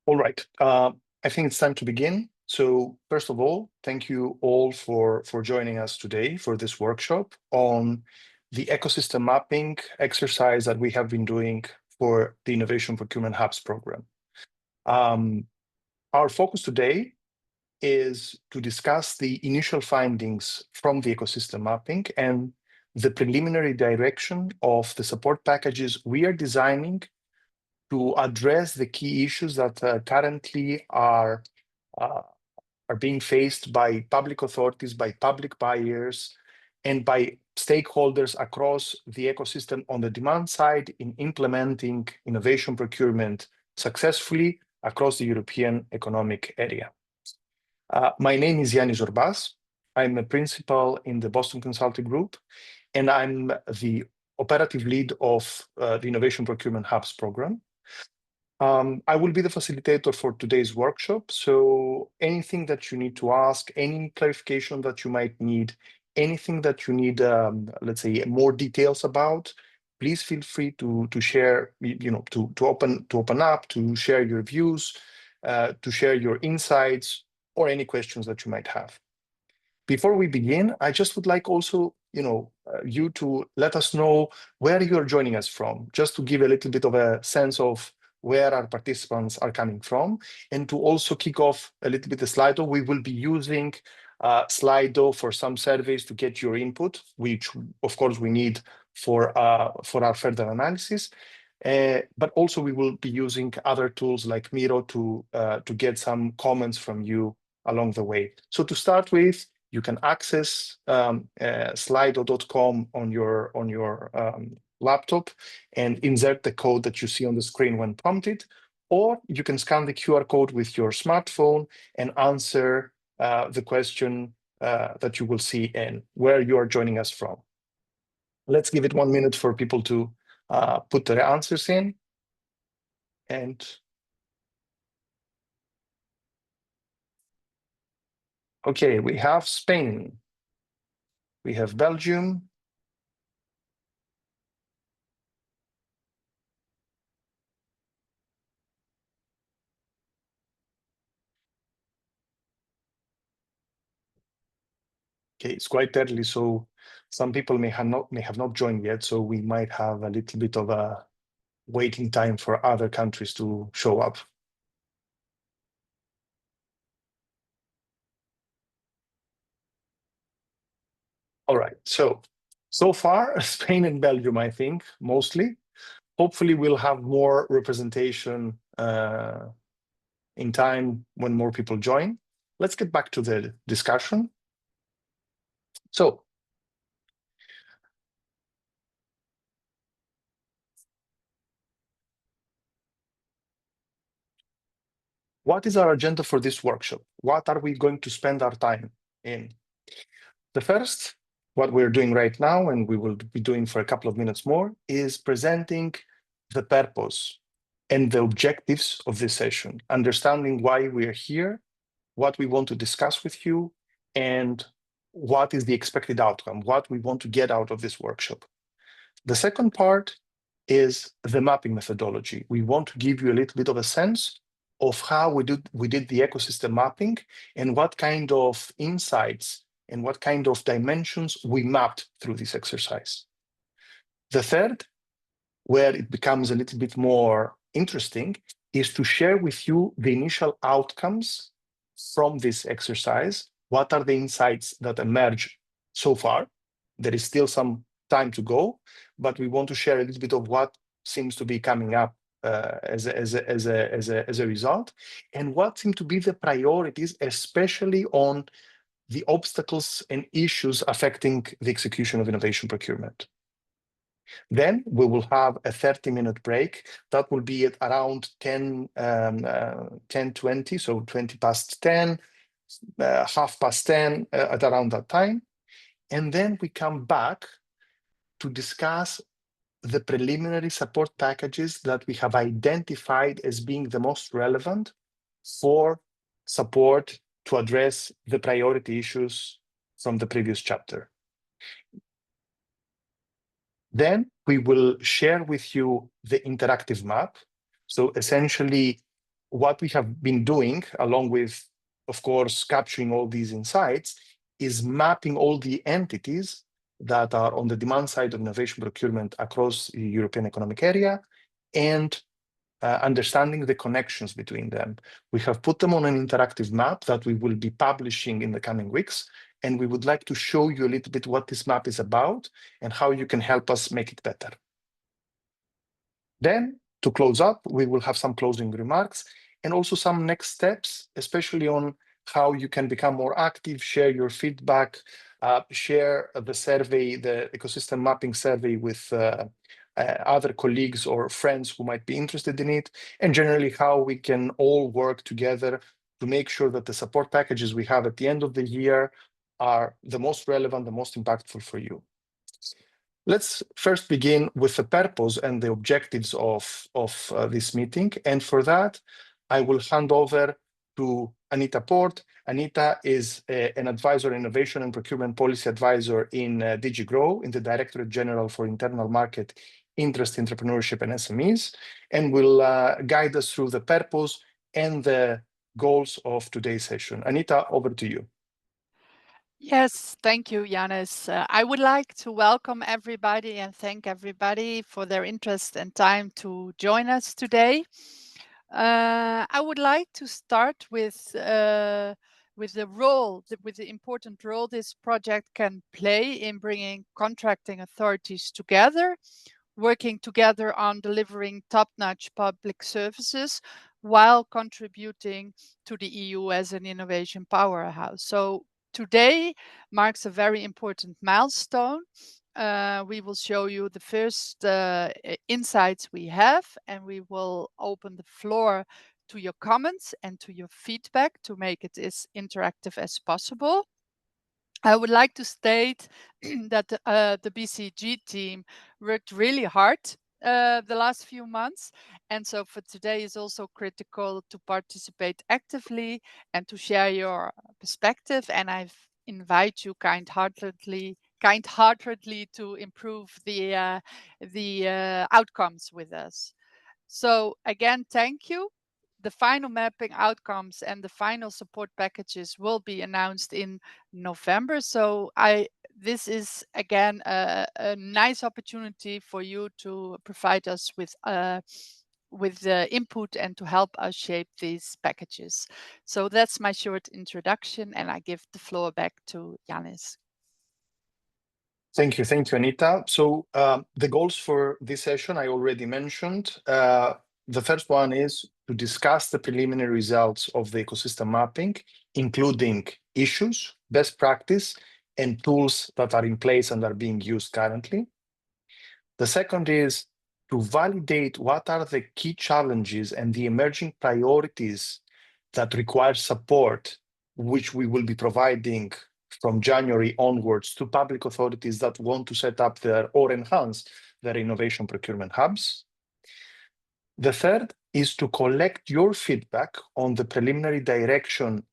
All right. I think it's time to begin. So first of all, thank you all for joining us today for this workshop on the ecosystem mapping exercise that we have been doing for the Innovation Procurement Hubs program. Our focus today is to discuss the initial findings from the ecosystem mapping and the preliminary direction of the support packages we are designing to address the key issues that currently are being faced by public authorities, by public buyers, and by stakeholders across the ecosystem on the demand side in implementing innovation procurement successfully across the European Economic Area. My name is Yannis Zorbas. I'm a principal in the Boston Consulting Group, and I'm the operative lead of the Innovation Procurement Hubs program. I will be the facilitator for today's workshop. So anything that you need to ask, any clarification that you might need, anything that you need, let's say, more details about, please feel free to share, to open up, to share your views, to share your insights, or any questions that you might have. Before we begin, I just would like also, you to let us know where you're joining us from, just to give a little bit of a sense of where our participants are coming from, and to also kick off a little bit the Slido. We will be using Slido for some surveys to get your input, which of course we need for our further analysis. But also we will be using other tools like Miro to get some comments from you along the way. So to start with, you can access slido.com on your laptop and insert the code that you see on the screen when prompted, or you can scan the QR code with your smartphone and answer the question that you will see and where you are joining us from. Let's give it 1 minute for people to put their answers in. And okay, we have Spain, we have Belgium, okay, it's quite early, so some people may have not joined yet, so we might have a little bit of a waiting time for other countries to show up. All right, so far, Spain and Belgium, I think, mostly. Hopefully we'll have more representation in time when more people join. Let's get back to the discussion. So, what is our agenda for this workshop? What are we going to spend our time in? The first, what we're doing right now, and we will be doing for a couple of minutes more, is presenting the purpose and the objectives of this session, understanding why we are here, what we want to discuss with you, and what is the expected outcome, what we want to get out of this workshop. The second part is the mapping methodology. We want to give you a little bit of a sense of how we did the ecosystem mapping and what kind of insights and what kind of dimensions we mapped through this exercise. The third, where it becomes a little bit more interesting, is to share with you the initial outcomes from this exercise. What are the insights that emerge so far? There is still some time to go, but we want to share a little bit of what seems to be coming up as a result, and what seem to be the priorities, especially on the obstacles and issues affecting the execution of innovation procurement. Then we will have a 30-minute break. That will be at around 10:20, so 20 past 10, half past 10, at around that time. And then we come back to discuss the preliminary support packages that we have identified as being the most relevant for support to address the priority issues from the previous chapter. Then we will share with you the interactive map. So essentially, what we have been doing, along with, of course, capturing all these insights, is mapping all the entities that are on the demand side of innovation procurement across the European Economic Area and understanding the connections between them. We have put them on an interactive map that we will be publishing in the coming weeks, and we would like to show you a little bit what this map is about and how you can help us make it better. Then, to close up, we will have some closing remarks and also some next steps, especially on how you can become more active, share your feedback, share the survey, the ecosystem mapping survey with other colleagues or friends who might be interested in it, and generally how we can all work together to make sure that the support packages we have at the end of the year are the most relevant, the most impactful for you. Let's first begin with the purpose and the objectives of this meeting. And for that, I will hand over to Anita Port. Anita is an advisor, innovation and procurement policy advisor in DG Grow, in the Directorate General for Internal Market, Interest, Entrepreneurship and SMEs, and will guide us through the purpose and the goals of today's session. Anita, over to you. Yes, thank you, Yanis. I would like to welcome everybody and thank everybody for their interest and time to join us today. I would like to start with the important role this project can play in bringing contracting authorities together, working together on delivering top-notch public services while contributing to the EU as an innovation powerhouse. So today marks a very important milestone. We will show you the first insights we have, and we will open the floor to your comments and to your feedback to make it as interactive as possible. I would like to state that the BCG team worked really hard the last few months. And so for today is also critical to participate actively and to share your perspective. And I invite you kind-heartedly to improve the outcomes with us. So again, thank you. The final mapping outcomes and the final support packages will be announced in November. So this is again a nice opportunity for you to provide us with input and to help us shape these packages. So that's my short introduction, and I give the floor back to Yanis. Thank you, Anita. So the goals for this session I already mentioned. The first one is to discuss the preliminary results of the ecosystem mapping, including issues, best practice, and tools that are in place and are being used currently. The second is to validate what are the key challenges and the emerging priorities that require support, which we will be providing from January onwards to public authorities that want to set up or enhance their innovation procurement hubs. The third is to collect your feedback on the preliminary direction,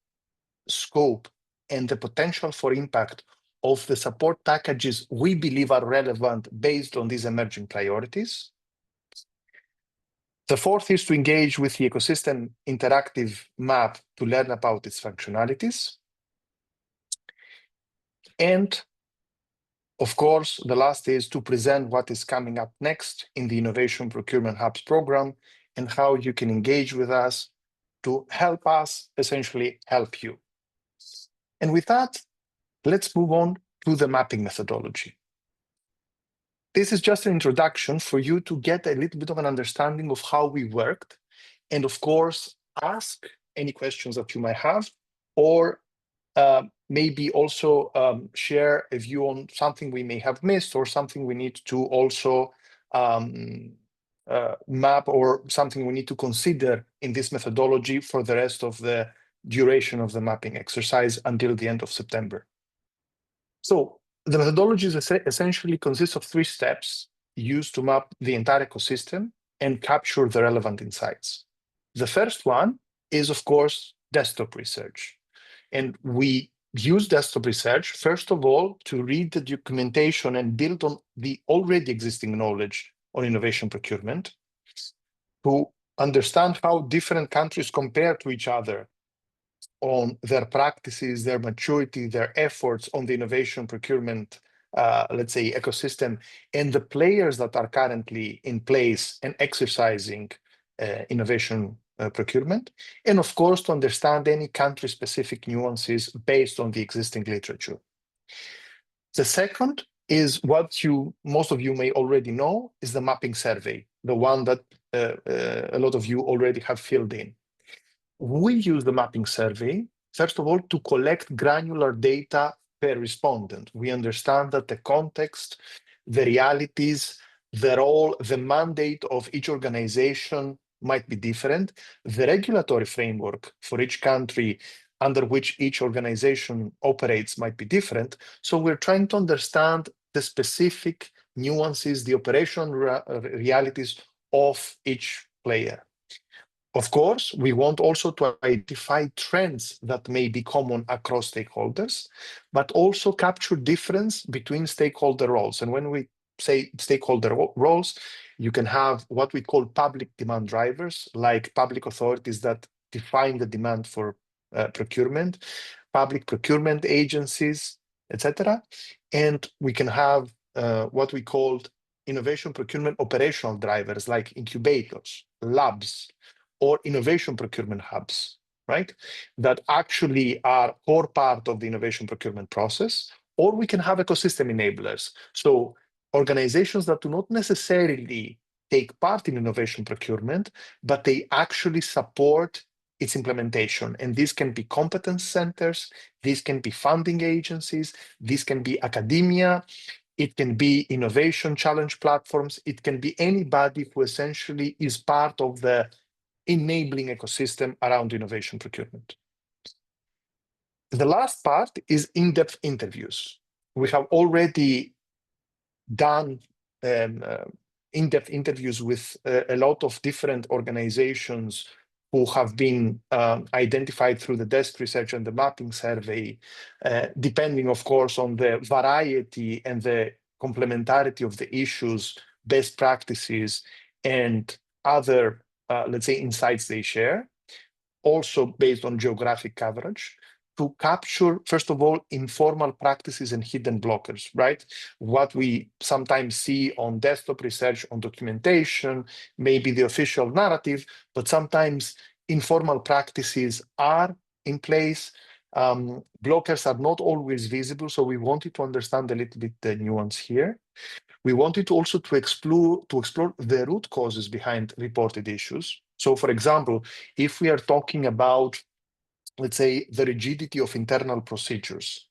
scope, and the potential for impact of the support packages we believe are relevant based on these emerging priorities. The fourth is to engage with the ecosystem interactive map to learn about its functionalities. And of course, the last is to present what is coming up next in the Innovation Procurement Hubs program and how you can engage with us to help us essentially help you. And with that, let's move on to the mapping methodology. This is just an introduction for you to get a little bit of an understanding of how we worked, and of course, ask any questions that you might have, or maybe also share a view on something we may have missed or something we need to also map or something we need to consider in this methodology for the rest of the duration of the mapping exercise until the end of September. So the methodology essentially consists of 3 steps used to map the entire ecosystem and capture the relevant insights. The first one is, of course, desktop research. And we use desktop research, first of all, to read the documentation and build on the already existing knowledge on innovation procurement, to understand how different countries compare to each other on their practices, their maturity, their efforts on the innovation procurement, let's say, ecosystem, and the players that are currently in place and exercising innovation procurement. And of course, to understand any country-specific nuances based on the existing literature. The second is what most of you may already know, is the mapping survey, the one that a lot of you already have filled in. We use the mapping survey, first of all, to collect granular data per respondent. We understand that the context, the realities, the role, the mandate of each organization might be different. The regulatory framework for each country under which each organization operates might be different. So we're trying to understand the specific nuances, the operational realities of each player. Of course, we want also to identify trends that may be common across stakeholders, but also capture difference between stakeholder roles. And when we say stakeholder roles, you can have what we call public demand drivers, like public authorities that define the demand for procurement, public procurement agencies, etc. And we can have what we call innovation procurement operational drivers, like incubators, labs, or innovation procurement hubs, right? That actually are core part of the innovation procurement process. Or we can have ecosystem enablers. So organizations that do not necessarily take part in innovation procurement, but they actually support its implementation. And these can be competence centers, these can be funding agencies, these can be academia, it can be innovation challenge platforms, it can be anybody who essentially is part of the enabling ecosystem around innovation procurement. The last part is in-depth interviews. We have already done in-depth interviews with a lot of different organizations who have been identified through the desk research and the mapping survey, depending, of course, on the variety and the complementarity of the issues, best practices, and other, let's say, insights they share, also based on geographic coverage, to capture, first of all, informal practices and hidden blockers, right? What we sometimes see on desktop research, on documentation, maybe the official narrative, but sometimes informal practices are in place. Blockers are not always visible, so we wanted to understand a little bit the nuance here. We wanted also to explore the root causes behind reported issues. So, for example, if we are talking about, let's say, the rigidity of internal procedures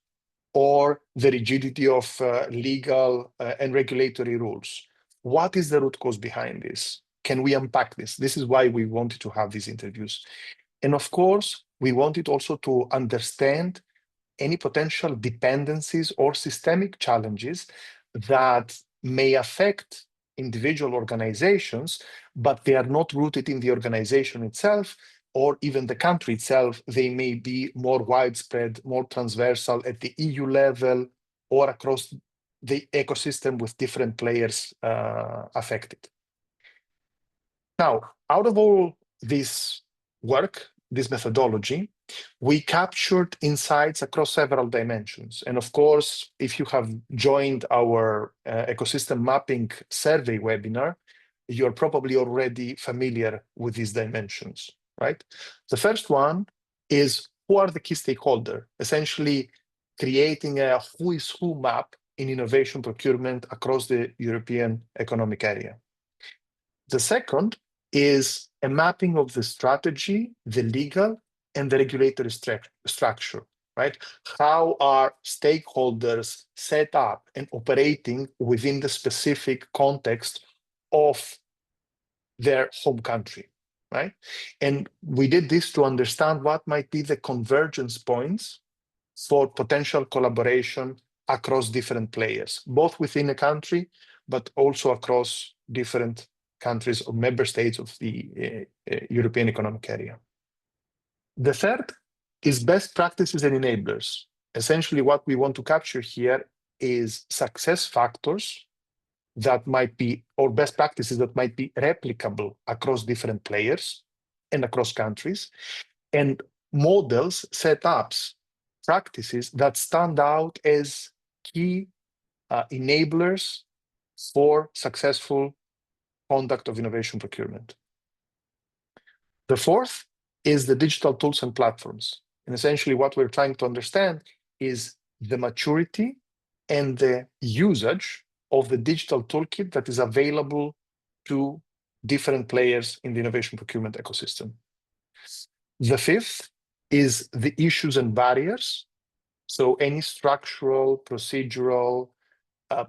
or the rigidity of legal and regulatory rules, what is the root cause behind this? Can we unpack this? This is why we wanted to have these interviews. And of course, we wanted also to understand any potential dependencies or systemic challenges that may affect individual organizations, but they are not rooted in the organization itself or even the country itself. They may be more widespread, more transversal at the EU level or across the ecosystem with different players affected. Now, out of all this work, this methodology, we captured insights across several dimensions. And of course, if you have joined our ecosystem mapping survey webinar, you're probably already familiar with these dimensions, right? The first one is who are the key stakeholders, essentially creating a who is who map in innovation procurement across the European Economic Area. The second is a mapping of the strategy, the legal, and the regulatory structure, right? How are stakeholders set up and operating within the specific context of their home country, right? And we did this to understand what might be the convergence points for potential collaboration across different players, both within a country, but also across different countries or member states of the European Economic Area. The third is best practices and enablers. Essentially, what we want to capture here is success factors that might be, or best practices that might be replicable across different players and across countries, and models, setups, practices that stand out as key enablers for successful conduct of innovation procurement. The fourth is the digital tools and platforms. And essentially what we're trying to understand is the maturity and the usage of the digital toolkit that is available to different players in the innovation procurement ecosystem. The fifth is the issues and barriers. So any structural, procedural,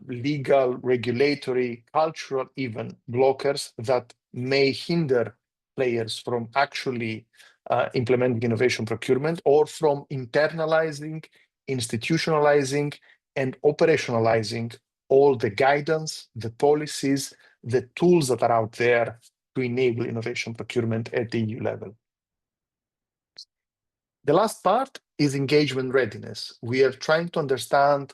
legal, regulatory, cultural, even blockers that may hinder players from actually implementing innovation procurement or from internalizing, institutionalizing, and operationalizing all the guidance, the policies, the tools that are out there to enable innovation procurement at the EU level. The last part is engagement readiness. We are trying to understand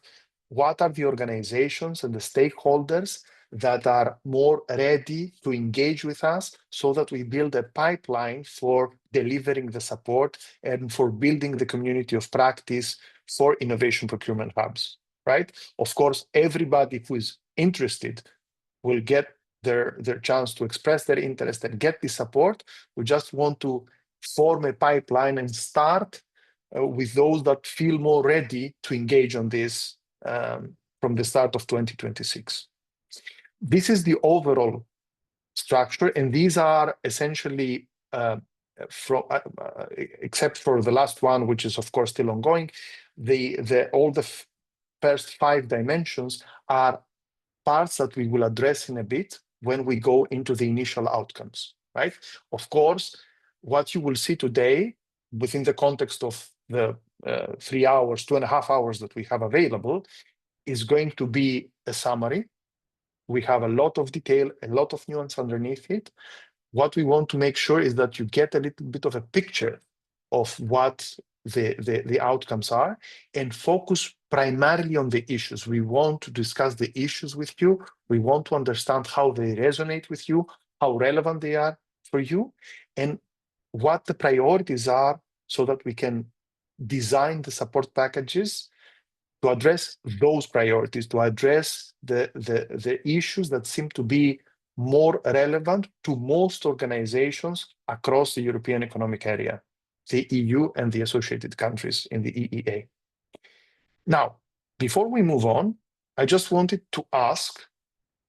what are the organizations and the stakeholders that are more ready to engage with us so that we build a pipeline for delivering the support and for building the community of practice for innovation procurement hubs, right? Of course, everybody who is interested will get their chance to express their interest and get the support. We just want to form a pipeline and start with those that feel more ready to engage on this from the start of 2026. This is the overall structure, and these are essentially, except for the last one, which is of course still ongoing, all the first 5 dimensions are parts that we will address in a bit when we go into the initial outcomes, right? Of course, what you will see today within the context of the 3 hours, 2.5 hours that we have available is going to be a summary. We have a lot of detail, a lot of nuance underneath it. What we want to make sure is that you get a little bit of a picture of what the outcomes are and focus primarily on the issues. We want to discuss the issues with you. We want to understand how they resonate with you, how relevant they are for you, and what the priorities are so that we can design the support packages to address those priorities, to address the issues that seem to be more relevant to most organizations across the European Economic Area, the EU and the associated countries in the EEA. Now, before we move on, I just wanted to ask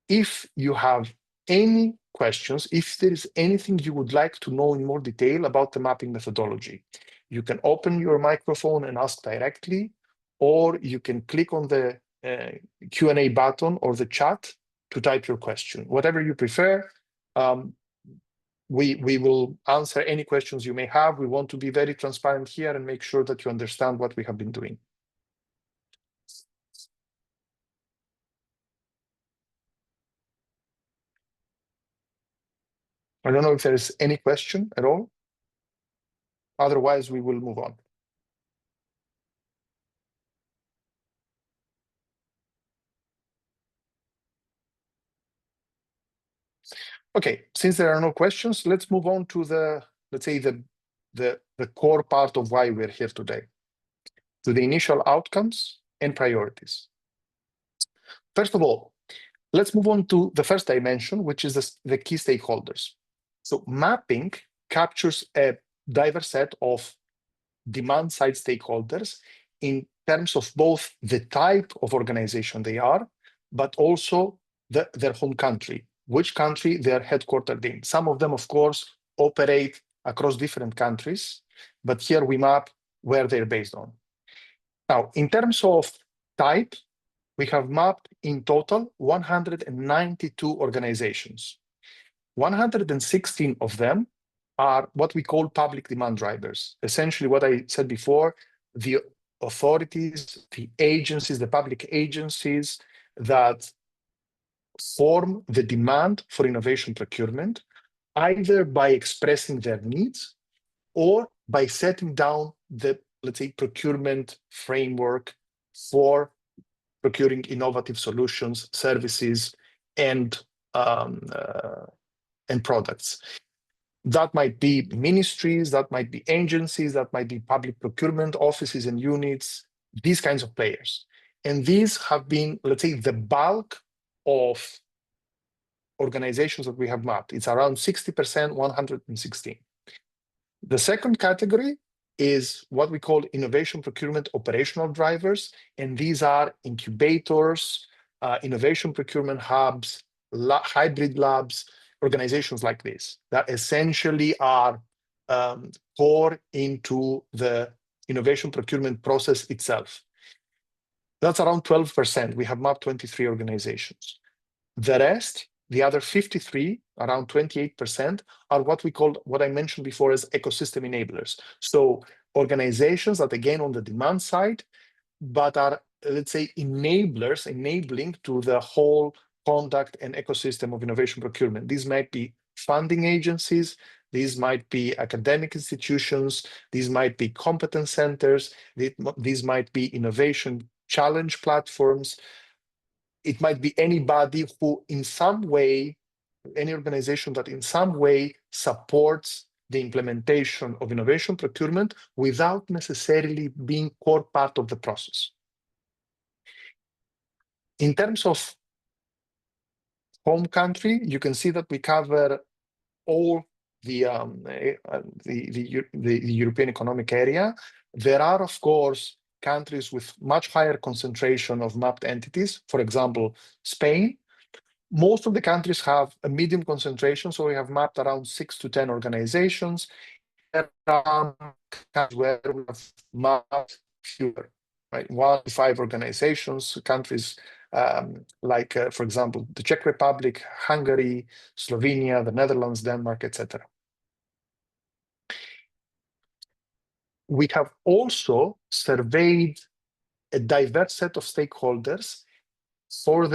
if you have any questions, if there is anything you would like to know in more detail about the mapping methodology. You can open your microphone and ask directly, or you can click on the Q&A button or the chat to type your question. Whatever you prefer, we will answer any questions you may have. We want to be very transparent here and make sure that you understand what we have been doing. I don't know if there is any question at all. Otherwise, we will move on. Okay, since there are no questions, let's move on to the, let's say, the core part of why we're here today, to the initial outcomes and priorities. First of all, let's move on to the first dimension, which is the key stakeholders. So mapping captures a diverse set of demand-side stakeholders in terms of both the type of organization they are, but also their home country, which country they're headquartered in. Some of them, of course, operate across different countries, but here we map where they're based on. Now, in terms of type, we have mapped in total 192 organizations. 116 of them are what we call public demand drivers. Essentially, what I said before, the authorities, the agencies, the public agencies that form the demand for innovation procurement, either by expressing their needs or by setting down the, let's say, procurement framework for procuring innovative solutions, services, and products. That might be ministries, that might be agencies, that might be public procurement offices and units, these kinds of players. And these have been, let's say, the bulk of organizations that we have mapped. It's around 60%, 116. The second category is what we call innovation procurement operational drivers. And these are incubators, innovation procurement hubs, hybrid labs, organizations like this that essentially are core into the innovation procurement process itself. That's around 12%. We have mapped 23 organizations. The rest, the other 53, around 28%, are what we call, what I mentioned before, as ecosystem enablers. So organizations that, again, on the demand side, but are, let's say, enablers, enabling to the whole conduct and ecosystem of innovation procurement. These might be funding agencies, these might be academic institutions, these might be competence centers, these might be innovation challenge platforms. It might be anybody who in some way, any organization that in some way supports the implementation of innovation procurement without necessarily being core part of the process. In terms of home country, you can see that we cover all the European Economic Area. There are, of course, countries with much higher concentration of mapped entities. For example, Spain. Most of the countries have a medium concentration, so we have mapped around 6 to 10 organizations. There are countries where we have mapped fewer, right? 1 to 5 organizations, countries like, for example, the Czech Republic, Hungary, Slovenia, the Netherlands, Denmark, etc. We have also surveyed a diverse set of stakeholders for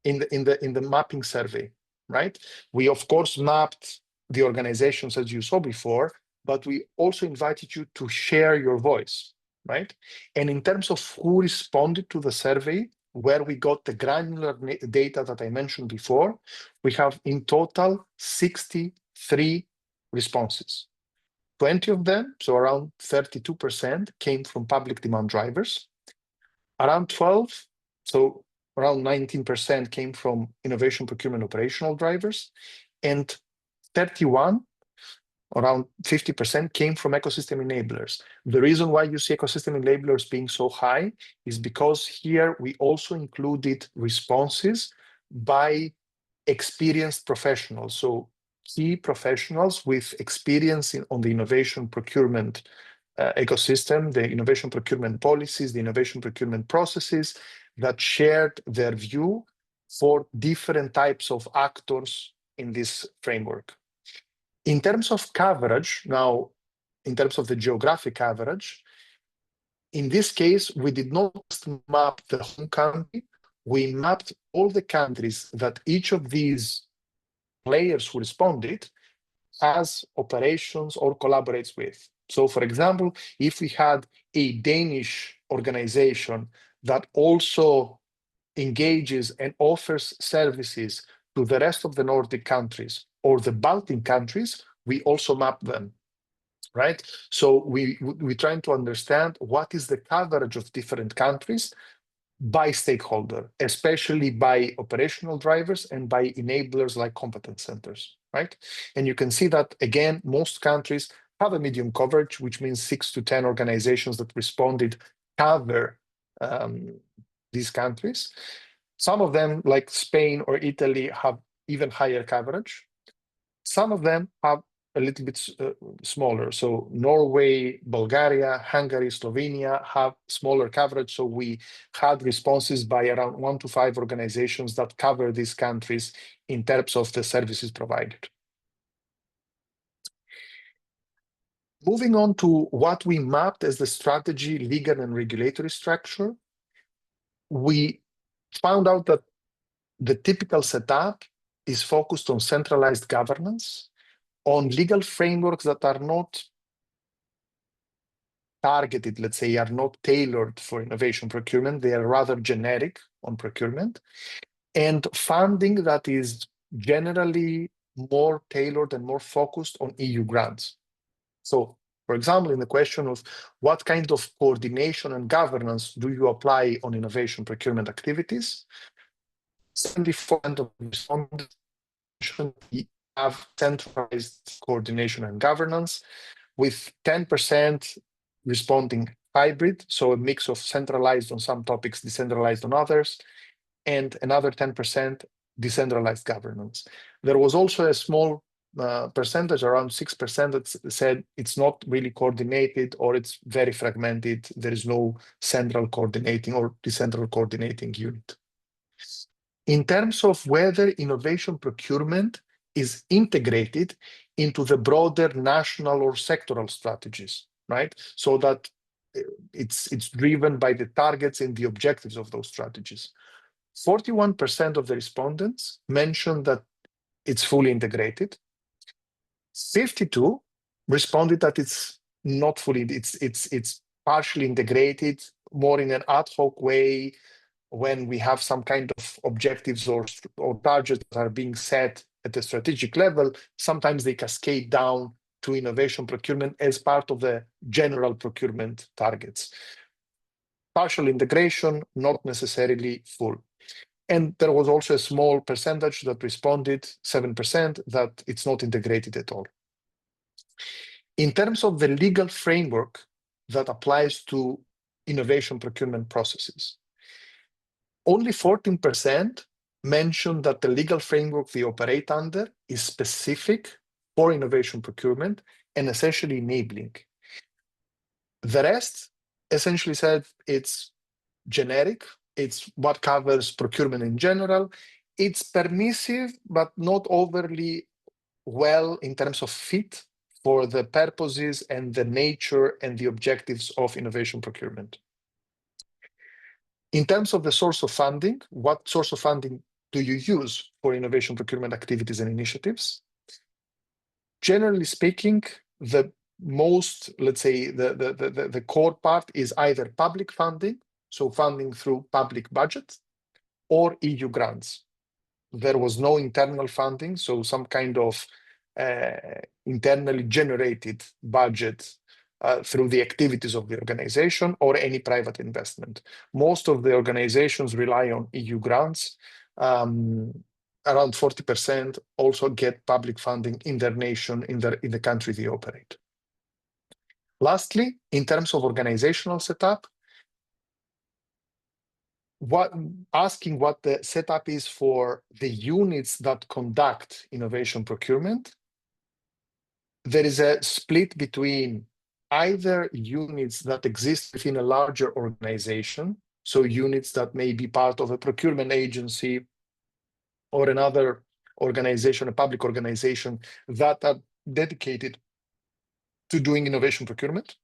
in the mapping survey, right? We of course mapped the organizations as you saw before, but we also invited you to share your voice, right? And in terms of who responded to the survey, where we got the granular data that I mentioned before, we have in total 63 responses. 20 of them, so around 32%, came from public demand drivers. Around 12, so around 19%, came from innovation procurement operational drivers, and 31, around 50%, came from ecosystem enablers. The reason why you see ecosystem enablers being so high is because here we also included responses by experienced professionals. So key professionals with experience on the innovation procurement ecosystem, the innovation procurement policies, the innovation procurement processes, that shared their view for different types of actors in this framework. In terms of coverage, now, in terms of the geographic coverage, in this case, we did not map the home country, we mapped all the countries that each of these players who responded has operations or collaborates with. So, for example, if we had a Danish organization that also engages and offers services to the rest of the Nordic countries or the Baltic countries, we also map them, right? So we're trying to understand what is the coverage of different countries by stakeholder, especially by operational drivers and by enablers like competence centers, right? And you can see that, again, most countries have a medium coverage, which means 6 to 10 organizations that responded cover these countries. Some of them, like Spain or Italy, have even higher coverage. Some of them have a little bit smaller. So Norway, Bulgaria, Hungary, Slovenia have smaller coverage. So we had responses by around 1 to 5 organizations that cover these countries in terms of the services provided. Moving on to what we mapped as the strategy, legal and regulatory structure, we found out that the typical setup is focused on centralized governance, on legal frameworks that are not targeted, let's say, are not tailored for innovation procurement. They are rather generic on procurement. and funding that is generally more tailored and more focused on EU grants. So, for example, in the question of what kind of coordination and governance do you apply on innovation procurement activities, 74% of respondents have centralized coordination and governance, with 10% responding hybrid, so a mix of centralized on some topics, decentralized on others, and another 10% decentralized governance. There was also a small percentage, around 6%, that said it's not really coordinated or it's very fragmented. There is no central coordinating or decentral coordinating unit. In terms of whether innovation procurement is integrated into the broader national or sectoral strategies, right? So that it's driven by the targets and the objectives of those strategies. 41% of the respondents mentioned that it's fully integrated. 52 responded that it's not fully, it's partially integrated, more in an ad hoc way, when we have some kind of objectives or targets that are being set at the strategic level. Sometimes they cascade down to innovation procurement as part of the general procurement targets. Partial integration, not necessarily full. And there was also a small percentage that responded, 7%, that it's not integrated at all. In terms of the legal framework that applies to innovation procurement processes, only 14% mentioned that the legal framework they operate under is specific for innovation procurement and essentially enabling. The rest essentially said it's generic, it's what covers procurement in general, it's permissive, but not overly well in terms of fit for the purposes and the nature and the objectives of innovation procurement. In terms of the source of funding, what source of funding do you use for innovation procurement activities and initiatives? Generally speaking, the most, let's say, the core part is either public funding, so funding through public budget, or EU grants. There was no internal funding, so some kind of internally generated budget through the activities of the organization or any private investment. Most of the organizations rely on EU grants. Around 40% also get public funding in their nation, in the country they operate. Lastly, in terms of organizational setup, asking what the setup is for the units that conduct innovation procurement, there is a split between either units that exist within a larger organization, so units that may be part of a procurement agency or another organization, a public organization, that are dedicated to doing innovation procurement.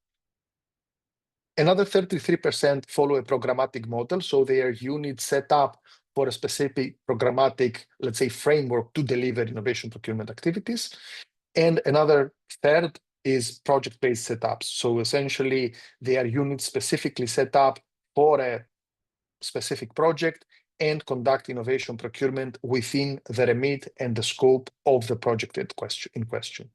Another 33% follow a programmatic model, so they are units set up for a specific programmatic, let's say, framework to deliver innovation procurement activities. And another third is project-based setups. So essentially, they are units specifically set up for a specific project and conduct innovation procurement within the remit and the scope of the project in question.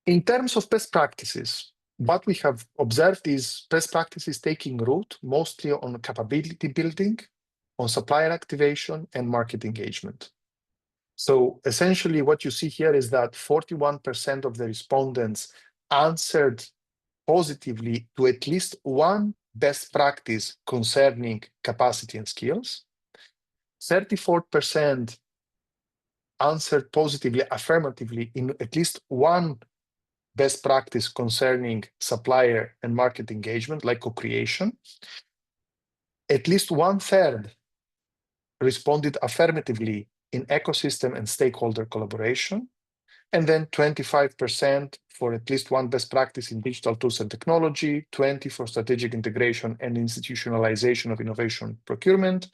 In terms of best practices, what we have observed is best practices taking root mostly on capability building, on supplier activation, and market engagement. So essentially what you see here is that 41% of the respondents answered positively to at least one best practice concerning capacity and skills. 34% answered positively, affirmatively, in at least one best practice concerning supplier and market engagement, like co-creation. At least 1/3 responded affirmatively in ecosystem and stakeholder collaboration. And then 25% for at least one best practice in digital tools and technology, 20% for strategic integration and institutionalization of innovation procurement.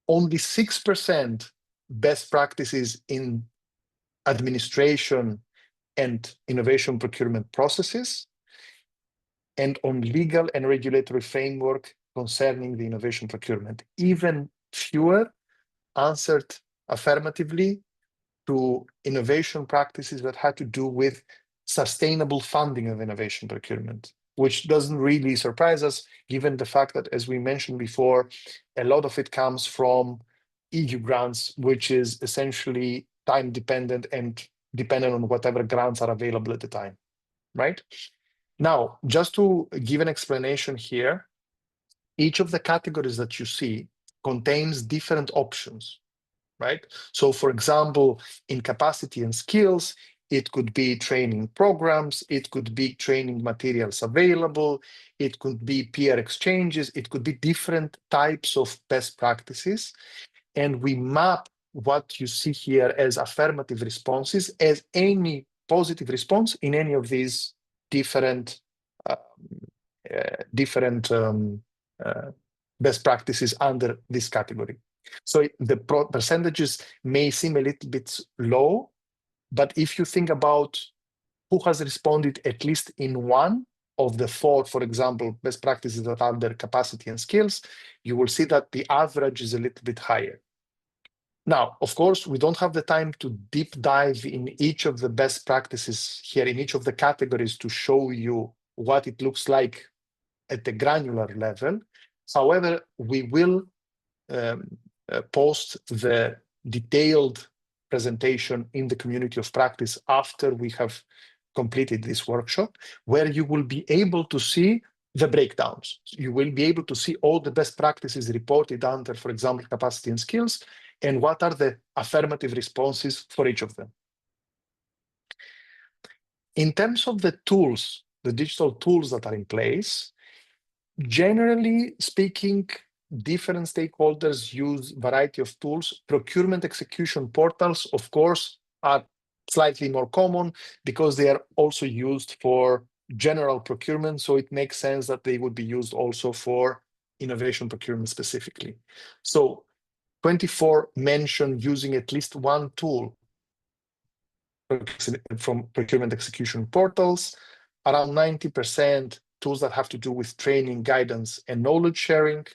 Only 6% best practices in administration and innovation procurement processes. And on legal and regulatory framework, concerning the innovation procurement. Even fewer answered affirmatively to innovation practices that had to do with sustainable funding of innovation procurement, which doesn't really surprise us, given the fact that, as we mentioned before, a lot of it comes from EU grants, which is essentially time dependent and dependent on whatever grants are available at the time, right? Now, just to give an explanation here, each of the categories that you see contains different options, right? So for example, in capacity and skills, it could be training programs, it could be training materials available, it could be peer exchanges, it could be different types of best practices. And we map what you see here as affirmative responses as any positive response in any of these different best practices under this category. So the percentages may seem a little bit low, but if you think about who has responded at least in one of the four, for example, best practices that are under capacity and skills, you will see that the average is a little bit higher. Now, of course, we don't have the time to deep dive in each of the best practices here, in each of the categories, to show you what it looks like at the granular level. However, we will post the detailed presentation in the community of practice after we have completed this workshop, where you will be able to see the breakdowns. You will be able to see all the best practices reported under, for example, capacity and skills, and what are the affirmative responses for each of them. In terms of the tools, the digital tools that are in place, generally speaking, different stakeholders use a variety of tools. Procurement execution portals, of course, are slightly more common because they are also used for general procurement. So it makes sense that they would be used also for innovation procurement specifically. So 24 mentioned using at least one tool from procurement execution portals. Around 90% tools that have to do with training, guidance, and knowledge sharing.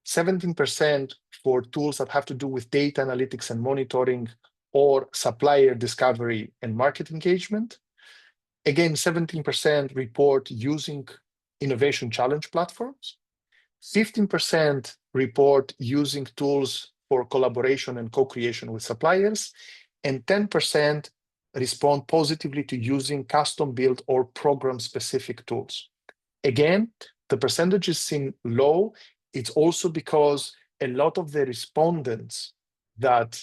17% for tools that have to do with data analytics and monitoring or supplier discovery and market engagement. Again, 17% report using innovation challenge platforms. 15% report using tools for collaboration and co-creation with suppliers. And 10% respond positively to using custom-built or program-specific tools. Again, the percentages seem low. It's also because a lot of the respondents that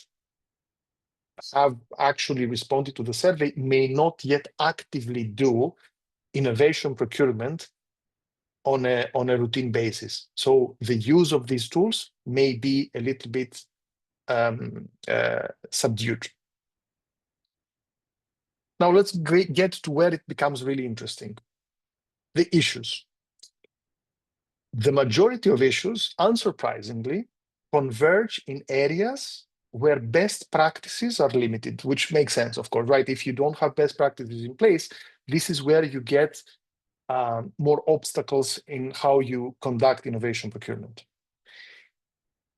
have actually responded to the survey may not yet actively do innovation procurement on a routine basis. So the use of these tools may be a little bit subdued. Now let's get to where it becomes really interesting. The issues. The majority of issues, unsurprisingly, converge in areas where best practices are limited, which makes sense, of course, right? If you don't have best practices in place, this is where you get more obstacles in how you conduct innovation procurement.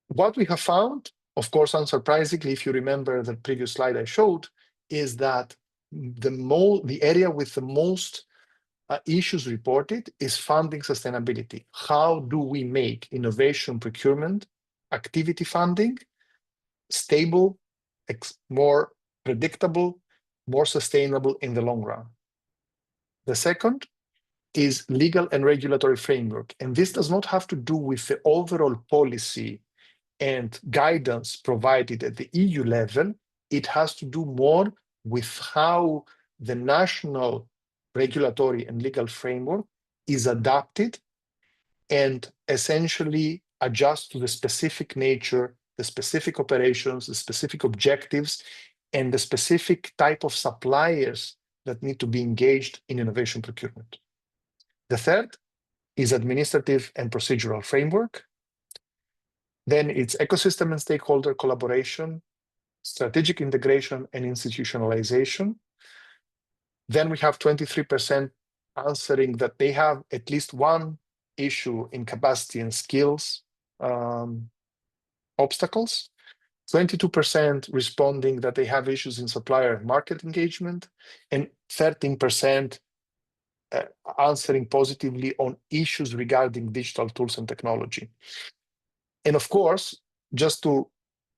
What we have found, of course, unsurprisingly, if you remember the previous slide I showed, is that the area with the most issues reported is funding sustainability. How do we make innovation procurement activity funding stable, more predictable, more sustainable in the long run? The second is legal and regulatory framework. And this does not have to do with the overall policy and guidance provided at the EU level. It has to do more with how the national regulatory and legal framework is adapted and essentially adjusts to the specific nature, the specific operations, the specific objectives, and the specific type of suppliers that need to be engaged in innovation procurement. The third is administrative and procedural framework. Then it's ecosystem and stakeholder collaboration, strategic integration and institutionalization. Then we have 23% answering that they have at least one issue in capacity and skills obstacles, 22% responding that they have issues in supplier and market engagement, and 13% answering positively on issues regarding digital tools and technology. And of course, just to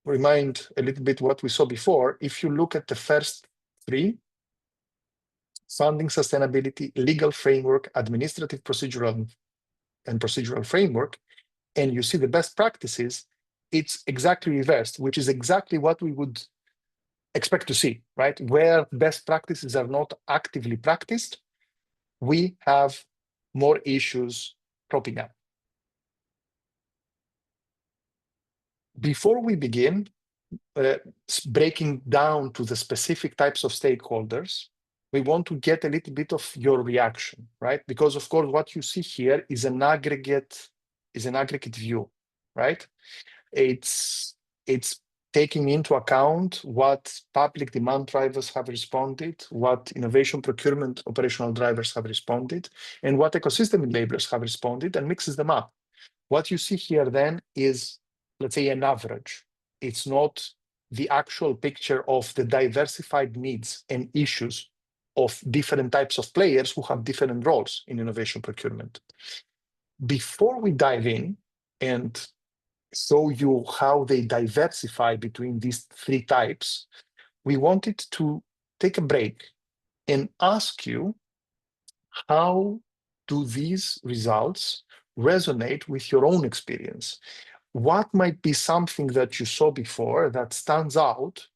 remind a little bit what we saw before, if you look at the first three, funding sustainability, legal framework, administrative procedural framework, and you see the best practices, it's exactly reversed, which is exactly what we would expect to see, right? Where best practices are not actively practiced, we have more issues cropping up. Before we begin breaking down to the specific types of stakeholders, we want to get a little bit of your reaction, right? Because of course, what you see here is an aggregate view, right? It's taking into account what public demand drivers have responded, what innovation procurement operational drivers have responded, and what ecosystem enablers have responded, and mixes them up. What you see here then is, let's say, an average. It's not the actual picture of the diversified needs and issues of different types of players who have different roles in innovation procurement. Before we dive in and show you how they diversify between these three types, we wanted to take a break and ask you, how do these results resonate with your own experience? What might be something that you saw before that stands out,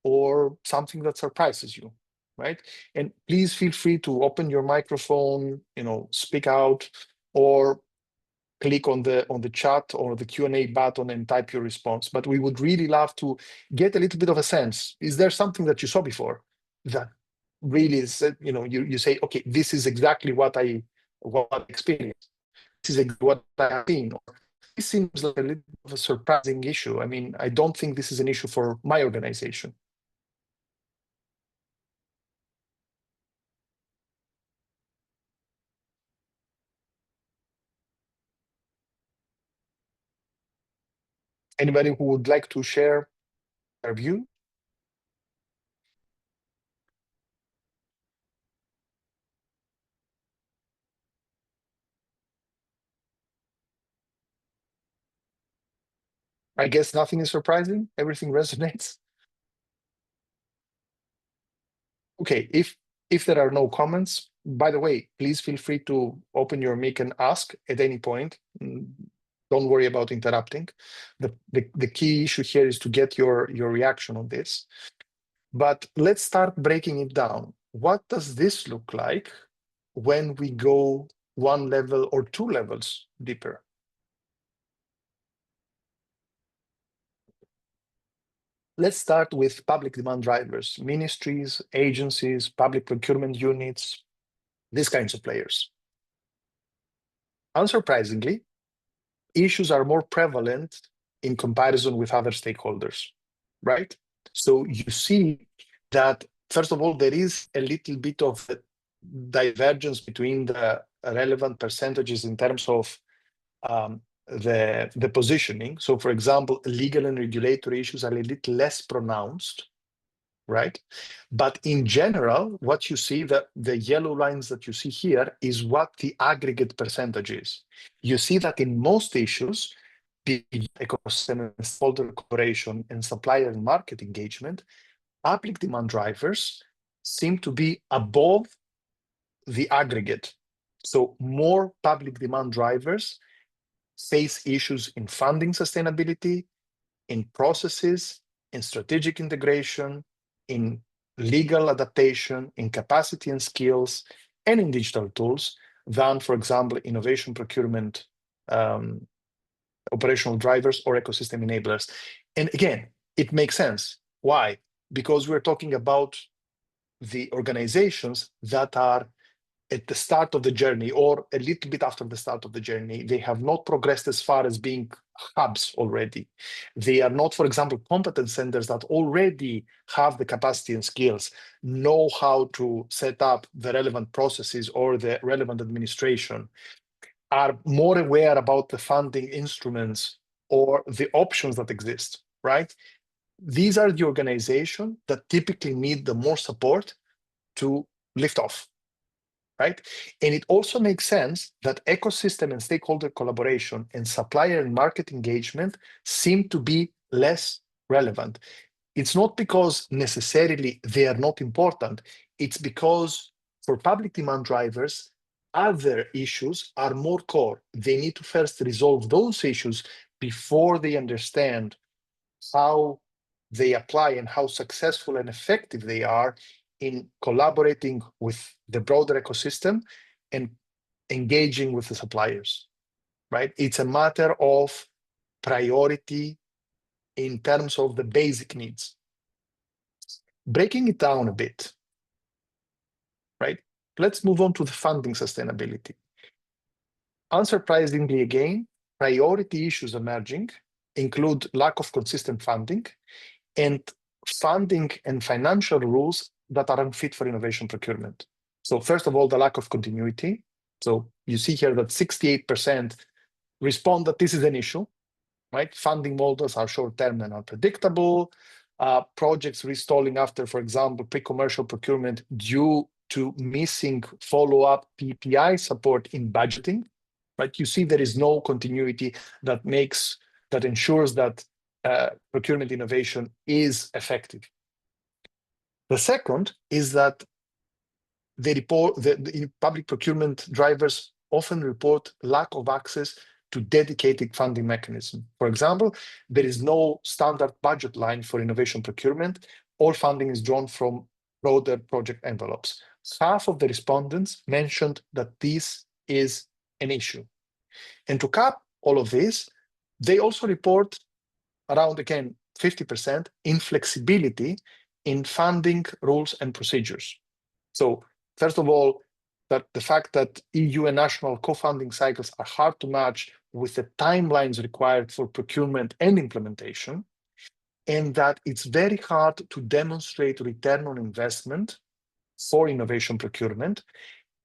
or something that surprises you, right? And please feel free to open your microphone, speak out, or click on the chat or the Q&A button and type your response. But we would really love to get a little bit of a sense. Is there something that you saw before that really is, you say, okay, this is exactly what I experienced. This is exactly what I have seen. Or this seems like a little bit of a surprising issue. I mean, I don't think this is an issue for my organization. Anybody who would like to share their view? I guess nothing is surprising. Everything resonates. Okay, if there are no comments, by the way, please feel free to open your mic and ask at any point. Don't worry about interrupting. The key issue here is to get your reaction on this. But let's start breaking it down. What does this look like when we go one level or two levels deeper? Let's start with public demand drivers, ministries, agencies, public procurement units, these kinds of players. Unsurprisingly, issues are more prevalent in comparison with other stakeholders, right? So you see that, first of all, there is a little bit of a divergence between the relevant percentages in terms of the positioning. So, for example, legal and regulatory issues are a little less pronounced, right? But in general, what you see, the yellow lines that you see here is what the aggregate percentage is. You see that in most issues, ecosystem and stakeholder cooperation and supplier and market engagement, public demand drivers seem to be above the aggregate. So more public demand drivers face issues in funding sustainability, in processes, in strategic integration, in legal adaptation, in capacity and skills, and in digital tools than, for example, innovation procurement, operational drivers, or ecosystem enablers. And again, it makes sense. Why? Because we're talking about the organizations that are at the start of the journey or a little bit after the start of the journey. They have not progressed as far as being hubs already. They are not, for example, competence centers that already have the capacity and skills, know how to set up the relevant processes or the relevant administration. are more aware about the funding instruments or the options that exist, right? These are the organizations that typically need the more support to lift off, right? And it also makes sense that ecosystem and stakeholder collaboration and supplier and market engagement seem to be less relevant. It's not because necessarily they are not important, it's because for public demand drivers, other issues are more core. They need to first resolve those issues before they understand how they apply and how successful and effective they are in collaborating with the broader ecosystem and engaging with the suppliers, right? It's a matter of priority in terms of the basic needs. Breaking it down a bit, right? Let's move on to the funding sustainability. Unsurprisingly, again, priority issues emerging include lack of consistent funding and funding and financial rules that are unfit for innovation procurement. So first of all, the lack of continuity. So you see here that 68% respond that this is an issue, right? Funding models are short-term and unpredictable. Projects restalling after, for example, pre-commercial procurement due to missing follow-up PPI support in budgeting, right? You see there is no continuity that ensures that procurement innovation is effective. The second is that the public procurement drivers often report lack of access to dedicated funding mechanism. For example, there is no standard budget line for innovation procurement. All funding is drawn from broader project envelopes. Half of the respondents mentioned that this is an issue. And to cap all of this, they also report around, again, 50% inflexibility in funding rules and procedures. So first of all, that the fact that EU and national co-funding cycles are hard to match with the timelines required for procurement and implementation, and that it's very hard to demonstrate return on investment for innovation procurement,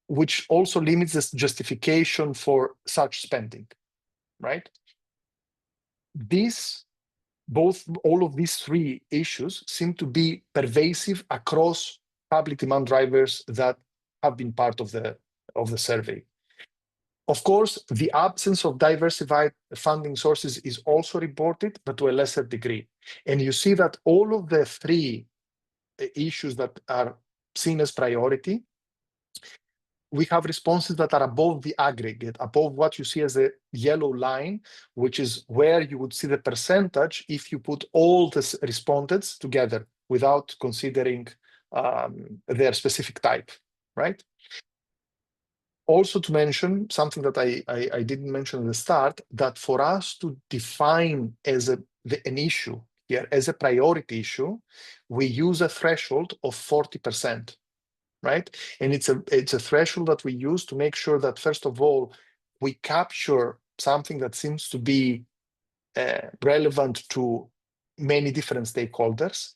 which also limits the justification for such spending, right? All of these three issues seem to be pervasive across public demand drivers that have been part of the survey. Of course, the absence of diversified funding sources is also reported, but to a lesser degree. And you see that all of the three issues that are seen as priority, we have responses that are above the aggregate, above what you see as a yellow line, which is where you would see the percentage if you put all the respondents together without considering their specific type, right? Also to mention something that I didn't mention at the start, that for us to define as an issue here, as a priority issue, we use a threshold of 40%, right? And it's a threshold that we use to make sure that, first of all, we capture something that seems to be relevant to many different stakeholders,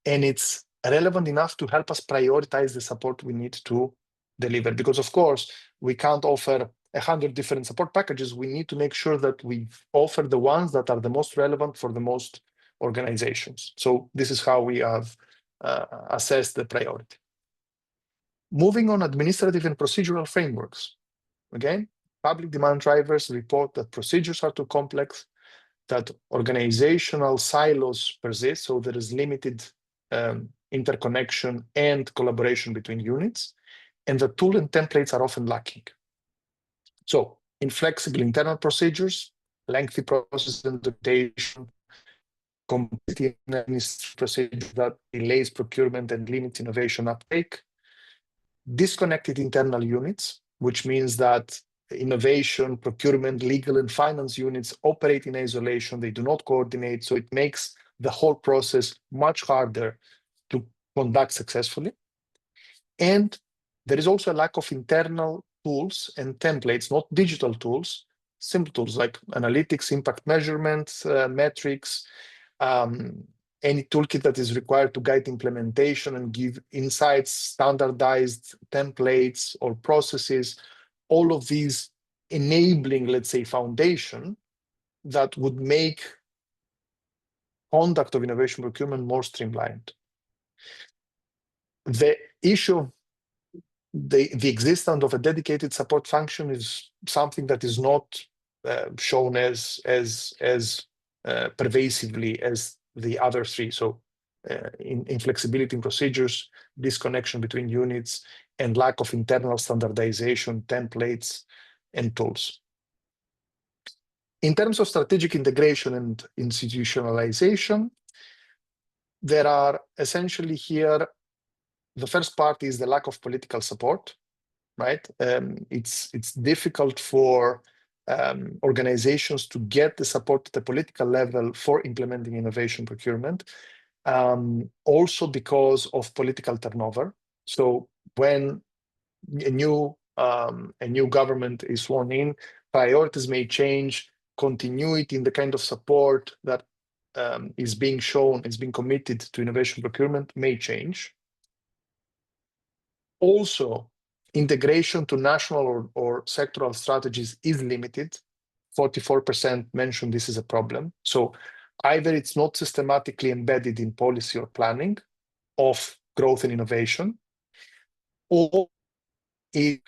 and it's relevant enough to help us prioritize the support we need to deliver. Because of course, we can't offer 100 different support packages. We need to make sure that we offer the ones that are the most relevant for the most organizations. So this is how we have assessed the priority. Moving on, administrative and procedural frameworks. Again, public demand drivers report that procedures are too complex, that organizational silos persist, so there is limited interconnection and collaboration between units, and the tool and templates are often lacking. So inflexible internal procedures, lengthy process and documentation, complexity in administrative procedures that delays procurement and limits innovation uptake, disconnected internal units, which means that innovation, procurement, legal, and finance units operate in isolation. They do not coordinate, so it makes the whole process much harder to conduct successfully. And there is also a lack of internal tools and templates, not digital tools, simple tools like analytics, impact measurement, metrics, any toolkit that is required to guide implementation and give insights, standardized templates or processes. All of these enabling, let's say, foundation that would make conduct of innovation procurement more streamlined. The issue of the existence of a dedicated support function is something that is not shown as pervasively as the other three. So inflexibility in procedures, disconnection between units, and lack of internal standardization, templates, and tools. In terms of strategic integration and institutionalization, there are essentially here, the first part is the lack of political support, right? It's difficult for organizations to get the support at the political level for implementing innovation procurement, also because of political turnover. So when a new government is sworn in, priorities may change, continuity in the kind of support that is being shown, is being committed to innovation procurement may change. Also, integration to national or sectoral strategies is limited. 44% mentioned this is a problem. So either it's not systematically embedded in policy or planning of growth and innovation, or it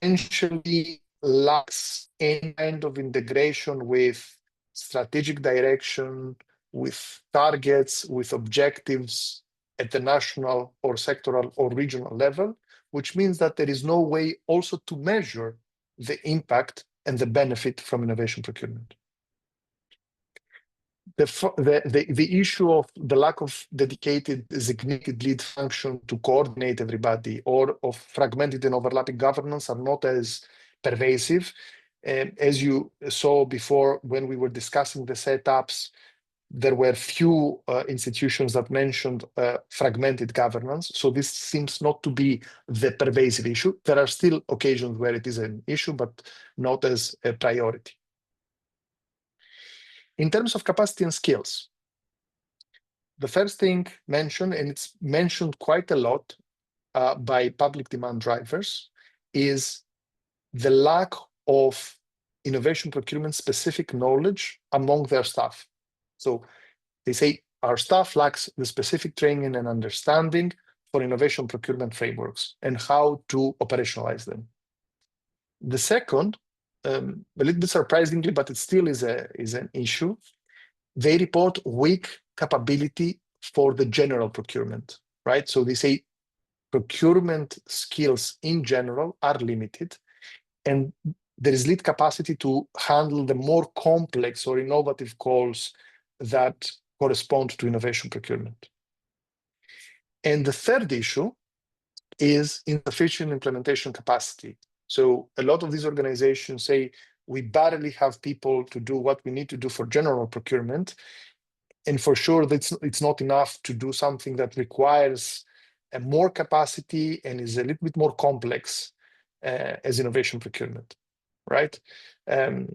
essentially lacks any kind of integration with strategic direction, with targets, with objectives at the national or sectoral or regional level, which means that there is no way also to measure the impact and the benefit from innovation procurement. The issue of the lack of dedicated designated lead function to coordinate everybody, or of fragmented and overlapping governance, are not as pervasive. As you saw before, when we were discussing the setups, there were few institutions that mentioned fragmented governance. So this seems not to be the pervasive issue. There are still occasions where it is an issue, but not as a priority. In terms of capacity and skills, the first thing mentioned, and it's mentioned quite a lot by public demand drivers, is the lack of innovation procurement specific knowledge among their staff. So they say our staff lacks the specific training and understanding for innovation procurement frameworks and how to operationalize them. The second, a little bit surprisingly, but it still is an issue, they report weak capability for the general procurement, right? So they say procurement skills in general are limited, and there is little capacity to handle the more complex or innovative calls that correspond to innovation procurement. And the third issue is insufficient implementation capacity. So a lot of these organizations say we barely have people to do what we need to do for general procurement. And for sure, it's not enough to do something that requires more capacity and is a little bit more complex as innovation procurement, right?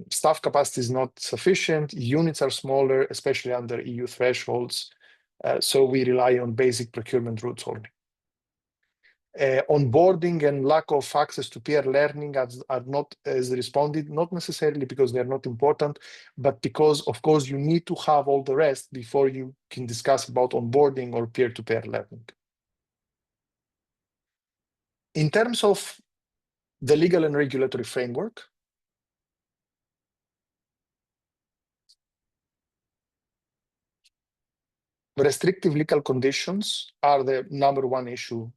Staff capacity is not sufficient. Units are smaller, especially under EU thresholds. So we rely on basic procurement routes only. Onboarding and lack of access to peer learning are not as responded, not necessarily because they're not important, but because, of course, you need to have all the rest before you can discuss about onboarding or peer-to-peer learning. In terms of the legal and regulatory framework, restrictive legal conditions are the number one issue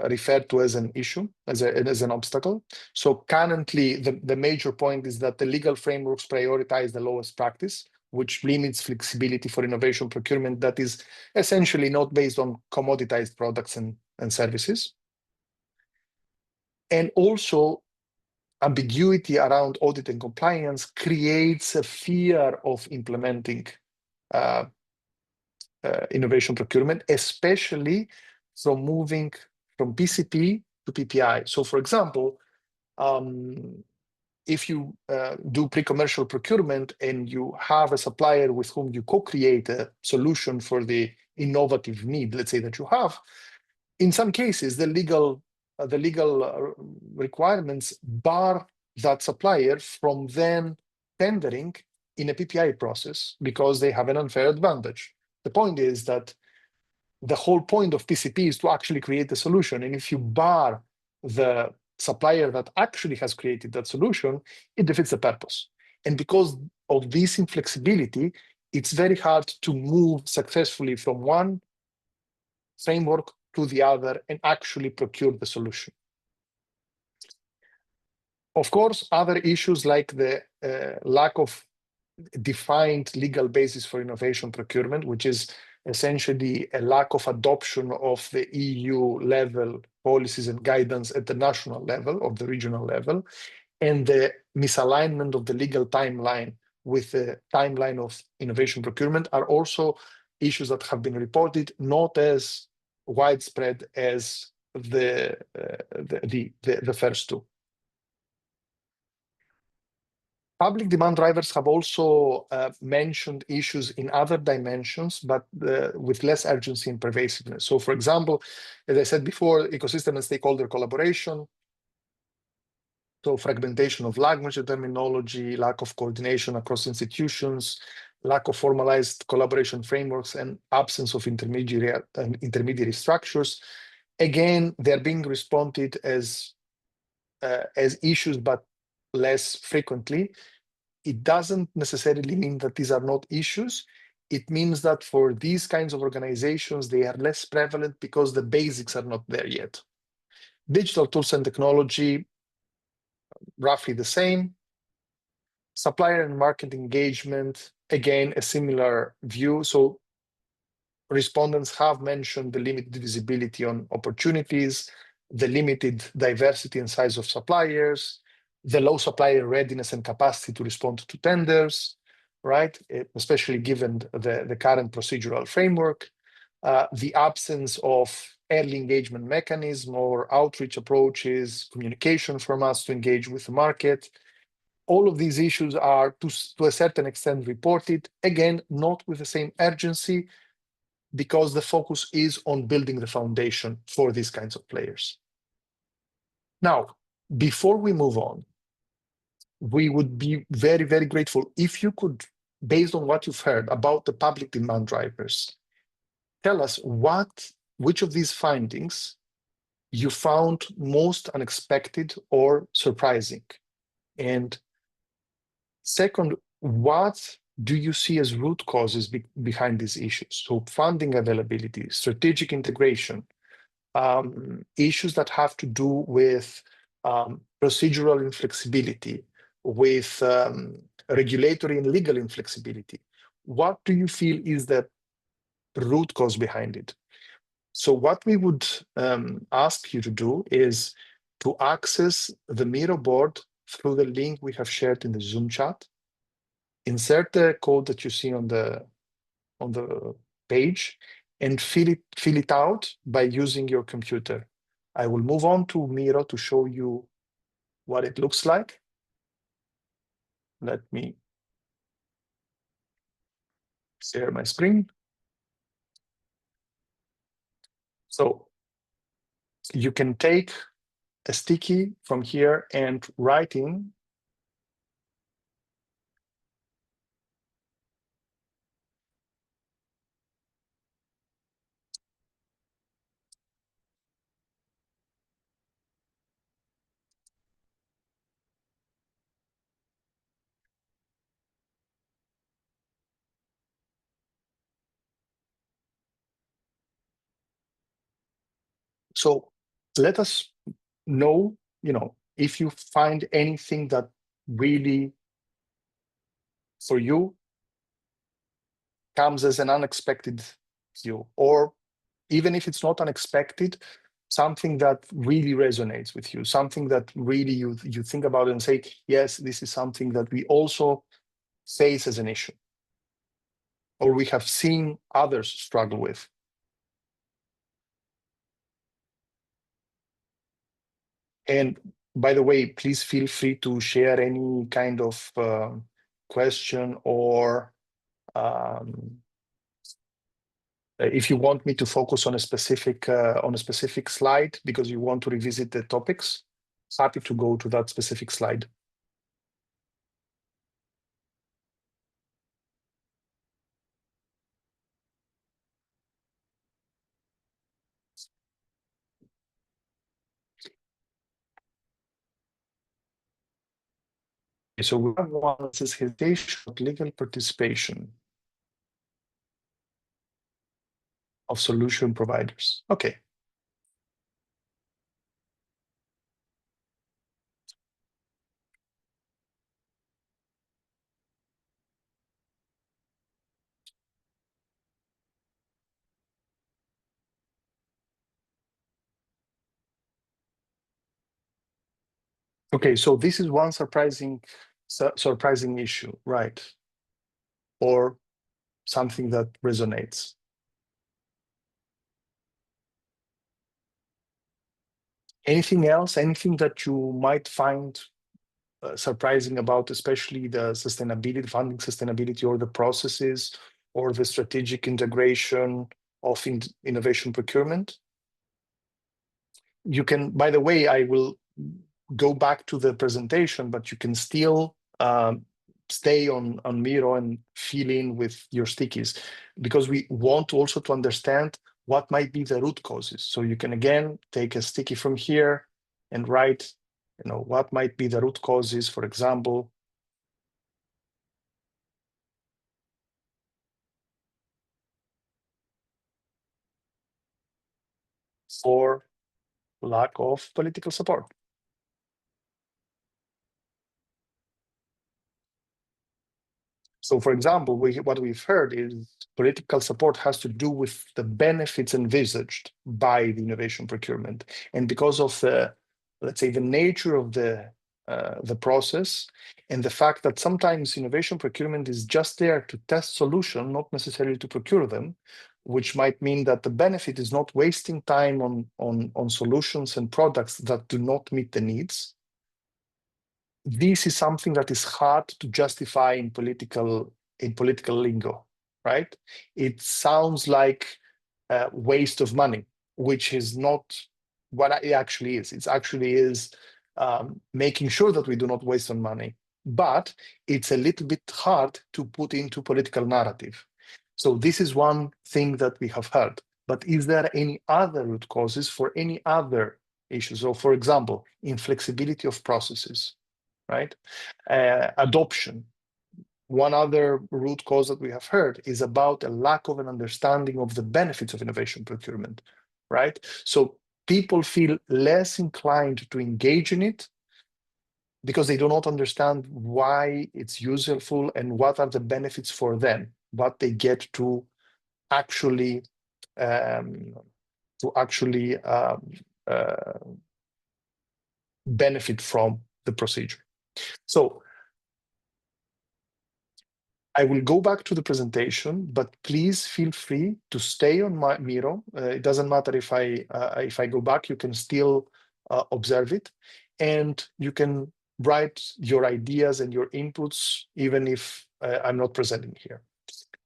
referred to as an issue, as an obstacle. So currently, the major point is that the legal frameworks prioritize the lowest practice, which limits flexibility for innovation procurement that is essentially not based on commoditized products and services. And also, ambiguity around audit and compliance creates a fear of implementing innovation procurement, especially from moving from PCP to PPI. So for example, if you do pre-commercial procurement and you have a supplier with whom you co-create a solution for the innovative need, let's say that you have, in some cases, the legal requirements bar that supplier from then tendering in a PPI process because they have an unfair advantage. The point is that the whole point of PCP is to actually create the solution. And if you bar the supplier that actually has created that solution, it defeats the purpose. And because of this inflexibility, it's very hard to move successfully from one framework to the other and actually procure the solution. Of course, other issues like the lack of defined legal basis for innovation procurement, which is essentially a lack of adoption of the EU level policies and guidance at the national level or the regional level, and the misalignment of the legal timeline with the timeline of innovation procurement are also issues that have been reported, not as widespread as the first two. Public demand drivers have also mentioned issues in other dimensions, but with less urgency and pervasiveness. So, for example, as I said before, ecosystem and stakeholder collaboration, so fragmentation of language and terminology, lack of coordination across institutions, lack of formalized collaboration frameworks, and absence of intermediary structures. Again, they're being responded as issues, but less frequently. It doesn't necessarily mean that these are not issues. It means that for these kinds of organizations, they are less prevalent because the basics are not there yet. Digital tools and technology, roughly the same. Supplier and market engagement, again, a similar view. So respondents have mentioned the limited visibility on opportunities, the limited diversity and size of suppliers, the low supplier readiness and capacity to respond to tenders, right? Especially given the current procedural framework, the absence of early engagement mechanism or outreach approaches, communication from us to engage with the market. All of these issues are to a certain extent reported, again, not with the same urgency, because the focus is on building the foundation for these kinds of players. Now, before we move on, we would be very, very grateful if you could, based on what you've heard about the public demand drivers, tell us which of these findings you found most unexpected or surprising. And second, what do you see as root causes behind these issues? So funding availability, strategic integration, issues that have to do with procedural inflexibility, with regulatory and legal inflexibility. What do you feel is the root cause behind it? So what we would ask you to do is to access the Miro board through the link we have shared in the Zoom chat. Insert the code that you see on the page and fill it out by using your computer. I will move on to Miro to show you what it looks like. Let me share my screen. So you can take a sticky from here and write in so let us know, if you find anything that really for you comes as an unexpected view, or even if it's not unexpected, something that really resonates with you, something that really you think about and say, yes, this is something that we also face as an issue, or we have seen others struggle with. And by the way, please feel free to share any kind of question, or if you want me to focus on a specific slide because you want to revisit the topics, happy to go to that specific slide. so we have one that says hesitation of legal participation of solution providers. Okay. Okay, so this is one surprising issue, right? Or something that resonates. Anything else? Anything that you might find surprising about, especially the sustainability, funding sustainability, or the processes, or the strategic integration of innovation procurement? You can, by the way, I will go back to the presentation, but you can still stay on Miro and fill in with your stickies, because we want also to understand what might be the root causes. So you can again take a sticky from here and write, what might be the root causes, for example. For lack of political support. So, for example, what we've heard is political support has to do with the benefits envisaged by the innovation procurement. And because of let's say, the nature of the process and the fact that sometimes innovation procurement is just there to test solutions, not necessarily to procure them, which might mean that the benefit is not wasting time on solutions and products that do not meet the needs. This is something that is hard to justify in political lingo, right? It sounds like a waste of money, which is not what it actually is. It actually is making sure that we do not waste on money, but it's a little bit hard to put into political narrative. So this is one thing that we have heard. But is there any other root causes for any other issues? So, for example, inflexibility of processes, right? Adoption. One other root cause that we have heard is about a lack of an understanding of the benefits of innovation procurement, right? So people feel less inclined to engage in it because they do not understand why it's useful and what are the benefits for them, what they get to actually benefit from the procedure. So I will go back to the presentation, but please feel free to stay on my Miro. It doesn't matter if I go back, you can still observe it, and you can write your ideas and your inputs, even if I'm not presenting here.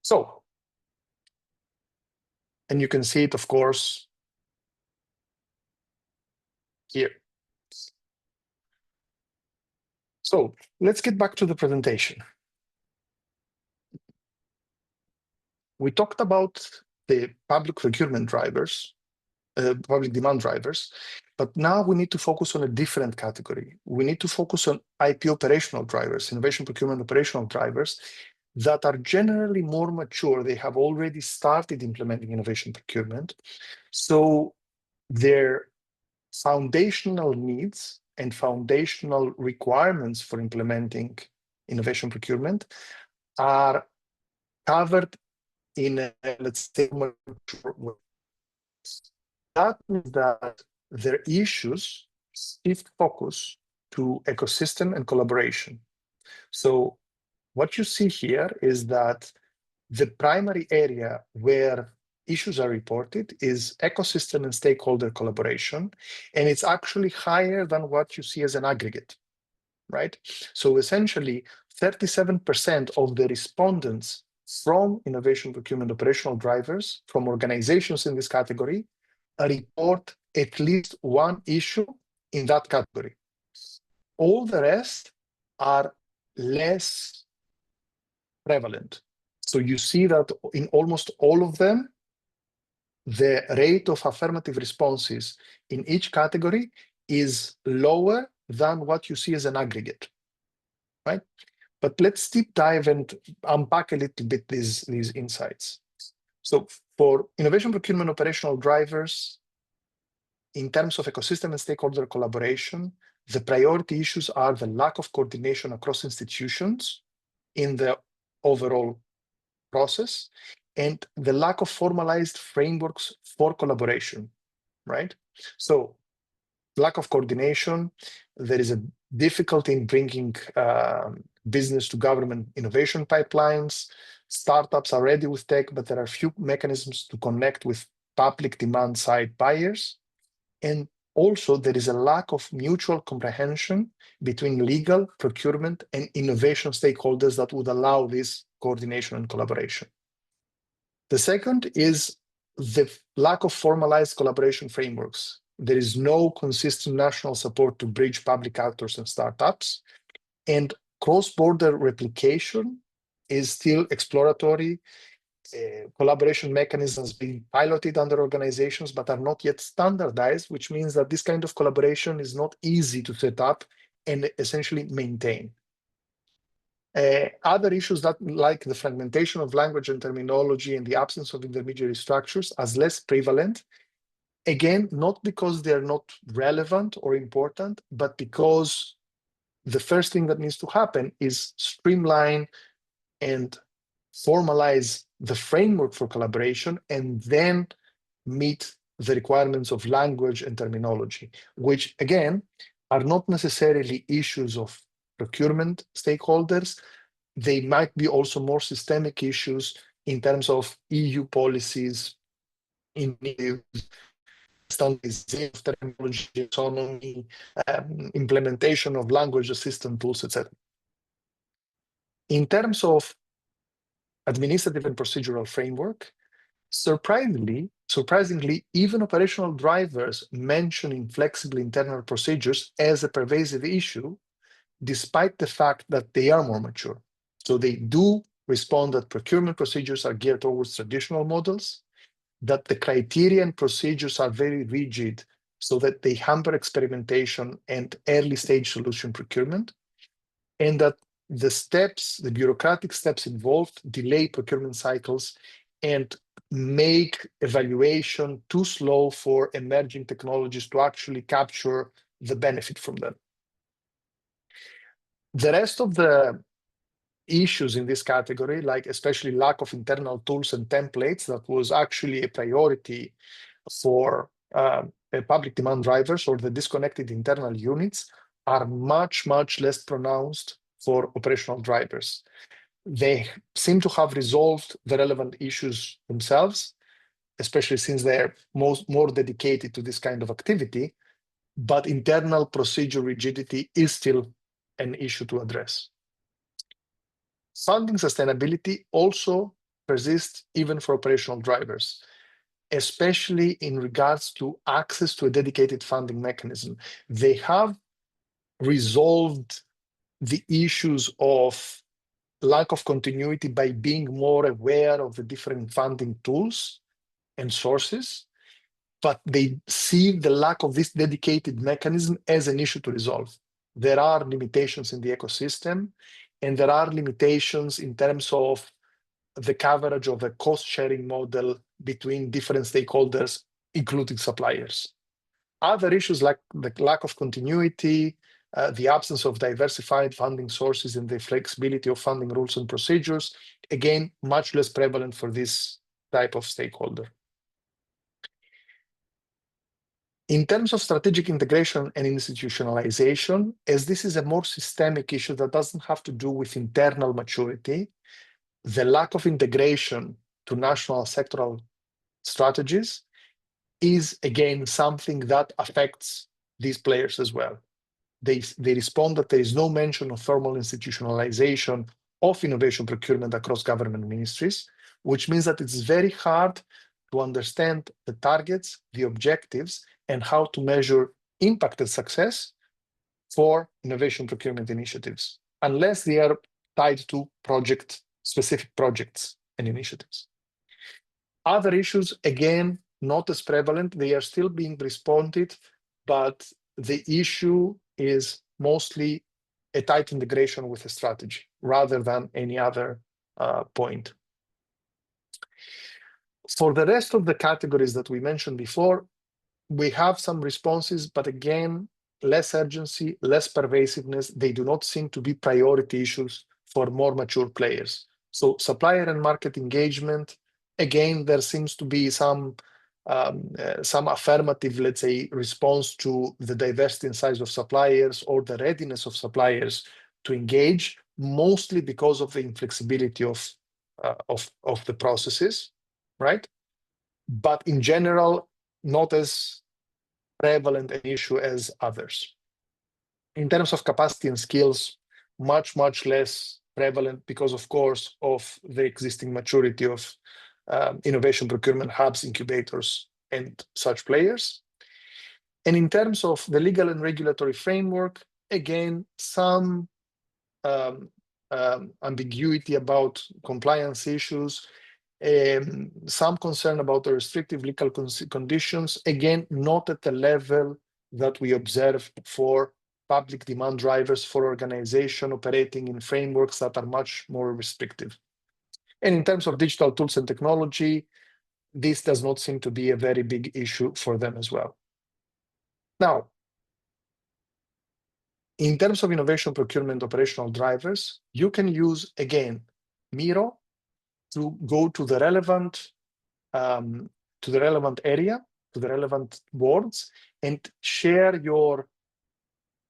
So, and you can see it, of course, here. So let's get back to the presentation. We talked about the public procurement drivers, public demand drivers, but now we need to focus on a different category. We need to focus on IP operational drivers, innovation procurement operational drivers, that are generally more mature. They have already started implementing innovation procurement. So their foundational needs and foundational requirements for implementing innovation procurement are covered in a, let's say, mature way. That means that their issues shift focus to ecosystem and collaboration. So what you see here is that the primary area where issues are reported is ecosystem and stakeholder collaboration, and it's actually higher than what you see as an aggregate, right? So essentially, 37% of the respondents from innovation procurement operational drivers from organizations in this category report at least one issue in that category. All the rest are less prevalent. So you see that in almost all of them, the rate of affirmative responses in each category is lower than what you see as an aggregate. right? But let's deep dive and unpack a little bit these insights. So for innovation procurement operational drivers, in terms of ecosystem and stakeholder collaboration, the priority issues are the lack of coordination across institutions in the overall process and the lack of formalized frameworks for collaboration, right? So lack of coordination, there is a difficulty in bringing business to government innovation pipelines. Startups are ready with tech, but there are few mechanisms to connect with public demand side buyers. And also there is a lack of mutual comprehension between legal, procurement, and innovation stakeholders that would allow this coordination and collaboration. The second is the lack of formalized collaboration frameworks. There is no consistent national support to bridge public actors and startups, and cross-border replication is still exploratory. Collaboration mechanisms being piloted under organizations but are not yet standardized, which means that this kind of collaboration is not easy to set up and essentially maintain. Other issues that, like the fragmentation of language and terminology and the absence of intermediary structures, as less prevalent. Again, not because they're not relevant or important, but because the first thing that needs to happen is streamline and formalize the framework for collaboration and then meet the requirements of language and terminology, which again are not necessarily issues of procurement stakeholders. They might be also more systemic issues in terms of EU policies, standardization of terminology, autonomy, implementation of language assistant tools, etc. In terms of administrative and procedural framework, surprisingly, even operational drivers mentioning flexible internal procedures as a pervasive issue, despite the fact that they are more mature. So they do respond that procurement procedures are geared towards traditional models, that the criteria and procedures are very rigid so that they hamper experimentation and early stage solution procurement, and that the bureaucratic steps involved delay procurement cycles and make evaluation too slow for emerging technologies to actually capture the benefit from them. The rest of the issues in this category, like especially lack of internal tools and templates, that was actually a priority for public demand drivers, or the disconnected internal units, are much, much less pronounced for operational drivers. They seem to have resolved the relevant issues themselves, especially since they're more dedicated to this kind of activity, but internal procedure rigidity is still an issue to address. Funding sustainability also persists even for operational drivers, especially in regards to access to a dedicated funding mechanism. They have resolved the issues of lack of continuity by being more aware of the different funding tools and sources, but they see the lack of this dedicated mechanism as an issue to resolve. There are limitations in the ecosystem, and there are limitations in terms of the coverage of a cost-sharing model between different stakeholders, including suppliers. Other issues like the lack of continuity, the absence of diversified funding sources, and the flexibility of funding rules and procedures, again, much less prevalent for this type of stakeholder. In terms of strategic integration and institutionalization, as this is a more systemic issue that doesn't have to do with internal maturity, the lack of integration to national sectoral strategies is, again, something that affects these players as well. They respond that there is no mention of formal institutionalization of innovation procurement across government ministries, which means that it's very hard to understand the targets, the objectives, and how to measure impact and success for innovation procurement initiatives, unless they are tied to specific projects and initiatives. Other issues, again, not as prevalent. They are still being responded, but the issue is mostly a tight integration with a strategy rather than any other point. For the rest of the categories that we mentioned before, we have some responses, but again, less urgency, less pervasiveness. They do not seem to be priority issues for more mature players. So supplier and market engagement, again, there seems to be some affirmative, let's say, response to the diversity and size of suppliers or the readiness of suppliers to engage, mostly because of the inflexibility of the processes, right? But in general, not as prevalent an issue as others. In terms of capacity and skills, much, much less prevalent because, of course, of the existing maturity of innovation procurement hubs, incubators, and such players. And in terms of the legal and regulatory framework, again, some ambiguity about compliance issues, some concern about the restrictive legal conditions, again, not at the level that we observe for public demand drivers for organization operating in frameworks that are much more restrictive. And in terms of digital tools and technology, this does not seem to be a very big issue for them as well. Now, in terms of innovation procurement operational drivers, you can use, again, Miro to go to the relevant area, to the relevant boards, and share your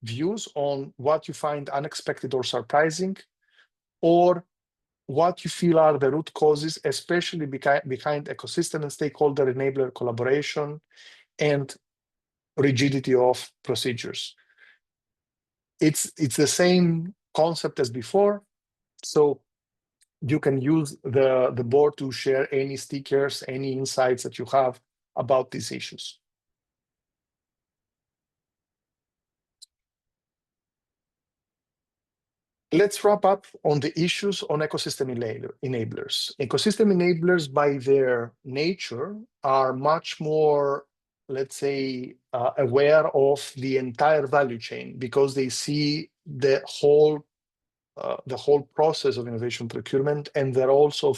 views on what you find unexpected or surprising, or what you feel are the root causes, especially behind ecosystem and stakeholder enabler collaboration and rigidity of procedures. It's the same concept as before. So you can use the board to share any stickers, any insights that you have about these issues. Let's wrap up on the issues on ecosystem enablers. Ecosystem enablers, by their nature, are much more, let's say, aware of the entire value chain because they see the whole process of innovation procurement, and they're also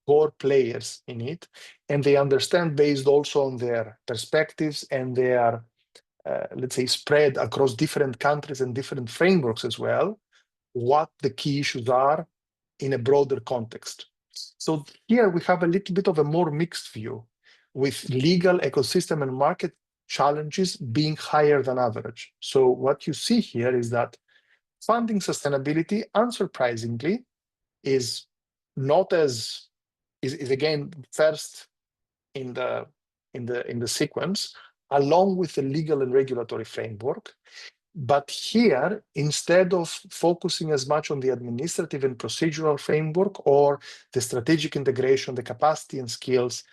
core players in it, and they understand, based also on their perspectives and their, let's say, spread across different countries and different frameworks as well, what the key issues are in a broader context. So here we have a little bit of a more mixed view, with legal, ecosystem, and market challenges being higher than average. So what you see here is that funding sustainability, unsurprisingly, is not as is again first in the sequence, along with the legal and regulatory framework. But here, instead of focusing as much on the administrative and procedural framework or the strategic integration, the capacity and skills,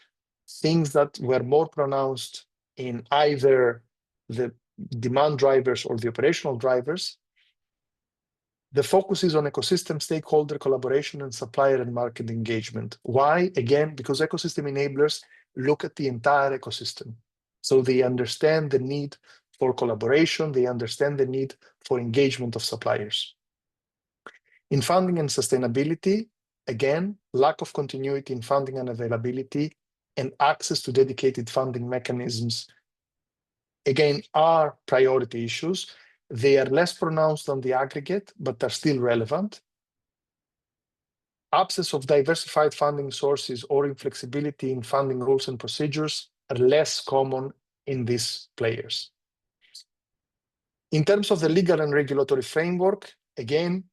things that were more pronounced in either the demand drivers or the operational drivers, the focus is on ecosystem stakeholder collaboration and supplier and market engagement. Why? Again, because ecosystem enablers look at the entire ecosystem. So they understand the need for collaboration, they understand the need for engagement of suppliers. In funding and sustainability, again, lack of continuity in funding and availability and access to dedicated funding mechanisms, again, are priority issues. They are less pronounced on the aggregate, but they're still relevant. Absence of diversified funding sources or inflexibility in funding rules and procedures are less common in these players. In terms of the legal and regulatory framework, again,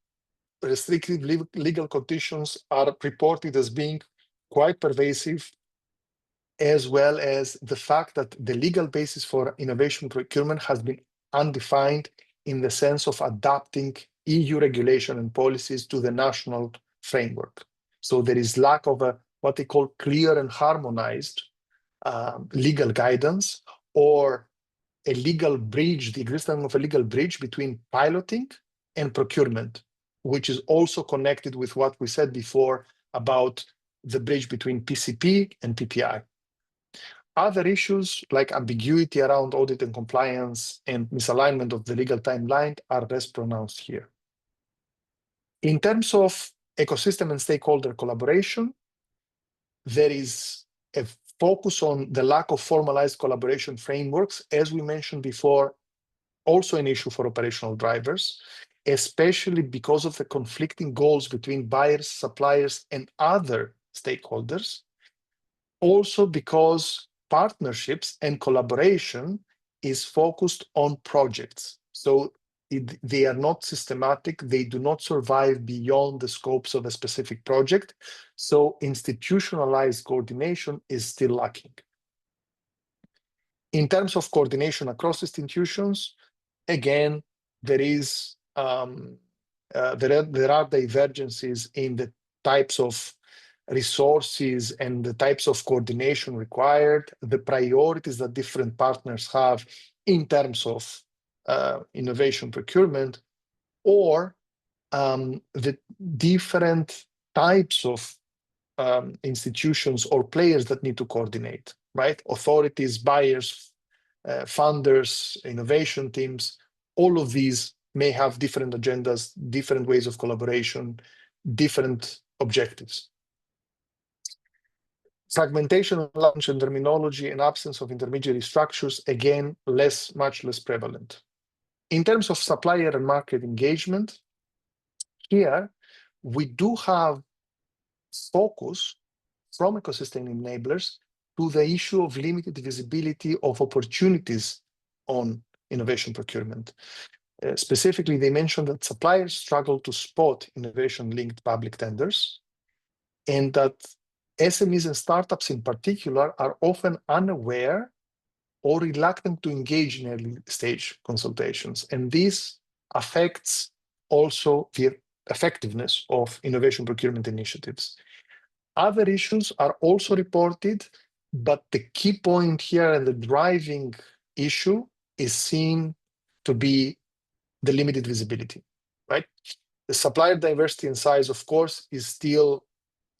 restrictive legal conditions are reported as being quite pervasive, as well as the fact that the legal basis for innovation procurement has been undefined in the sense of adapting EU regulation and policies to the national framework. So there is lack of what they call clear and harmonized legal guidance, or a legal bridge, the existence of a legal bridge between piloting and procurement, which is also connected with what we said before about the bridge between PCP and PPI. Other issues like ambiguity around audit and compliance and misalignment of the legal timeline are less pronounced here. In terms of ecosystem and stakeholder collaboration, there is a focus on the lack of formalized collaboration frameworks, as we mentioned before, also an issue for operational drivers, especially because of the conflicting goals between buyers, suppliers, and other stakeholders. Also because partnerships and collaboration is focused on projects. So they are not systematic, they do not survive beyond the scopes of a specific project. So institutionalized coordination is still lacking. In terms of coordination across institutions, again, there are divergences in the types of resources and the types of coordination required, the priorities that different partners have in terms of innovation procurement, or the different types of institutions or players that need to coordinate, right? Authorities, buyers, funders, innovation teams, all of these may have different agendas, different ways of collaboration, different objectives. Fragmentation of language and terminology and absence of intermediary structures, again, much less prevalent. In terms of supplier and market engagement, here we do have focus from ecosystem enablers to the issue of limited visibility of opportunities on innovation procurement. Specifically, they mentioned that suppliers struggle to spot innovation-linked public tenders, and that SMEs and startups in particular are often unaware or reluctant to engage in early stage consultations. And this affects also the effectiveness of innovation procurement initiatives. Other issues are also reported, but the key point here and the driving issue is seen to be the limited visibility, right? The supplier diversity and size, of course, is still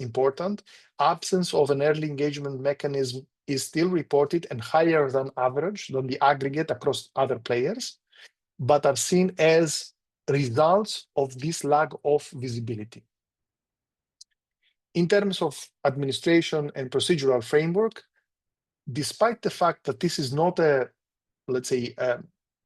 important. Absence of an early engagement mechanism is still reported and higher than average, than the aggregate across other players, but are seen as results of this lack of visibility. In terms of administration and procedural framework, despite the fact that this is not let's say,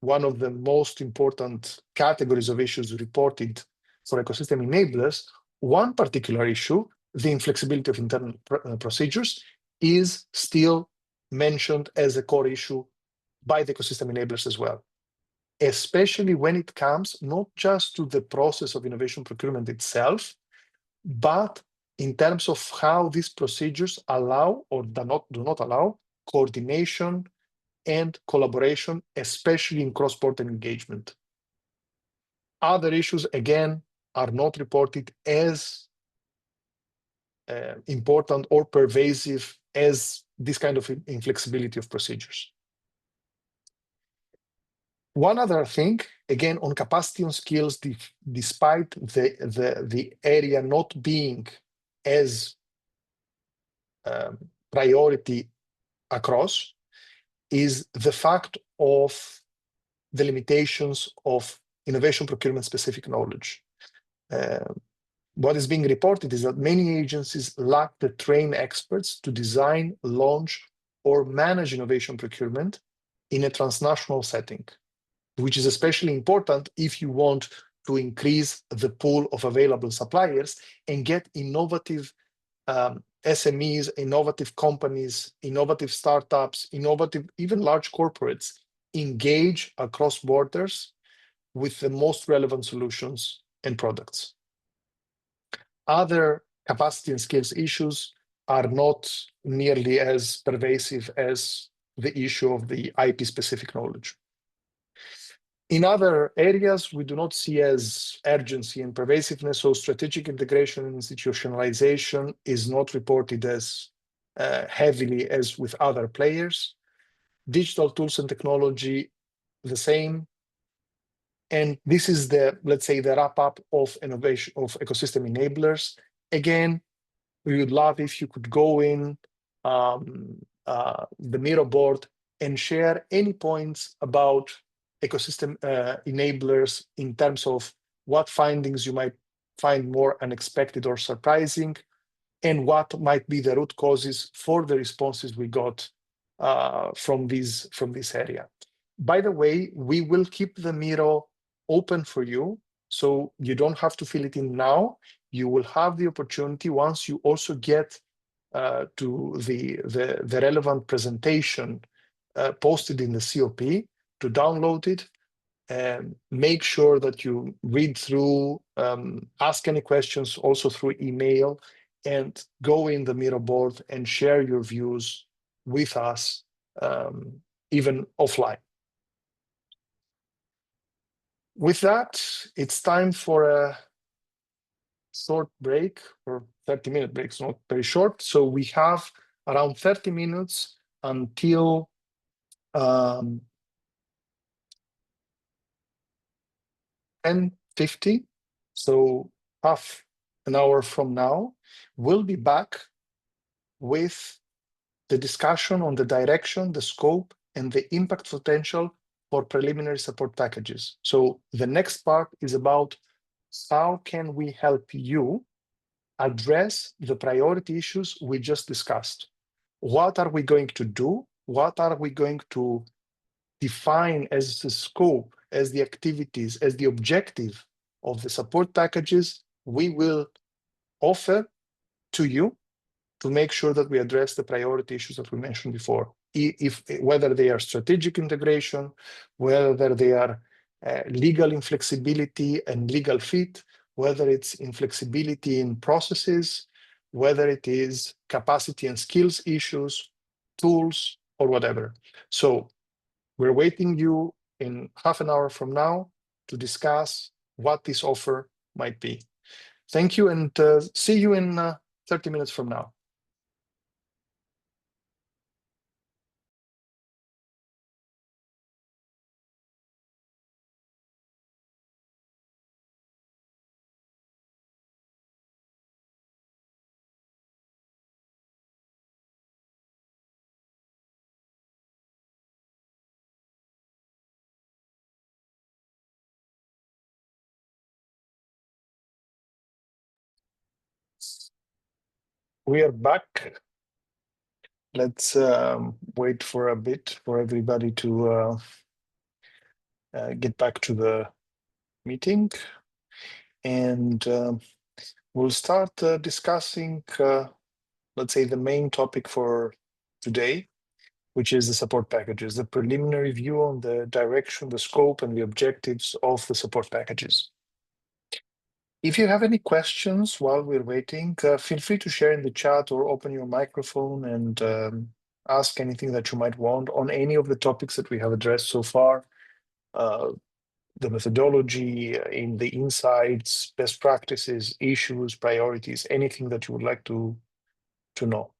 one of the most important categories of issues reported for ecosystem enablers, one particular issue, the inflexibility of internal procedures, is still mentioned as a core issue by the ecosystem enablers as well, especially when it comes not just to the process of innovation procurement itself, but in terms of how these procedures allow or do not allow coordination and collaboration, especially in cross-border engagement. Other issues, again, are not reported as important or pervasive as this kind of inflexibility of procedures. One other thing, again, on capacity and skills, despite the area not being as priority across, is the fact of the limitations of innovation procurement specific knowledge. What is being reported is that many agencies lack the trained experts to design, launch, or manage innovation procurement in a transnational setting, which is especially important if you want to increase the pool of available suppliers and get innovative SMEs, innovative companies, innovative startups, innovative, even large corporates engage across borders with the most relevant solutions and products. Other capacity and skills issues are not nearly as pervasive as the issue of the IP-specific knowledge. In other areas, we do not see as urgency and pervasiveness, so strategic integration and institutionalization is not reported as heavily as with other players. Digital tools and technology, the same. And this is the, let's say, the wrap-up of innovation, of ecosystem enablers. Again, we would love if you could go in the Miro board and share any points about ecosystem enablers in terms of what findings you might find more unexpected or surprising, and what might be the root causes for the responses we got from this area. By the way, we will keep the Miro open for you, so you don't have to fill it in now. You will have the opportunity once you also get to the relevant presentation posted in the COP to download it. And make sure that you read through, ask any questions also through email, and go in the Miro board and share your views with us, even offline. With that, it's time for a short break, or 30-minute breaks, not very short. So we have around 30 minutes until 10:50. So half an hour from now, we'll be back with the discussion on the direction, the scope, and the impact potential for preliminary support packages. So the next part is about how can we help you address the priority issues we just discussed. What are we going to do? What are we going to define as the scope, as the activities, as the objective of the support packages we will offer to you to make sure that we address the priority issues that we mentioned before, whether they are strategic integration, whether they are legal inflexibility and legal fit, whether it's inflexibility in processes, whether it is capacity and skills issues, tools, or whatever. So we're waiting you in half an hour from now to discuss what this offer might be. Thank you, and see you in 30 minutes from now. We are back. Let's wait for a bit for everybody to get back to the meeting. And we'll start discussing, let's say, the main topic for today, which is the support packages, the preliminary view on the direction, the scope, and the objectives of the support packages. If you have any questions while we're waiting, feel free to share in the chat or open your microphone and ask anything that you might want on any of the topics that we have addressed so far, the methodology, in the insights, best practices, issues, priorities, anything that you would like to know.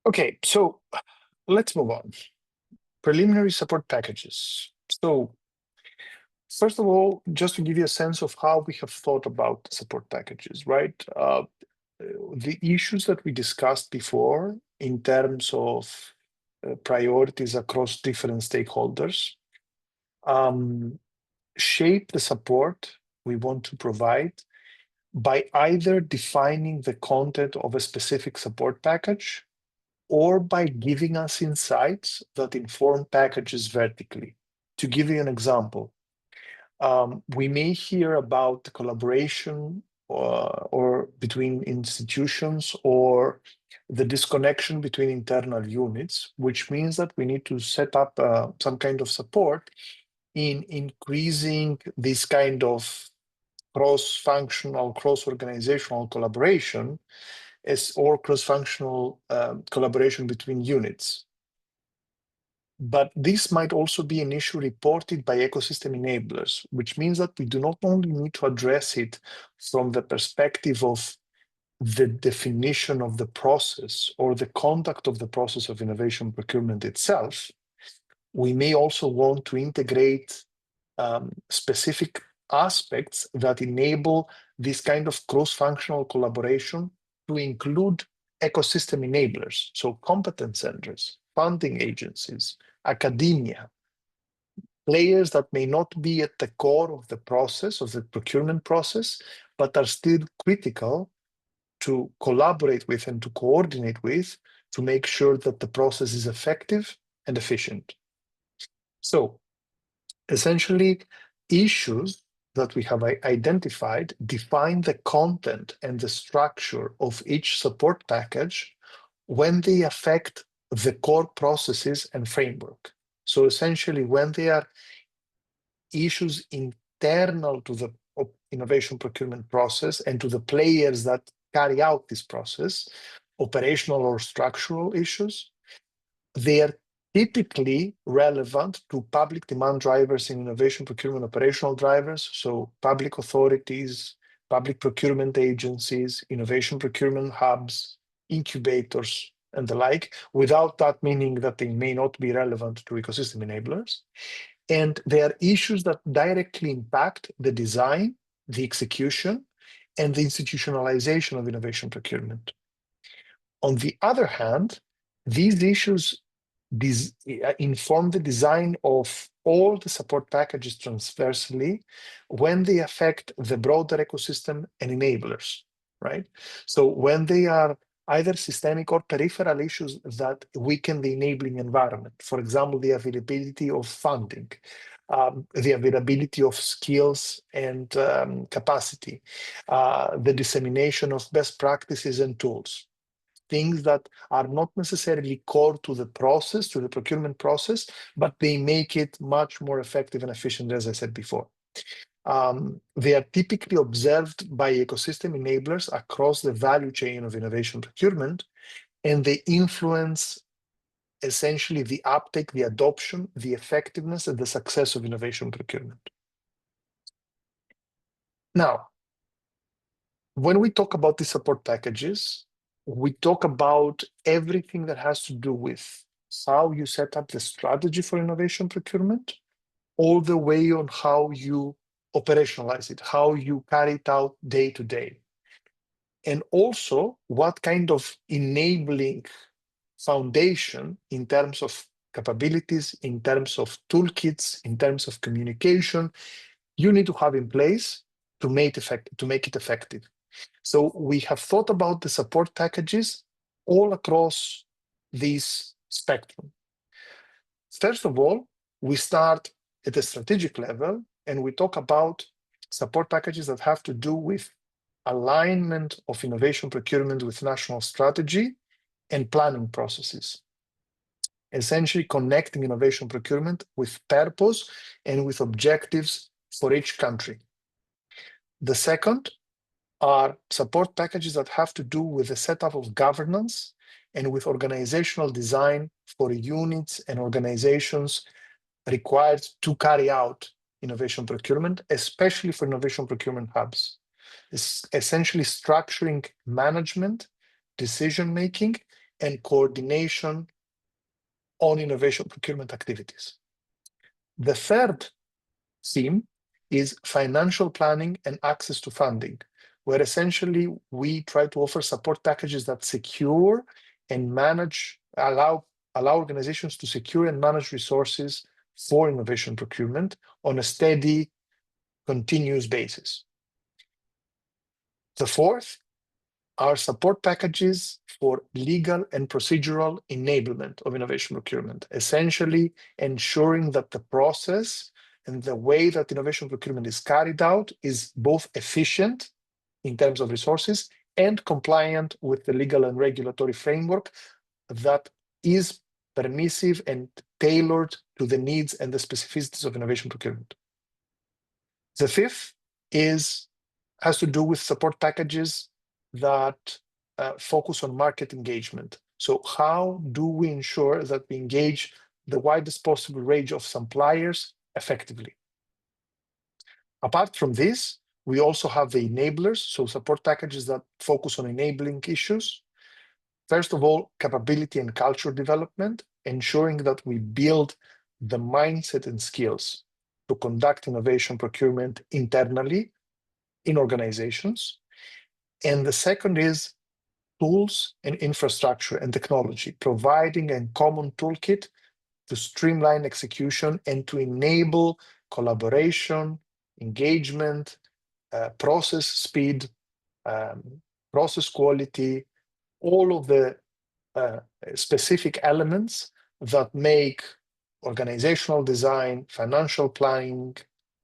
Okay, so let's move on. Preliminary support packages. So first of all, just to give you a sense of how we have thought about support packages, right? The issues that we discussed before in terms of priorities across different stakeholders shape the support we want to provide by either defining the content of a specific support package or by giving us insights that inform packages vertically. To give you an example, we may hear about the collaboration or between institutions or the disconnection between internal units, which means that we need to set up some kind of support in increasing this kind of cross-functional, cross-organizational collaboration or cross-functional collaboration between units. But this might also be an issue reported by ecosystem enablers, which means that we do not only need to address it from the perspective of the definition of the process or the conduct of the process of innovation procurement itself. We may also want to integrate specific aspects that enable this kind of cross-functional collaboration to include ecosystem enablers, so competence centers, funding agencies, academia, players that may not be at the core of the process, of the procurement process, but are still critical to collaborate with and to coordinate with to make sure that the process is effective and efficient. So essentially, issues that we have identified define the content and the structure of each support package when they affect the core processes and framework. So essentially, when they are issues internal to the innovation procurement process and to the players that carry out this process, operational or structural issues, they are typically relevant to public demand drivers in innovation procurement operational drivers, so public authorities, public procurement agencies, innovation procurement hubs, incubators, and the like, without that meaning that they may not be relevant to ecosystem enablers. And they are issues that directly impact the design, the execution, and the institutionalization of innovation procurement. On the other hand, these issues inform the design of all the support packages transversely when they affect the broader ecosystem and enablers, right? So when they are either systemic or peripheral issues that weaken the enabling environment, for example, the availability of funding, the availability of skills and capacity, the dissemination of best practices and tools, things that are not necessarily core to the process, to the procurement process, but they make it much more effective and efficient, as I said before. They are typically observed by ecosystem enablers across the value chain of innovation procurement, and they influence essentially the uptake, the adoption, the effectiveness, and the success of innovation procurement. Now, when we talk about the support packages, we talk about everything that has to do with how you set up the strategy for innovation procurement, all the way on how you operationalize it, how you carry it out day to day. And also what kind of enabling foundation in terms of capabilities, in terms of toolkits, in terms of communication, you need to have in place to make it effective. So we have thought about the support packages all across this spectrum. First of all, we start at a strategic level and we talk about support packages that have to do with alignment of innovation procurement with national strategy and planning processes. Essentially connecting innovation procurement with purpose and with objectives for each country. The second are support packages that have to do with the setup of governance and with organizational design for units and organizations required to carry out innovation procurement, especially for innovation procurement hubs. It's essentially structuring management, decision-making, and coordination on innovation procurement activities. The third theme is financial planning and access to funding, where essentially we try to offer support packages that secure and manage, allow organizations to secure and manage resources for innovation procurement on a steady, continuous basis. The fourth are support packages for legal and procedural enablement of innovation procurement, essentially ensuring that the process and the way that innovation procurement is carried out is both efficient in terms of resources and compliant with the legal and regulatory framework that is permissive and tailored to the needs and the specificities of innovation procurement. The fifth has to do with support packages that focus on market engagement. So how do we ensure that we engage the widest possible range of suppliers effectively. Apart from this, we also have the enablers, so support packages that focus on enabling issues. First of all, capability and culture development, ensuring that we build the mindset and skills to conduct innovation procurement internally in organizations. And the second is tools and infrastructure and technology, providing a common toolkit to streamline execution and to enable collaboration, engagement, process speed, process quality, all of the specific elements that make organizational design, financial planning,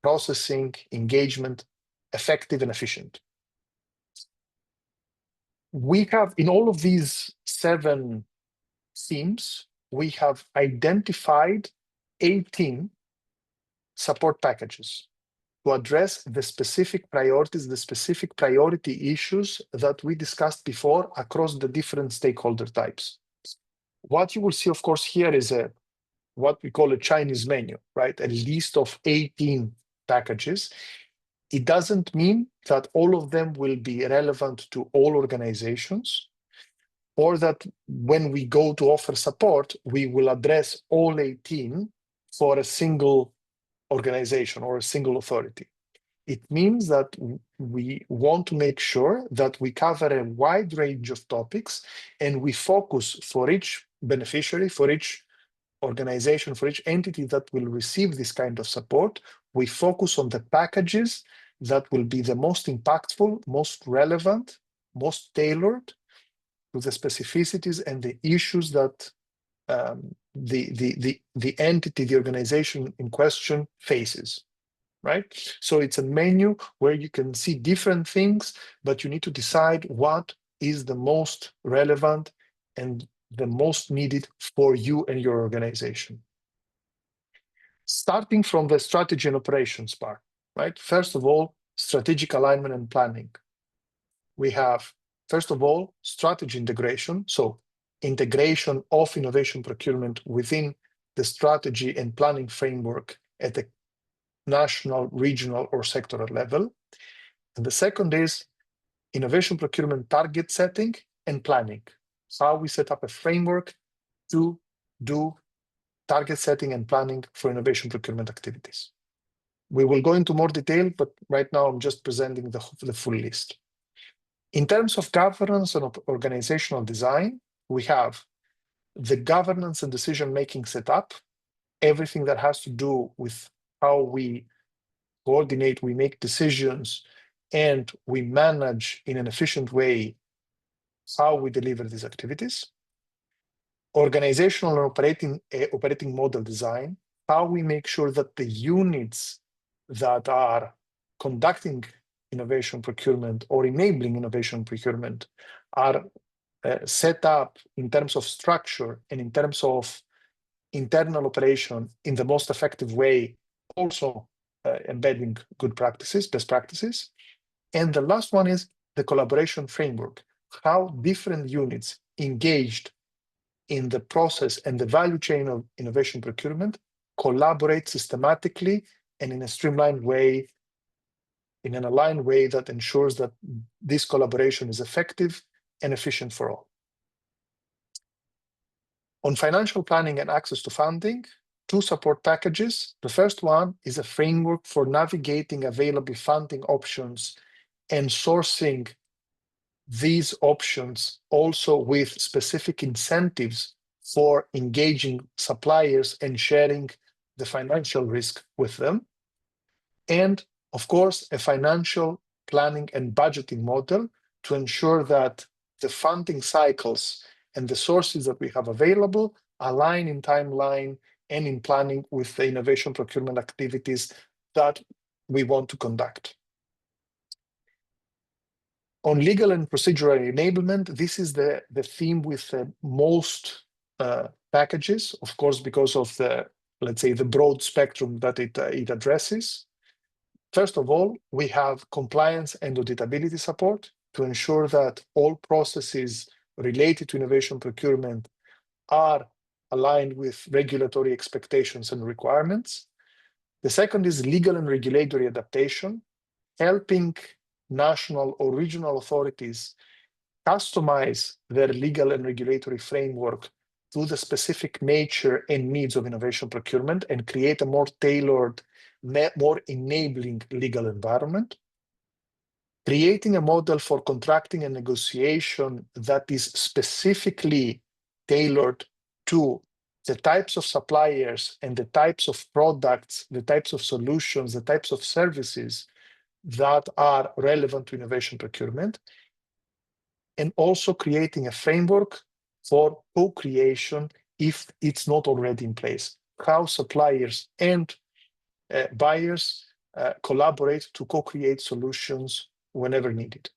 processing, engagement effective and efficient. We have, in all of these 7 themes, we have identified 18 support packages to address the specific priorities, the specific priority issues that we discussed before across the different stakeholder types. What you will see, of course, here is what we call a Chinese menu, right? A list of 18 packages. It doesn't mean that all of them will be relevant to all organizations, or that when we go to offer support, we will address all 18 for a single organization or a single authority. It means that we want to make sure that we cover a wide range of topics and we focus for each beneficiary, for each organization, for each entity that will receive this kind of support, we focus on the packages that will be the most impactful, most relevant, most tailored to the specificities and the issues that the entity, the organization in question faces, right? So it's a menu where you can see different things, but you need to decide what is the most relevant and the most needed for you and your organization. Starting from the strategy and operations part, right? First of all, strategic alignment and planning. We have, first of all, strategy integration. So integration of innovation procurement within the strategy and planning framework at the national, regional, or sectoral level. And the second is innovation procurement target setting and planning. How we set up a framework to do target setting and planning for innovation procurement activities. We will go into more detail, but right now I'm just presenting the full list. In terms of governance and organizational design, we have the governance and decision-making setup, everything that has to do with how we coordinate, we make decisions, and we manage in an efficient way how we deliver these activities. Organizational and operating model design, how we make sure that the units that are conducting innovation procurement or enabling innovation procurement are set up in terms of structure and in terms of internal operation in the most effective way, also embedding good practices, best practices. And the last one is the collaboration framework, how different units engaged in the process and the value chain of innovation procurement collaborate systematically and in a streamlined way, in an aligned way that ensures that this collaboration is effective and efficient for all. On financial planning and access to funding, 2 support packages. The first one is a framework for navigating available funding options and sourcing these options also with specific incentives for engaging suppliers and sharing the financial risk with them. And of course, a financial planning and budgeting model to ensure that the funding cycles and the sources that we have available align in timeline and in planning with the innovation procurement activities that we want to conduct. On legal and procedural enablement, this is the theme with the most packages, of course, because of the, let's say, the broad spectrum that it addresses. First of all, we have compliance and auditability support to ensure that all processes related to innovation procurement are aligned with regulatory expectations and requirements. The second is legal and regulatory adaptation, helping national or regional authorities customize their legal and regulatory framework to the specific nature and needs of innovation procurement and create a more tailored, more enabling legal environment. Creating a model for contracting and negotiation that is specifically tailored to the types of suppliers and the types of products, the types of solutions, the types of services that are relevant to innovation procurement, and also creating a framework for co-creation if it's not already in place. How suppliers and buyers collaborate to co-create solutions whenever needed.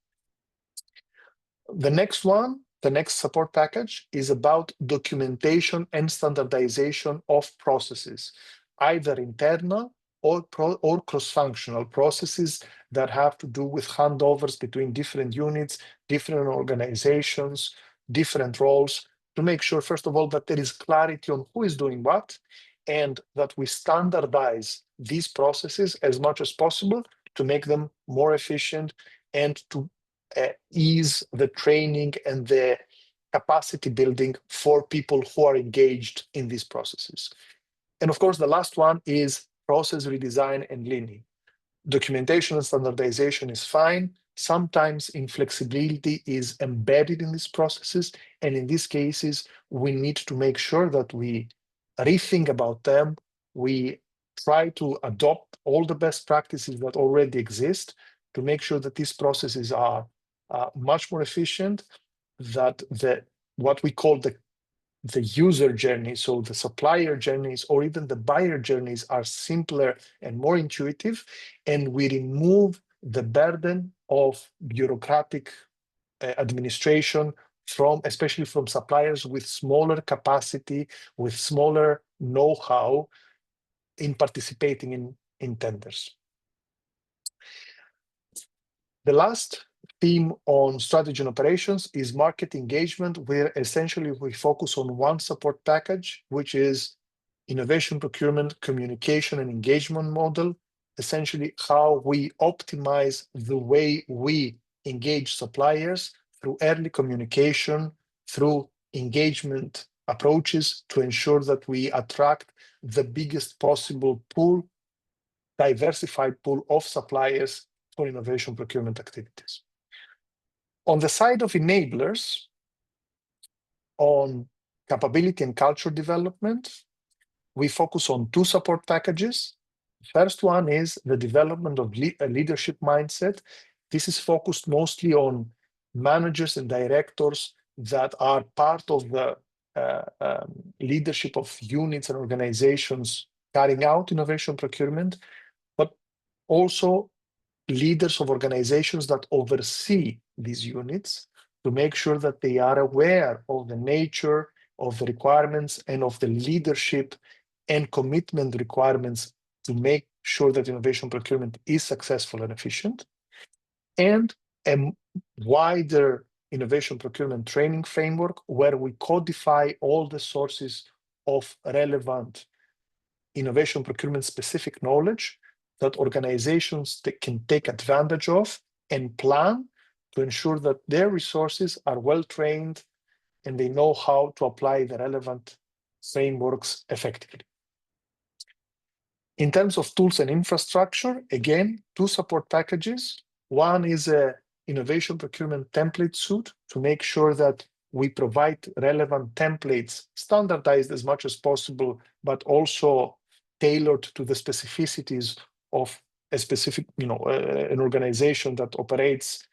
The next one, the next support package, is about documentation and standardization of processes, either internal or cross-functional processes that have to do with handovers between different units, different organizations, different roles, to make sure, first of all, that there is clarity on who is doing what, and that we standardize these processes as much as possible to make them more efficient and to ease the training and the capacity building for people who are engaged in these processes. And of course, the last one is process redesign and leaning. Documentation and standardization is fine. Sometimes inflexibility is embedded in these processes. And in these cases, we need to make sure that we rethink about them. We try to adopt all the best practices that already exist to make sure that these processes are much more efficient, that what we call the user journey, so the supplier journeys or even the buyer journeys, are simpler and more intuitive, and we remove the burden of bureaucratic administration especially from suppliers with smaller capacity, with smaller know-how in participating in tenders. The last theme on strategy and operations is market engagement, where essentially we focus on one support package, which is innovation procurement, communication and engagement model, essentially how we optimize the way we engage suppliers through early communication, through engagement approaches to ensure that we attract the biggest possible pool, diversified pool of suppliers for innovation procurement activities. On the side of enablers, on capability and culture development, we focus on two support packages. The first one is the development of a leadership mindset. This is focused mostly on managers and directors that are part of the leadership of units and organizations carrying out innovation procurement, but also leaders of organizations that oversee these units to make sure that they are aware of the nature of the requirements and of the leadership and commitment requirements to make sure that innovation procurement is successful and efficient, and a wider innovation procurement training framework where we codify all the sources of relevant innovation procurement specific knowledge that organizations can take advantage of and plan to ensure that their resources are well trained and they know how to apply the relevant frameworks effectively. In terms of tools and infrastructure, again, two support packages. One is an innovation procurement template suite to make sure that we provide relevant templates, standardized as much as possible, but also tailored to the specificities of a specific, an organization that operates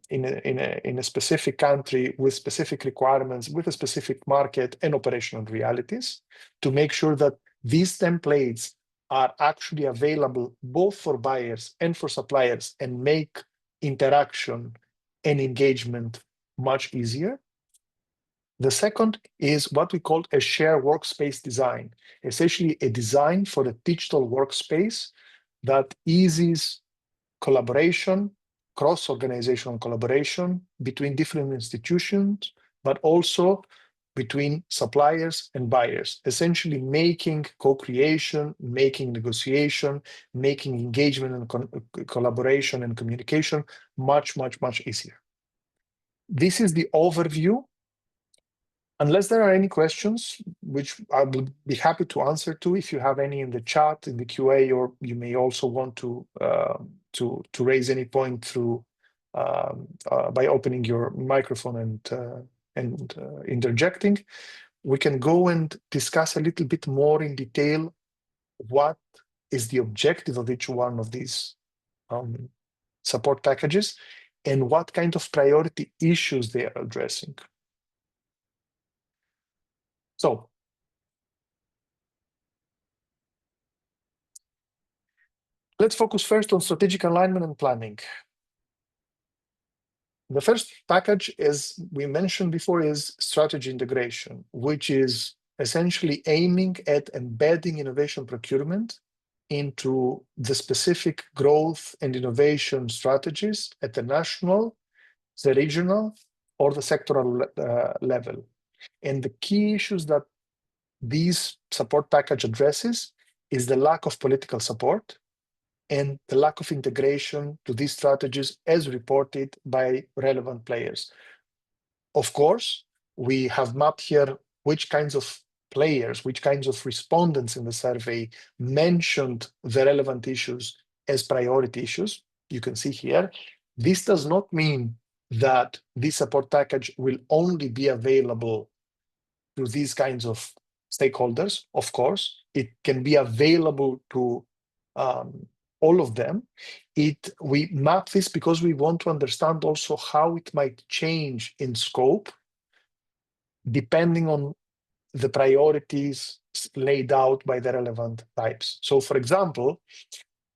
in a specific country with specific requirements, with a specific market and operational realities, to make sure that these templates are actually available both for buyers and for suppliers and make interaction and engagement much easier. The second is what we call a shared workspace design, essentially a design for a digital workspace that eases collaboration, cross-organizational collaboration between different institutions, but also between suppliers and buyers, essentially making co-creation, making negotiation, making engagement and collaboration and communication much, much, much easier. This is the overview. Unless there are any questions, which I will be happy to answer to, if you have any in the chat, in the QA, or you may also want to raise any point through by opening your microphone and interjecting, we can go and discuss a little bit more in detail what is the objective of each one of these support packages and what kind of priority issues they are addressing. So let's focus first on strategic alignment and planning. The first package, as we mentioned before, is strategy integration, which is essentially aiming at embedding innovation procurement into the specific growth and innovation strategies at the national, the regional, or the sectoral level. And the key issues that these support package addresses is the lack of political support and the lack of integration to these strategies as reported by relevant players. Of course, we have mapped here which kinds of players, which kinds of respondents in the survey mentioned the relevant issues as priority issues. You can see here. This does not mean that this support package will only be available to these kinds of stakeholders. Of course, it can be available to all of them. We map this because we want to understand also how it might change in scope depending on the priorities laid out by the relevant types. So for example,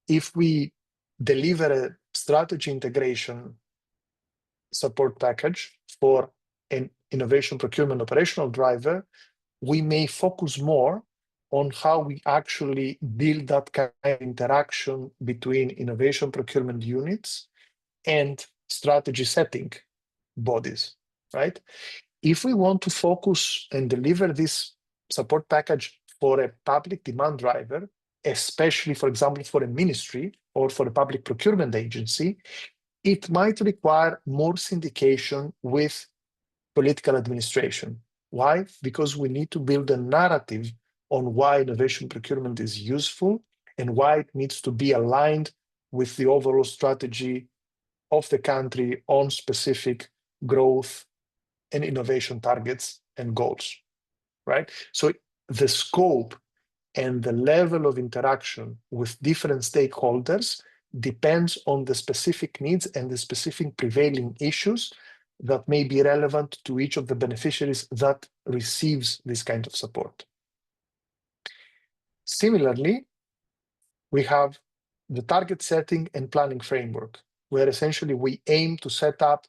if we deliver a strategy integration support package for an innovation procurement operational driver, we may focus more on how we actually build that kind of interaction between innovation procurement units and strategy setting bodies, right? If we want to focus and deliver this support package for a public demand driver, especially, for example, for a ministry or for a public procurement agency, it might require more syndication with political administration. Why? Because we need to build a narrative on why innovation procurement is useful and why it needs to be aligned with the overall strategy of the country on specific growth and innovation targets and goals, right? So the scope and the level of interaction with different stakeholders depends on the specific needs and the specific prevailing issues that may be relevant to each of the beneficiaries that receives this kind of support. Similarly, we have the target setting and planning framework, where essentially we aim to set up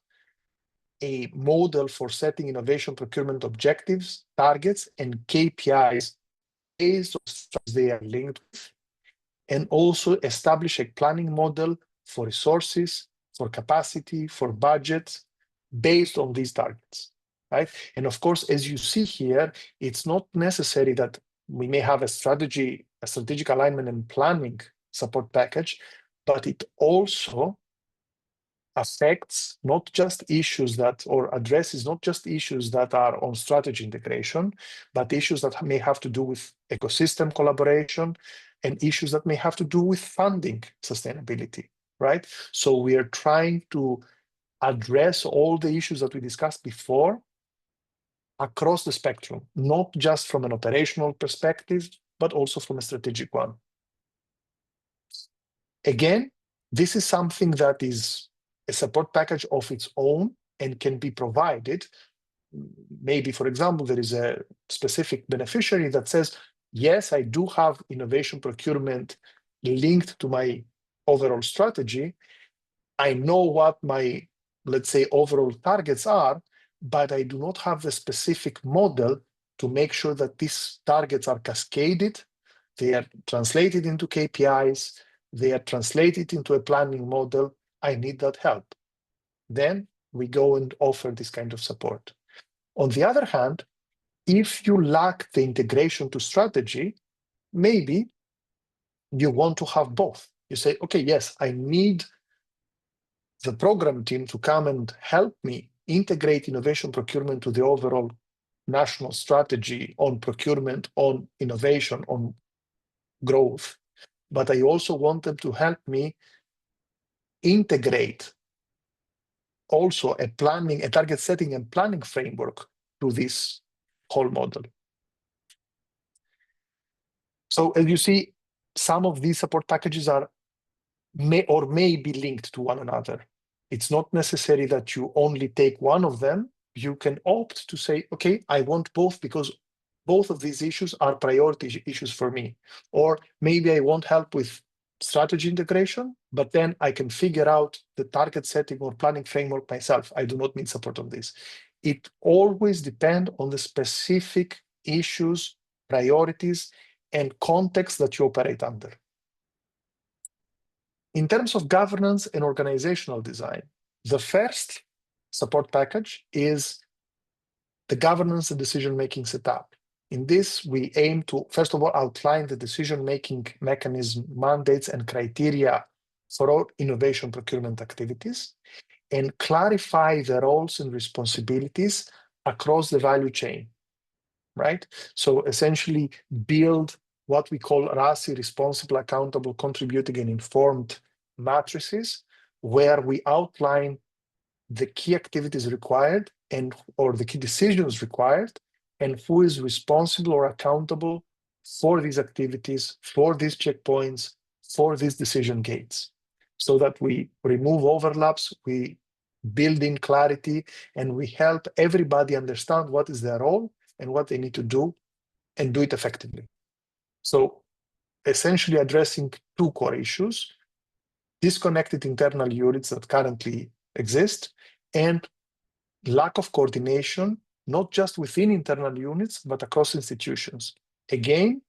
a model for setting innovation procurement objectives, targets, and KPIs based on strategies they are linked with, and also establish a planning model for resources, for capacity, for budgets, based on these targets, right? And of course, as you see here, it's not necessary that we may have a strategic alignment and planning support package, but it also affects not just issues that, or addresses not just issues that are on strategy integration, but issues that may have to do with ecosystem collaboration and issues that may have to do with funding sustainability, right? So we are trying to address all the issues that we discussed before across the spectrum, not just from an operational perspective, but also from a strategic one. Again, this is something that is a support package of its own and can be provided. Maybe, for example, there is a specific beneficiary that says, yes, I do have innovation procurement linked to my overall strategy. I know what my, let's say, overall targets are, but I do not have the specific model to make sure that these targets are cascaded, they are translated into KPIs, they are translated into a planning model. I need that help. Then we go and offer this kind of support. On the other hand, If you lack the integration to strategy, maybe you want to have both. You say, okay, yes, I need the program team to come and help me integrate innovation procurement to the overall national strategy on procurement, on innovation, on growth. But I also want them to help me integrate also a target setting and planning framework to this whole model. So as you see, some of these support packages may be linked to one another. It's not necessary that you only take one of them. You can opt to say, okay, I want both because both of these issues are priority issues for me. Or maybe I want help with strategy integration, but then I can figure out the target setting or planning framework myself. I do not need support on this. It always depends on the specific issues, priorities, and context that you operate under. In terms of governance and organizational design, the first support package is the governance and decision-making setup. In this, we aim to, first of all, outline the decision-making mechanism, mandates, and criteria for all innovation procurement activities, and clarify the roles and responsibilities across the value chain, right? So essentially build what we call RACI, responsible, accountable, contributing, and informed matrices, where we outline the key activities required or the key decisions required, and who is responsible or accountable for these activities, for these checkpoints, for these decision gates, so that we remove overlaps, we build in clarity, and we help everybody understand what is their role and what they need to do and do it effectively. So essentially addressing two core issues: disconnected internal units that currently exist and lack of coordination, not just within internal units, but across institutions. Again,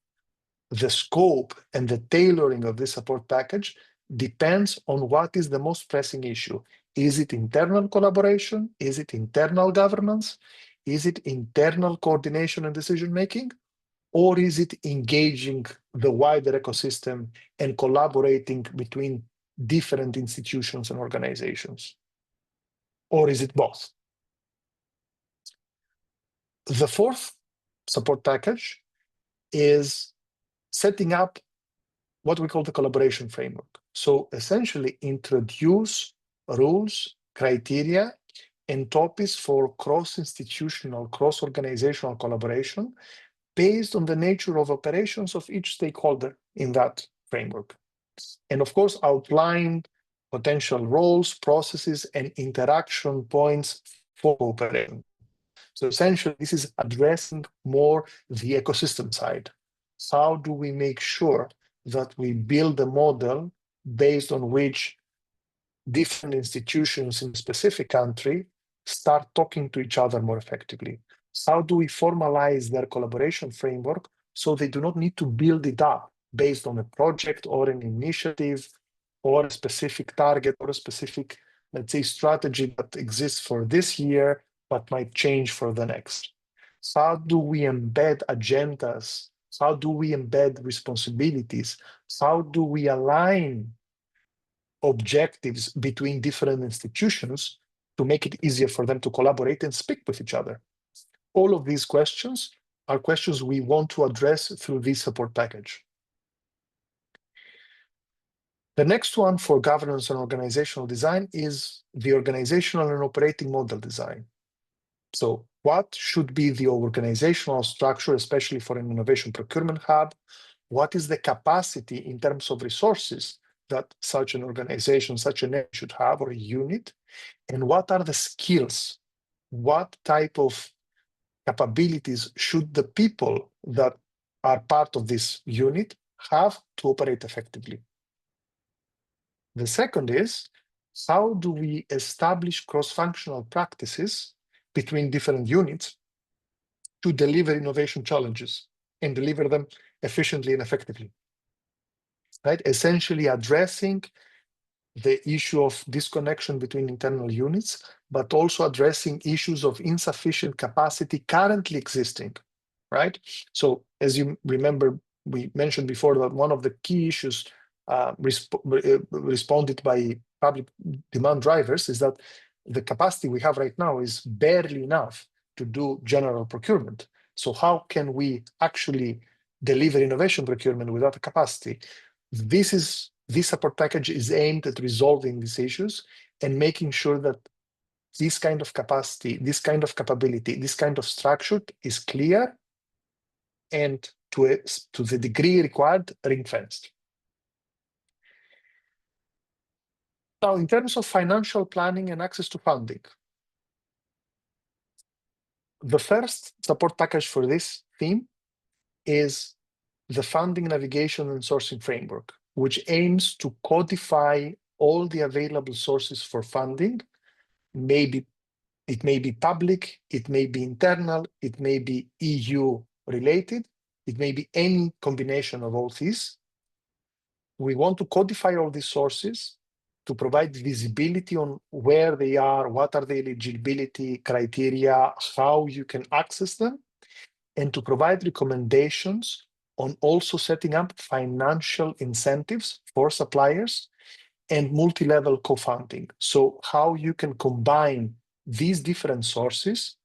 the scope and the tailoring of this support package depends on what is the most pressing issue. Is it internal collaboration? Is it internal governance? Is it internal coordination and decision-making? Or is it engaging the wider ecosystem and collaborating between different institutions and organizations? Or is it both? The fourth support package is setting up what we call the collaboration framework. So essentially introduce rules, criteria, and topics for cross-institutional, cross-organizational collaboration based on the nature of operations of each stakeholder in that framework. And of course, outline potential roles, processes, and interaction points for cooperation. So essentially, this is addressing more the ecosystem side. How do we make sure that we build a model based on which different institutions in a specific country start talking to each other more effectively? How do we formalize their collaboration framework so they do not need to build it up based on a project or an initiative or a specific target or a specific, let's say, strategy that exists for this year but might change for the next? How do we embed agendas? How do we embed responsibilities? How do we align objectives between different institutions to make it easier for them to collaborate and speak with each other? All of these questions are questions we want to address through this support package. The next one for governance and organizational design is the organizational and operating model design. So what should be the organizational structure, especially for an innovation procurement hub? What is the capacity in terms of resources that such an organization, such an area should have, or a unit? And what are the skills? What type of capabilities should the people that are part of this unit have to operate effectively? The second is, how do we establish cross-functional practices between different units to deliver innovation challenges and deliver them efficiently and effectively? Right? Essentially addressing the issue of disconnection between internal units, but also addressing issues of insufficient capacity currently existing, right? So as you remember, we mentioned before that one of the key issues responded by public demand drivers is that the capacity we have right now is barely enough to do general procurement. So how can we actually deliver innovation procurement without a capacity? This support package is aimed at resolving these issues and making sure that this kind of capacity, this kind of capability, this kind of structure is clear and to the degree required, ring-fenced. Now, in terms of financial planning and access to funding, the first support package for this theme is the funding navigation and sourcing framework, which aims to codify all the available sources for funding. It may be public, it may be internal, it may be EU related, it may be any combination of all these. We want to codify all these sources to provide visibility on where they are, what are the eligibility criteria, how you can access them, and to provide recommendations on also setting up financial incentives for suppliers and multi-level co-funding. So how you can combine these different sources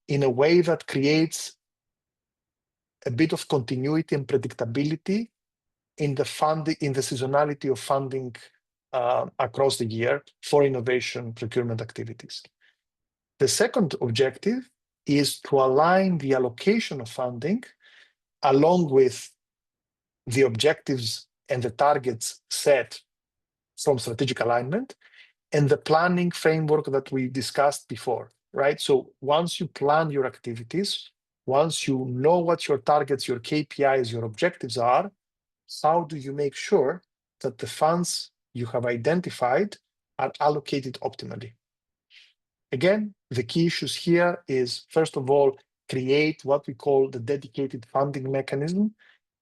in a way that creates a bit of continuity and predictability in the funding, in the seasonality of funding across the year for innovation procurement activities. The second objective is to align the allocation of funding along with the objectives and the targets set from strategic alignment and the planning framework that we discussed before, right? So once you plan your activities, once you know what your targets, your KPIs, your objectives are, how do you make sure that the funds you have identified are allocated optimally? Again, the key issues here is, first of all, create what we call the dedicated funding mechanism,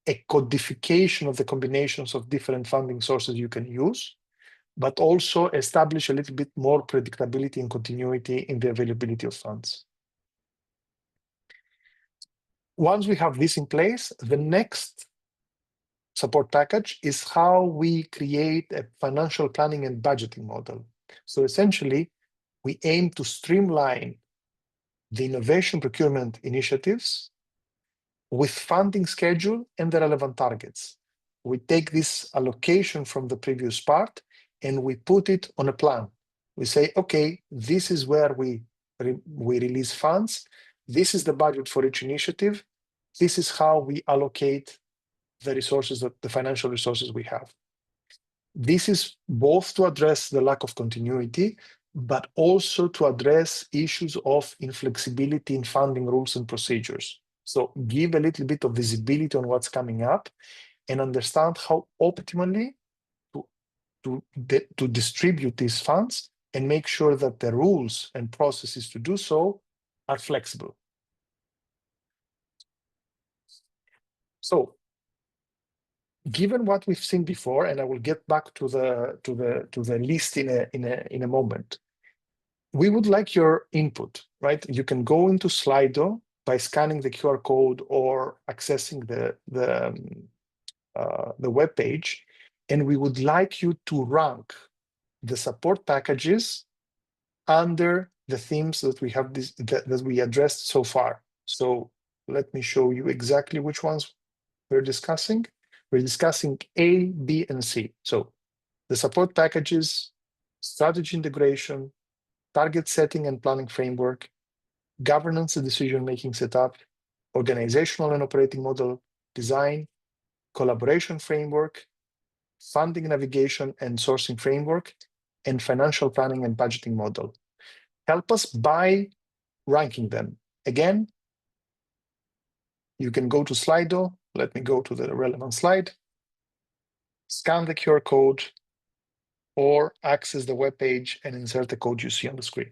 a codification of the combinations of different funding sources you can use, but also establish a little bit more predictability and continuity in the availability of funds. Once we have this in place, the next support package is how we create a financial planning and budgeting model. So essentially, we aim to streamline the innovation procurement initiatives with funding schedule and the relevant targets. We take this allocation from the previous part and we put it on a plan. We say, okay, this is where we release funds. This is the budget for each initiative. This is how we allocate the resources, the financial resources we have. This is both to address the lack of continuity, but also to address issues of inflexibility in funding rules and procedures. So give a little bit of visibility on what's coming up and understand how optimally to distribute these funds and make sure that the rules and processes to do so are flexible. So given what we've seen before, and I will get back to the list in a moment, we would like your input, right? You can go into Slido by scanning the QR code or accessing the web page, and we would like you to rank the support packages under the themes that we have that we addressed so far. So let me show you exactly which ones we're discussing. We're discussing A, B, and C. So the support packages, strategy integration, target setting and planning framework, governance and decision-making setup, organizational and operating model design, collaboration framework, funding navigation and sourcing framework, and financial planning and budgeting model. Help us by ranking them. Again, you can go to Slido. Let me go to the relevant slide, scan the QR code, or access the web page and insert the code you see on the screen.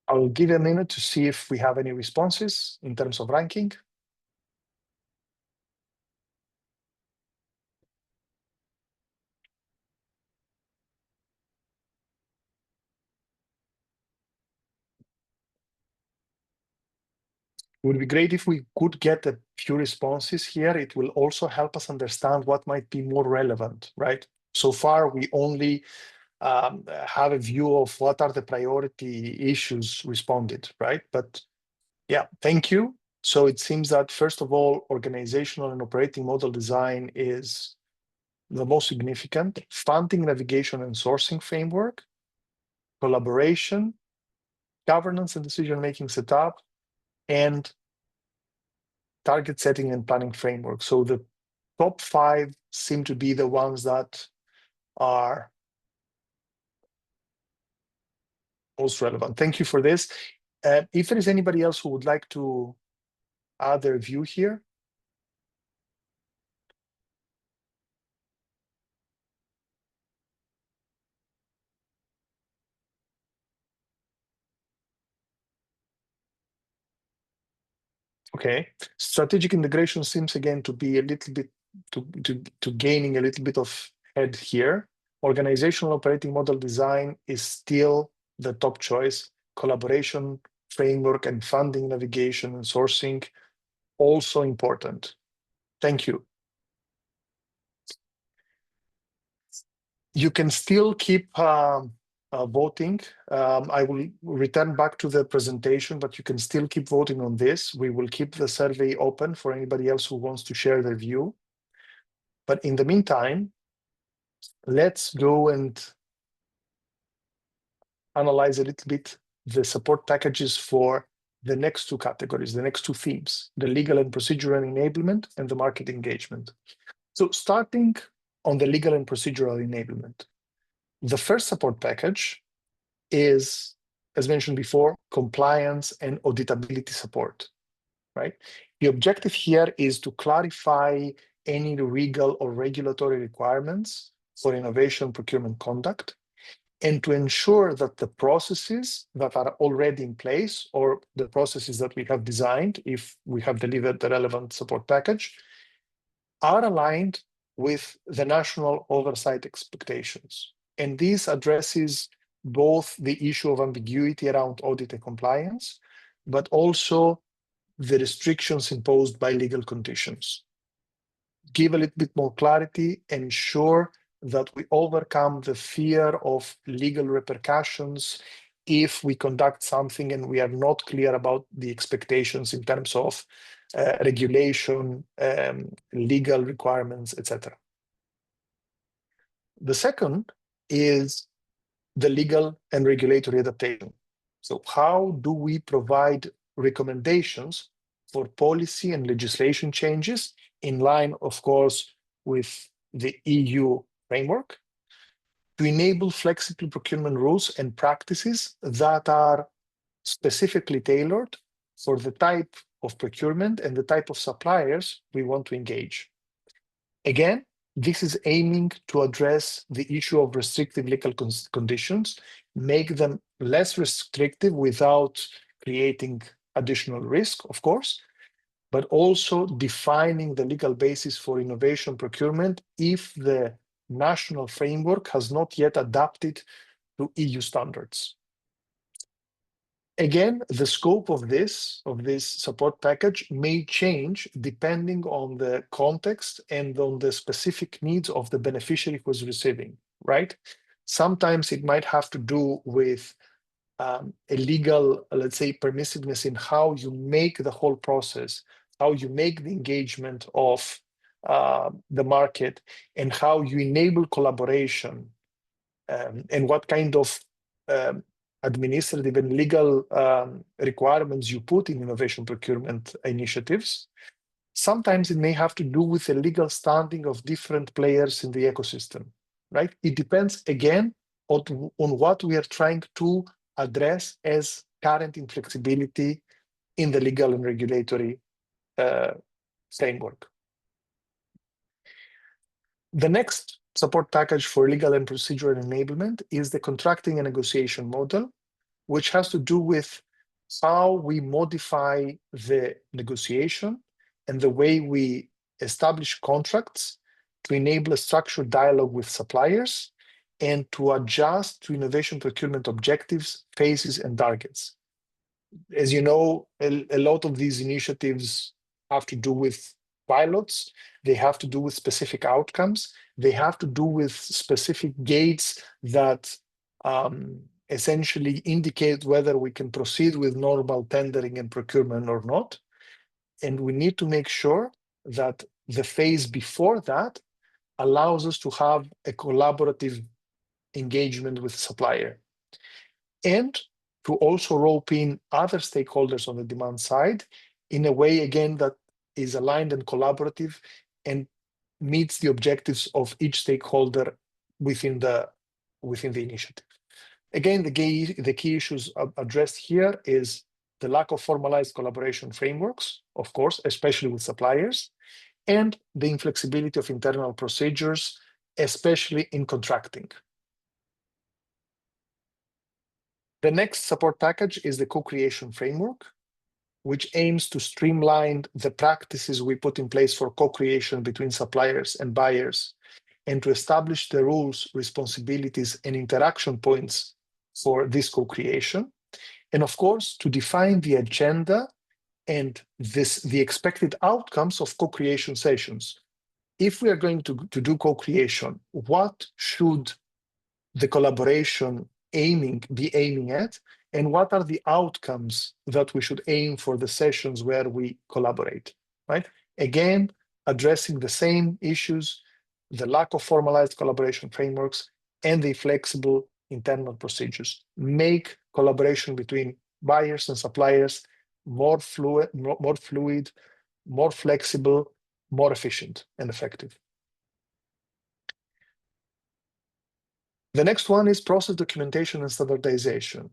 I'll give a minute to see if we have any responses in terms of ranking. It would be great if we could get a few responses here. It will also help us understand what might be more relevant, right? So far, we only have a view of what are the priority issues responded, right? But yeah, thank you. So it seems that, first of all, organizational and operating model design is the most significant. Funding, navigation, and sourcing framework, collaboration, governance and decision-making setup, and target setting and planning framework. So the top 5 seem to be the ones that are most relevant. Thank you for this. If there is anybody else who would like to add their view here. Okay, strategic integration seems again to be a little bit to gaining a little bit of head here. Organizational operating model design is still the top choice. Collaboration framework and funding, navigation and sourcing also important. Thank you. You can still keep voting. I will return back to the presentation, but you can still keep voting on this. We will keep the survey open for anybody else who wants to share their view. But in the meantime, let's go and analyze a little bit the support packages for the next 2 categories, the next 2 themes, the legal and procedural enablement and the market engagement. So starting on the legal and procedural enablement, the first support package is, as mentioned before, compliance and auditability support, right? The objective here is to clarify any legal or regulatory requirements for innovation procurement conduct and to ensure that the processes that are already in place or the processes that we have designed, if we have delivered the relevant support package, are aligned with the national oversight expectations. And this addresses both the issue of ambiguity around audit and compliance, but also the restrictions imposed by legal conditions. Give a little bit more clarity, ensure that we overcome the fear of legal repercussions if we conduct something and we are not clear about the expectations in terms of regulation, legal requirements, etc. The second is the legal and regulatory adaptation. So how do we provide recommendations for policy and legislation changes in line, of course, with the EU framework to enable flexible procurement rules and practices that are specifically tailored for the type of procurement and the type of suppliers we want to engage. Again, this is aiming to address the issue of restrictive legal conditions, make them less restrictive without creating additional risk, of course, but also defining the legal basis for innovation procurement if the national framework has not yet adapted to EU standards. Again, the scope of this support package may change depending on the context and on the specific needs of the beneficiary who is receiving, right? Sometimes it might have to do with a legal, let's say, permissiveness in how you make the whole process, how you make the engagement of the market, and how you enable collaboration, and what kind of administrative and legal requirements you put in innovation procurement initiatives. Sometimes it may have to do with the legal standing of different players in the ecosystem, right? It depends, again, on what we are trying to address as current inflexibility in the legal and regulatory framework. The next support package for legal and procedural enablement is the contracting and negotiation model. which has to do with how we modify the negotiation and the way we establish contracts to enable a structured dialogue with suppliers and to adjust to innovation procurement objectives, phases, and targets. As you know, a lot of these initiatives have to do with pilots. They have to do with specific outcomes. They have to do with specific gates that essentially indicate whether we can proceed with normal tendering and procurement or not. And we need to make sure that the phase before that allows us to have a collaborative engagement with the supplier, and to also rope in other stakeholders on the demand side in a way, again, that is aligned and collaborative and meets the objectives of each stakeholder within the initiative. Again, the key issues addressed here is the lack of formalized collaboration frameworks, of course, especially with suppliers, and the inflexibility of internal procedures, especially in contracting. The next support package is the co-creation framework, which aims to streamline the practices we put in place for co-creation between suppliers and buyers, and to establish the rules, responsibilities, and interaction points for this co-creation. And of course, to define the agenda and the expected outcomes of co-creation sessions. If we are going to do co-creation, what should the collaboration be aiming at, and what are the outcomes that we should aim for the sessions where we collaborate, right? Again, addressing the same issues, the lack of formalized collaboration frameworks, and the flexible internal procedures. Make collaboration between buyers and suppliers more fluid, more flexible, more efficient and effective. The next one is process documentation and standardization.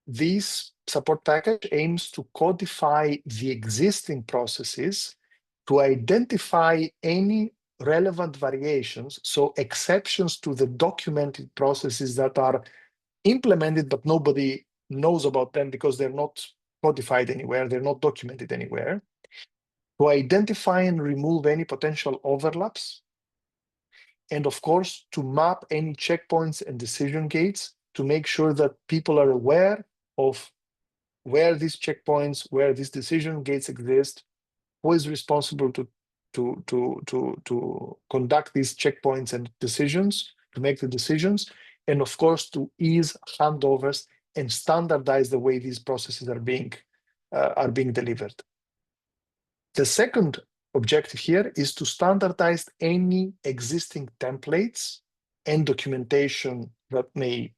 This support package aims to codify the existing processes to identify any relevant variations, so exceptions to the documented processes that are implemented, but nobody knows about them because they're not codified anywhere, they're not documented anywhere, to identify and remove any potential overlaps, and of course, to map any checkpoints and decision gates to make sure that people are aware of where these checkpoints, where these decision gates exist, who is responsible to conduct these checkpoints and decisions, to make the decisions, and of course, to ease handovers and standardize the way these processes are being delivered. The second objective here is to standardize any existing templates and documentation that may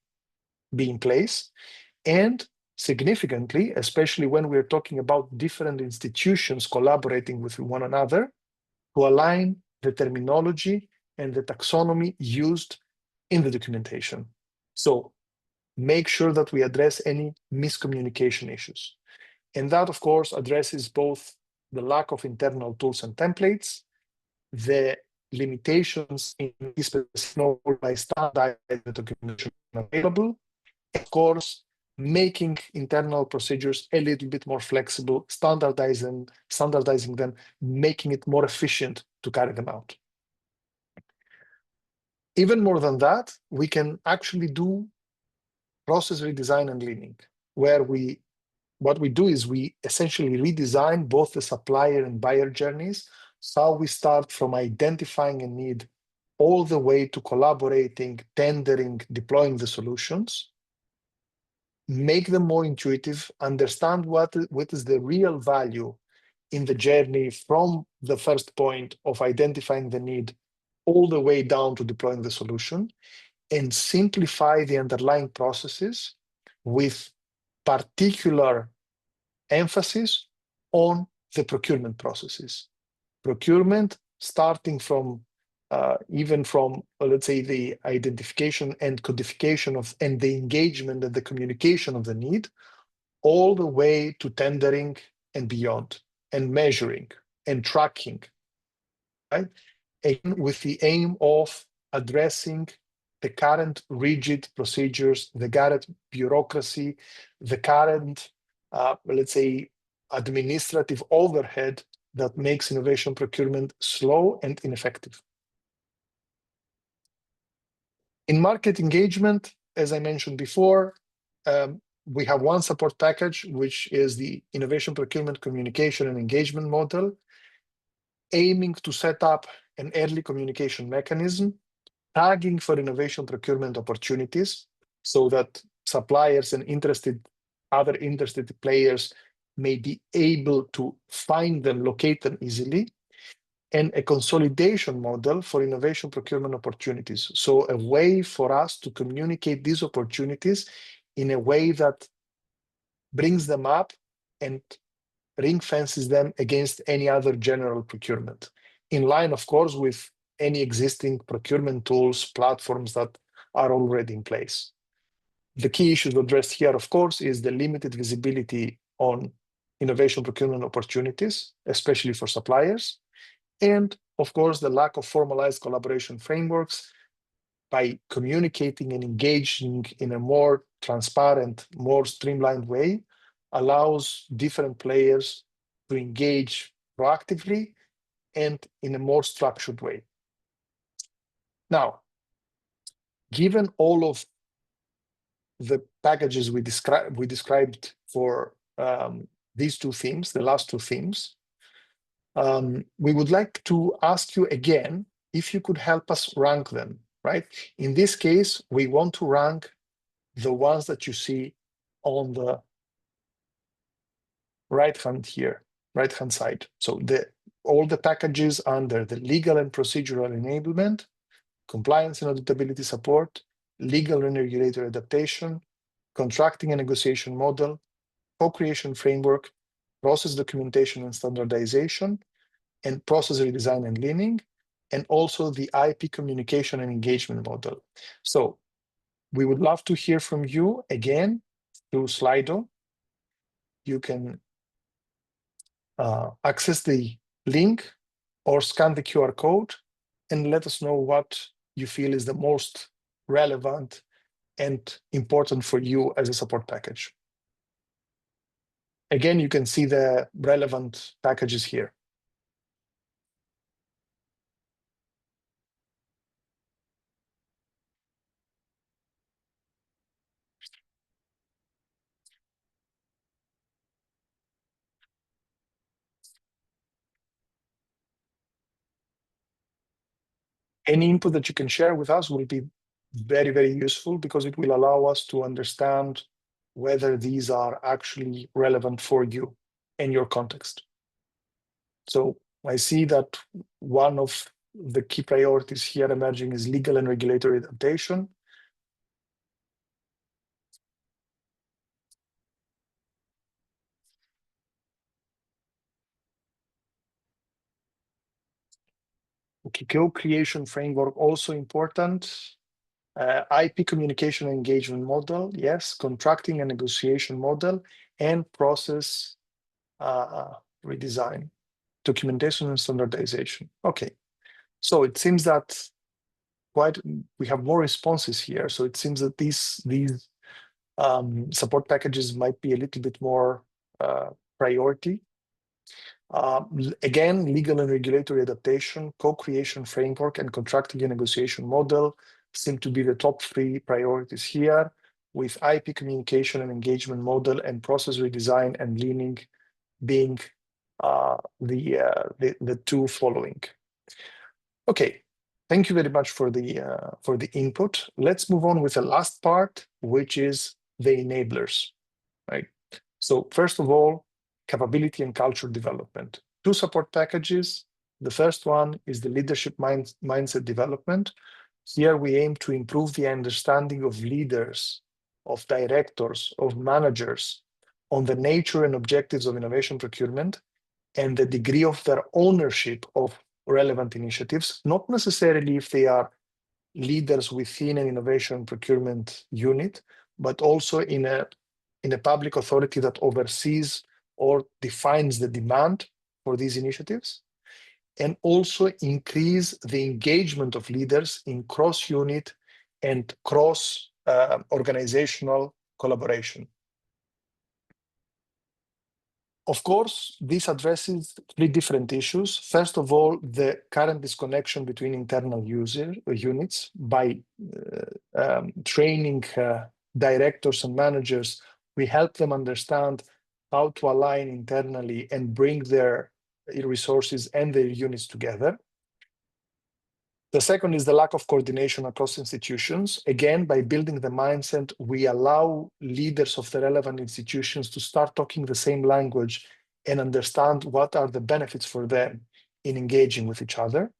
be in place, and significantly, especially when we're talking about different institutions collaborating with one another, to align the terminology and the taxonomy used in the documentation. So make sure that we address any miscommunication issues. And that, of course, addresses both the lack of internal tools and templates, the limitations in specific by standardized documentation available, of course, making internal procedures a little bit more flexible, standardizing them, making it more efficient to carry them out. Even more than that, we can actually do process redesign and leaning, where what we do is we essentially redesign both the supplier and buyer journeys, how we start from identifying a need all the way to collaborating, tendering, deploying the solutions, make them more intuitive, understand what is the real value in the journey from the first point of identifying the need all the way down to deploying the solution, and simplify the underlying processes with particular emphasis on the procurement processes. Procurement starting from even from, let's say, the identification and codification of, and the engagement and the communication of the need, all the way to tendering and beyond, and measuring and tracking, right? Again, with the aim of addressing the current rigid procedures, the current bureaucracy, the current, let's say, administrative overhead that makes innovation procurement slow and ineffective. In market engagement, as I mentioned before, we have one support package, which is the innovation procurement communication and engagement model, aiming to set up an early communication mechanism, tagging for innovation procurement opportunities so that suppliers and other interested players may be able to find them, locate them easily, and a consolidation model for innovation procurement opportunities. So a way for us to communicate these opportunities in a way that brings them up and ring fences them against any other general procurement, in line, of course, with any existing procurement tools, platforms that are already in place. The key issues addressed here, of course, is the limited visibility on innovation procurement opportunities, especially for suppliers, and of course, the lack of formalized collaboration frameworks. By communicating and engaging in a more transparent, more streamlined way, allows different players to engage proactively and in a more structured way. Now, given all of the packages we described for these two themes, the last two themes, we would like to ask you again if you could help us rank them, right? In this case, we want to rank the ones that you see on the right-hand side. So all the packages under the legal and procedural enablement, compliance and auditability support, legal and regulatory adaptation, contracting and negotiation model, co-creation framework, process documentation and standardization, and process redesign and leaning, and also the IP communication and engagement model. So we would love to hear from you again through Slido. You can access the link or scan the QR code and let us know what you feel is the most relevant and important for you as a support package. Again, you can see the relevant packages here. Any input that you can share with us will be very, very useful because it will allow us to understand whether these are actually relevant for you and your context. So I see that one of the key priorities here emerging is legal and regulatory adaptation. Okay, co-creation framework also important. IP communication and engagement model, yes. Contracting and negotiation model, and process redesign, documentation and standardization. Okay, so it seems that we have more responses here. So it seems that these support packages might be a little bit more priority. Again, legal and regulatory adaptation, co-creation framework, and contracting and negotiation model seem to be the top three priorities here, with IP communication and engagement model and process redesign and leaning being the two following. Okay, thank you very much for the input. Let's move on with the last part, which is the enablers, right? So first of all, capability and culture development. Two support packages. The first one is the leadership mindset development. Here we aim to improve the understanding of leaders, of directors, of managers on the nature and objectives of innovation procurement and the degree of their ownership of relevant initiatives, not necessarily if they are leaders within an innovation procurement unit, but also in a public authority that oversees or defines the demand for these initiatives, and also increase the engagement of leaders in cross-unit and cross-organizational collaboration. Of course, this addresses three different issues. First of all, the current disconnection between internal units by training directors and managers. We help them understand how to align internally and bring their resources and their units together. The second is the lack of coordination across institutions. Again, by building the mindset, we allow leaders of the relevant institutions to start talking the same language and understand what are the benefits for them in engaging with each other.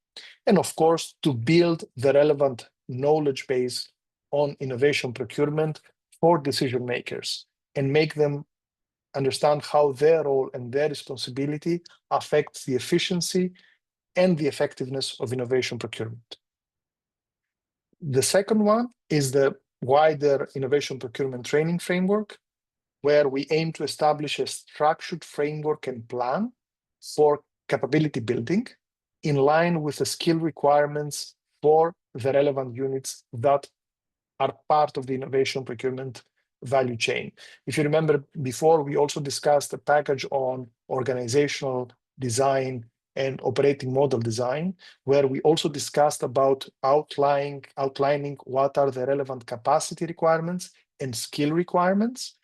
And of course, to build the relevant knowledge base on innovation procurement for decision makers and make them understand how their role and their responsibility affects the efficiency and the effectiveness of innovation procurement. The second one is the wider innovation procurement training framework, where we aim to establish a structured framework and plan for capability building in line with the skill requirements for the relevant units that are part of the innovation procurement value chain. If you remember before, we also discussed a package on organizational design and operating model design, where we also discussed about outlining what are the relevant capacity requirements and skill requirements.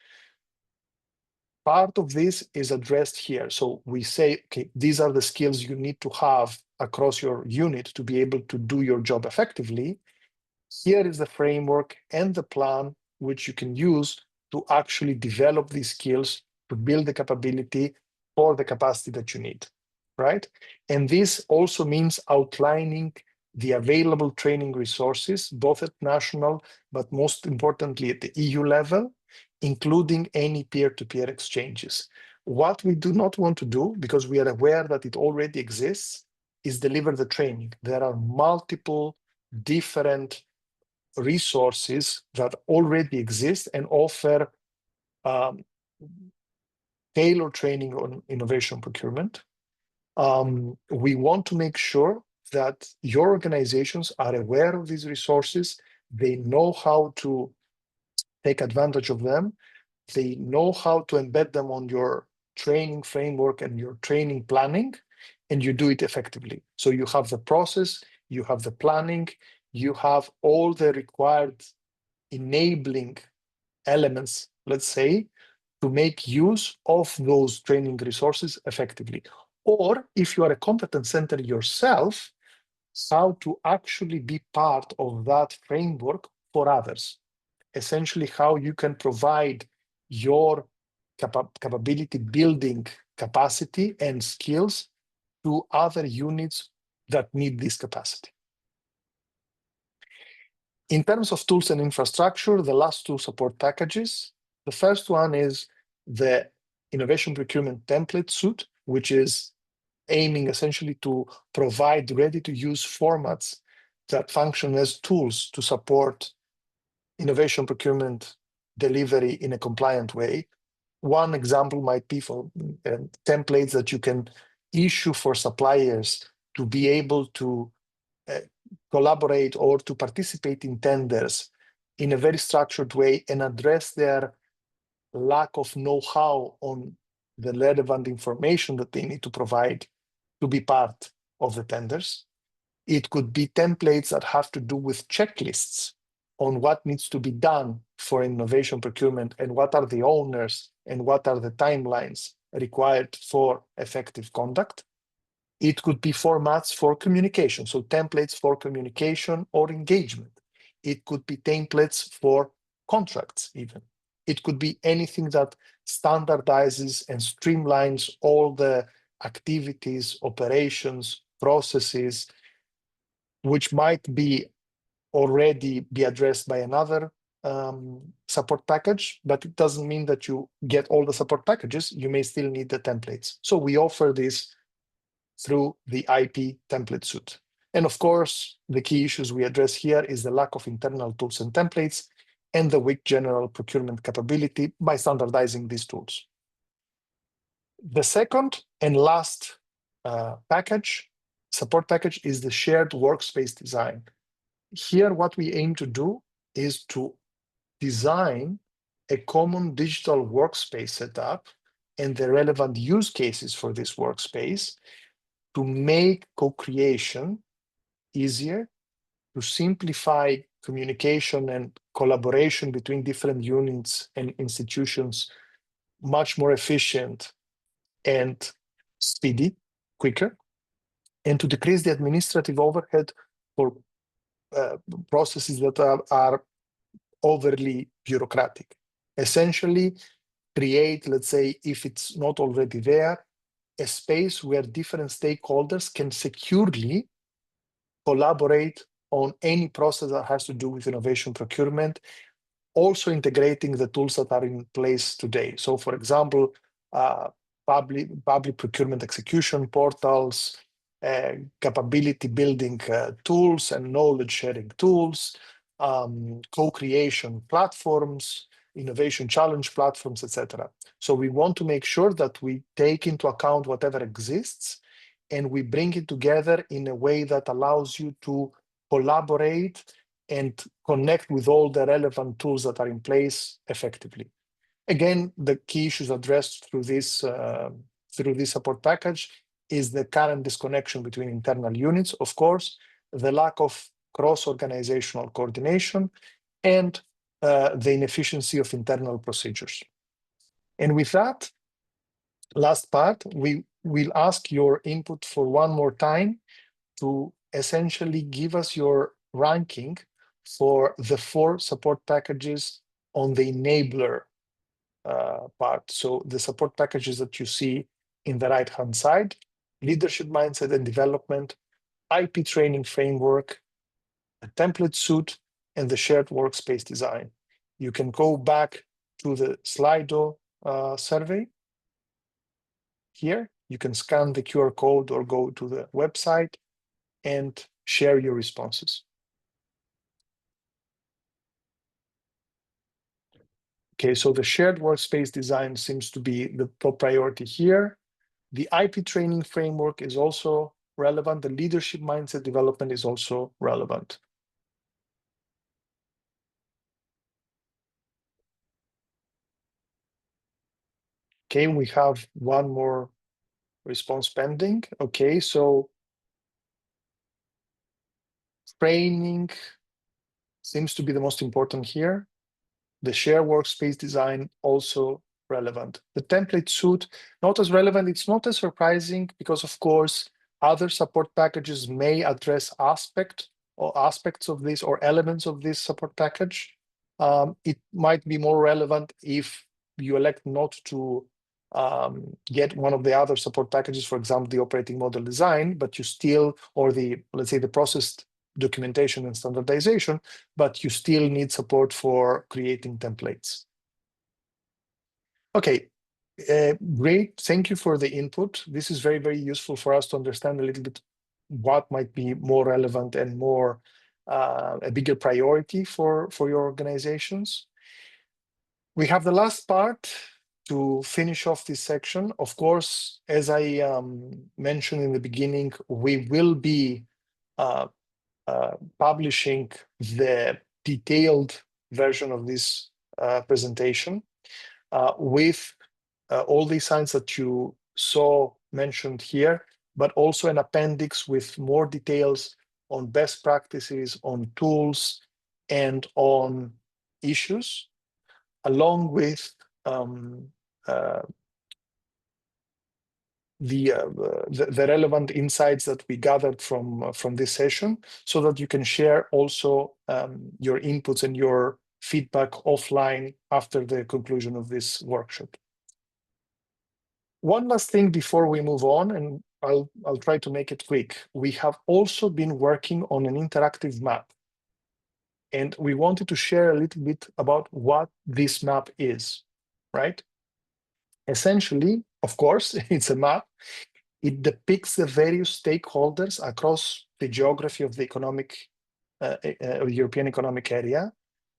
Part of this is addressed here. So we say, okay, these are the skills you need to have across your unit to be able to do your job effectively. Here is the framework and the plan which you can use to actually develop these skills to build the capability for the capacity that you need, right? And this also means outlining the available training resources, both at national, but most importantly at the EU level, including any peer-to-peer exchanges. What we do not want to do, because we are aware that it already exists, is deliver the training. There are multiple different resources that already exist and offer tailored training on innovation procurement. We want to make sure that your organizations are aware of these resources, they know how to take advantage of them, they know how to embed them on your training framework and your training planning, and you do it effectively. So you have the process, you have the planning, you have all the required enabling elements, let's say, to make use of those training resources effectively. Or if you are a competence center yourself, how to actually be part of that framework for others. Essentially, how you can provide your capability building capacity and skills to other units that need this capacity. In terms of tools and infrastructure, the last two support packages. The first one is the Innovation Procurement Template Suite, which is aiming essentially to provide ready-to-use formats that function as tools to support innovation procurement delivery in a compliant way. One example might be for templates that you can issue for suppliers to be able to collaborate or to participate in tenders in a very structured way and address their lack of know-how on the relevant information that they need to provide to be part of the tenders. It could be templates that have to do with checklists on what needs to be done for innovation procurement and what are the owners and what are the timelines required for effective conduct. It could be formats for communication, so templates for communication or engagement. It could be templates for contracts even. It could be anything that standardizes and streamlines all the activities, operations, processes, which might be already be addressed by another support package, but it doesn't mean that you get all the support packages. You may still need the templates. So we offer this through the IP template suite. And of course, the key issues we address here is the lack of internal tools and templates and the weak general procurement capability by standardizing these tools. The second and last support package is the shared workspace design. Here, what we aim to do is to design a common digital workspace setup and the relevant use cases for this workspace to make co-creation easier, to simplify communication and collaboration between different units and institutions much more efficient and speedy, quicker, and to decrease the administrative overhead for processes that are overly bureaucratic. Essentially, create, let's say, if it's not already there, a space where different stakeholders can securely collaborate on any process that has to do with innovation procurement, also integrating the tools that are in place today. So, for example, public procurement execution portals, capability building tools and knowledge sharing tools, co-creation platforms, innovation challenge platforms, etc. So we want to make sure that we take into account whatever exists and we bring it together in a way that allows you to collaborate and connect with all the relevant tools that are in place effectively. Again, the key issues addressed through this support package is the current disconnection between internal units, of course, the lack of cross-organizational coordination, and the inefficiency of internal procedures. And with that last part, we will ask your input for one more time to essentially give us your ranking for the 4 support packages on the enabler part. So the support packages that you see in the right-hand side: leadership mindset and development, IP training framework, a template suite, and the shared workspace design. You can go back to the Slido survey. Here, you can scan the QR code or go to the website and share your responses. Okay, so the shared workspace design seems to be the top priority here. The IP training framework is also relevant. The leadership mindset development is also relevant. Okay, we have one more response pending. Okay, so training seems to be the most important here. The share workspace design also relevant. The template suite, not as relevant. It's not as surprising because, of course, other support packages may address aspects of this or elements of this support package. It might be more relevant if you elect not to get one of the other support packages, for example, the operating model design, but you still, or the, let's say, the process documentation and standardization, but you still need support for creating templates. Okay, great. Thank you for the input. This is very, very useful for us to understand a little bit what might be more relevant and more a bigger priority for your organizations. We have the last part to finish off this section. Of course, as I mentioned in the beginning, we will be publishing the detailed version of this presentation with all the signs that you saw mentioned here, but also an appendix with more details on best practices, on tools, and on issues, along with the relevant insights that we gathered from this session, so that you can share also your inputs and your feedback offline after the conclusion of this workshop. One last thing before we move on, and I'll try to make it quick. We have also been working on an interactive map, and we wanted to share a little bit about what this map is, right? Essentially, of course, it's a map. It depicts the various stakeholders across the geography of the European Economic Area.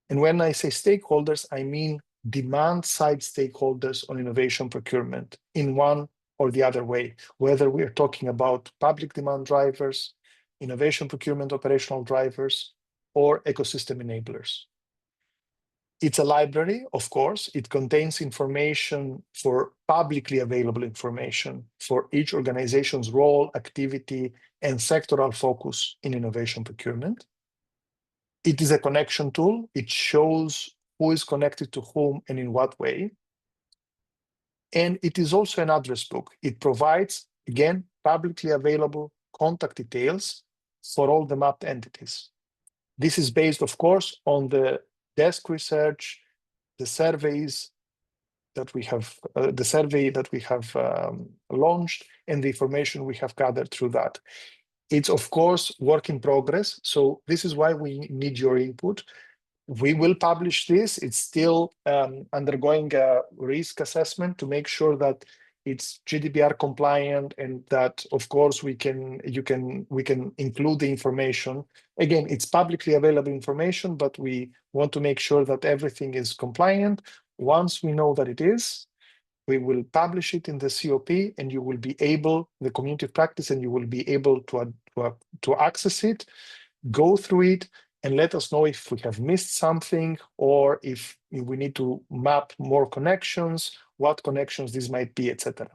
And when I say stakeholders, I mean demand-side stakeholders on innovation procurement in one or the other way, whether we're talking about public demand drivers, innovation procurement operational drivers, or ecosystem enablers. It's a library, of course. It contains information for publicly available information for each organization's role, activity, and sectoral focus in innovation procurement. It is a connection tool. It shows who is connected to whom and in what way. And it is also an address book. It provides, again, publicly available contact details for all the mapped entities. This is based, of course, on the desk research, the surveys that we have, the survey that we have launched, and the information we have gathered through that. It's, of course, work in progress. So this is why we need your input. We will publish this. It's still undergoing a risk assessment to make sure that it's GDPR compliant and that, of course, we can include the information. Again, it's publicly available information, but we want to make sure that everything is compliant. Once we know that it is, we will publish it in the COP, and you will be able, the community of practice, and you will be able to access it, go through it, and let us know if we have missed something or if we need to map more connections, what connections these might be, etc.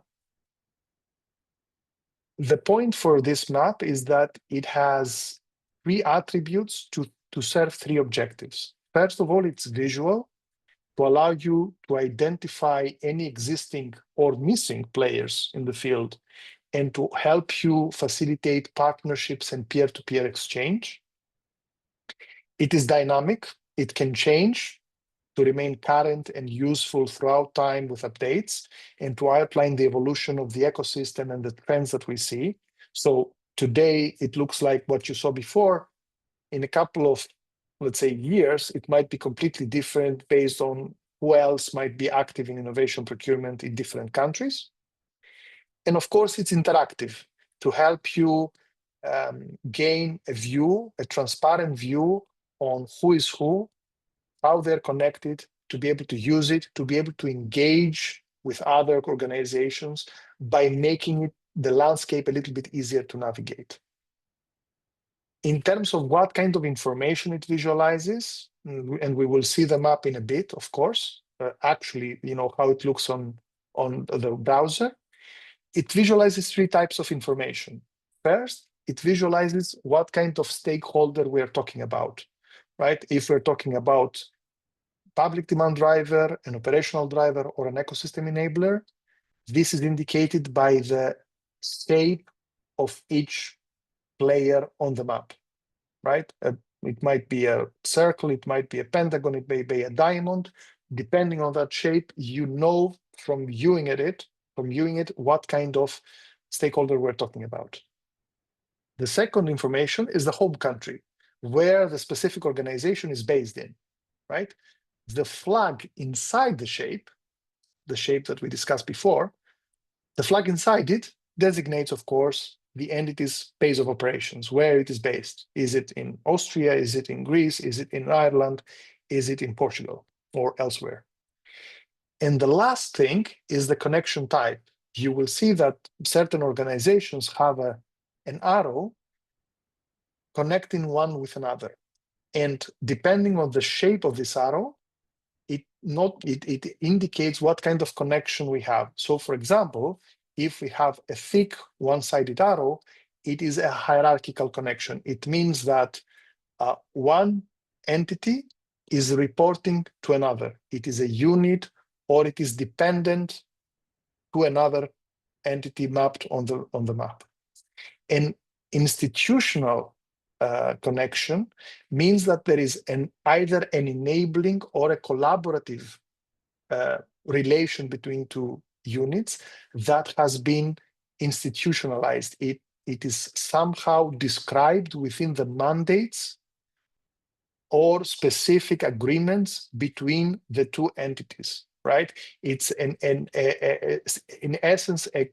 The point for this map is that it has 3 attributes to serve 3 objectives. First of all, it's visual, to allow you to identify any existing or missing players in the field and to help you facilitate partnerships and peer-to-peer exchange. It is dynamic. It can change to remain current and useful throughout time with updates and to outline the evolution of the ecosystem and the trends that we see. So today, it looks like what you saw before. In a couple of, let's say, years, it might be completely different based on who else might be active in innovation procurement in different countries. And of course, it's interactive to help you gain a view, a transparent view on who is who, how they're connected, to be able to use it, to be able to engage with other organizations by making it the landscape a little bit easier to navigate. In terms of what kind of information it visualizes, and we will see the map in a bit, of course, actually, how it looks on the browser, it visualizes 3 types of information. First, it visualizes what kind of stakeholder we're talking about, right? If we're talking about public demand driver, an operational driver, or an ecosystem enabler, this is indicated by the shape of each player on the map, right? It might be a circle, it might be a pentagon, it may be a diamond. Depending on that shape, from viewing it, what kind of stakeholder we're talking about. The second information is the home country, where the specific organization is based in, right? The flag inside the shape that we discussed before, the flag inside it designates, of course, the entity's base of operations, where it is based. Is it in Austria? Is it in Greece? Is it in Ireland? Is it in Portugal or elsewhere? And the last thing is the connection type. You will see that certain organizations have an arrow connecting one with another. And depending on the shape of this arrow, it indicates what kind of connection we have. So for example, if we have a thick one-sided arrow, it is a hierarchical connection. It means that one entity is reporting to another. It is a unit, or it is dependent to another entity mapped on the map. An institutional connection means that there is either an enabling or a collaborative relation between 2 units that has been institutionalized. It is somehow described within the mandates or specific agreements between the 2 entities, right? It's in essence a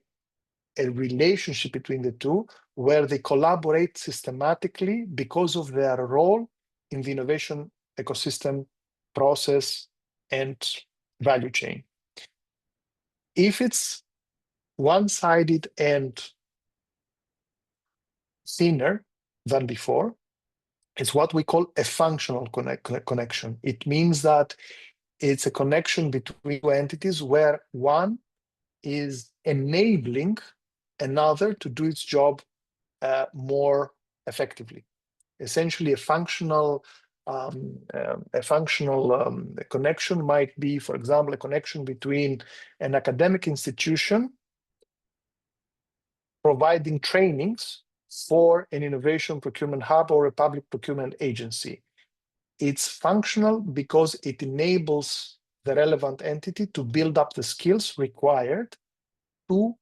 relationship between the 2 where they collaborate systematically because of their role in the innovation ecosystem process and value chain. If it's one-sided and thinner than before, It's what we call a functional connection. It means that it's a connection between two entities where one is enabling another to do its job more effectively. Essentially, a functional connection might be, for example, a connection between an academic institution providing trainings for an innovation procurement hub or a public procurement agency. It's functional because it enables the relevant entity to build up the skills required to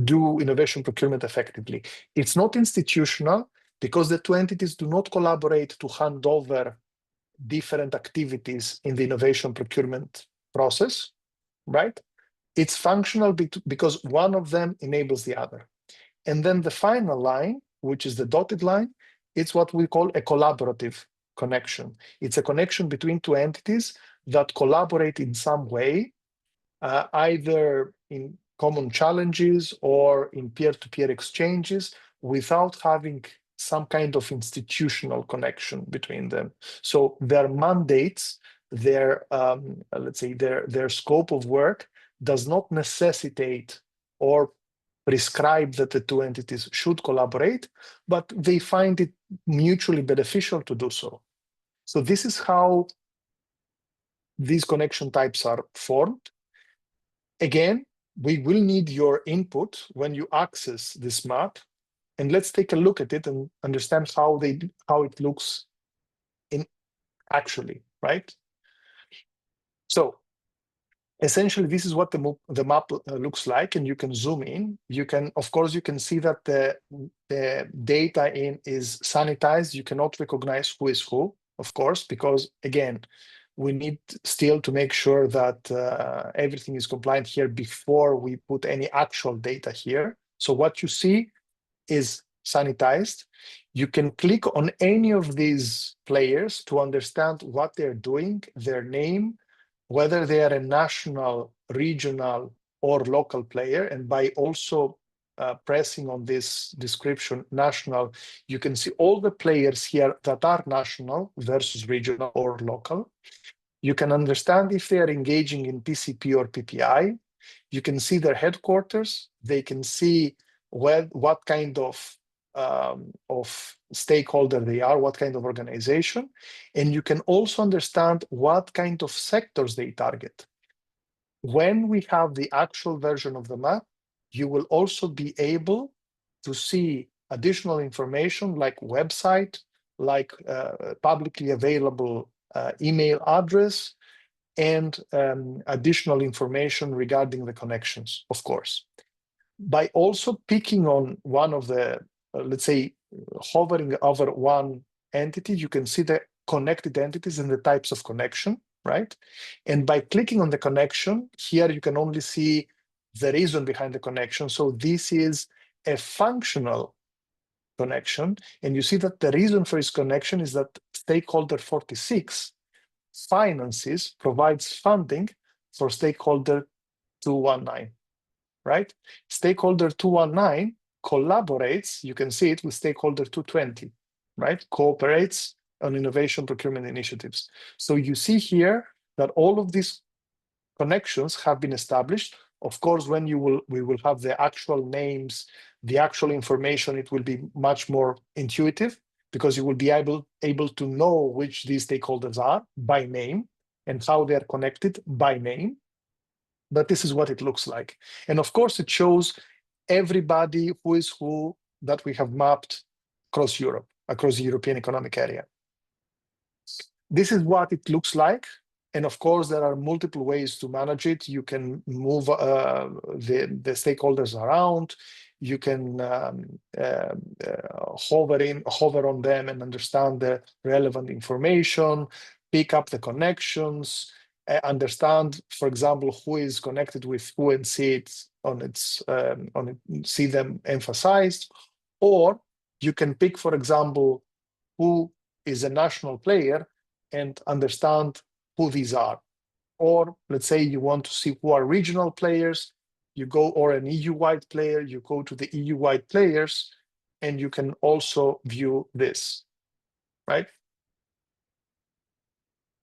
do innovation procurement effectively. It's not institutional because the two entities do not collaborate to hand over different activities in the innovation procurement process, right? It's functional because one of them enables the other. And then the final line, which is the dotted line, it's what we call a collaborative connection. It's a connection between two entities that collaborate in some way, either in common challenges or in peer-to-peer exchanges, without having some kind of institutional connection between them. So their mandates, their let's say their scope of work does not necessitate or prescribe that the two entities should collaborate, but they find it mutually beneficial to do so. So this is how these connection types are formed. Again, we will need your input when you access this map, and let's take a look at it and understand how it looks in actually, right? So essentially, this is what the map looks like, and you can zoom in. You can, of course, you can see that the data is sanitized. You cannot recognize who is who, of course, because again, we need still to make sure that everything is compliant here before we put any actual data here. So what you see is sanitized. You can click on any of these players to understand what they're doing, their name, whether they are a national, regional, or local player. And by also pressing on this description, national, you can see all the players here that are national versus regional or local. You can understand if they are engaging in PCP or PPI. You can see their headquarters. They can see what kind of stakeholder they are, what kind of organization. And you can also understand what kind of sectors they target. When we have the actual version of the map, you will also be able to see additional information like website, like publicly available email address, and additional information regarding the connections, of course. By also picking on one of the, let's say, hovering over one entity, you can see the connected entities and the types of connection, right? And by clicking on the connection, here you can only see the reason behind the connection. So this is a functional connection. And you see that the reason for its connection is that stakeholder 46 provides funding for stakeholder 219, right? Stakeholder 219 collaborates, you can see it, with stakeholder 220, right? Cooperates on innovation procurement initiatives. So you see here that all of these connections have been established. Of course, when we will have the actual names, the actual information, it will be much more intuitive because you will be able to know which these stakeholders are by name and how they're connected by name. But this is what it looks like. And of course, it shows everybody who is who that we have mapped across Europe, across the European Economic Area. This is what it looks like. And of course, there are multiple ways to manage it. You can move the stakeholders around. You can hover on them and understand the relevant information, pick up the connections, understand, for example, who is connected with who and see it see them emphasized. Or you can pick, for example, who is a national player and understand who these are. Or let's say you want to see who are regional players, you go, or an EU-wide player, you go to the EU-wide players, and you can also view this, right?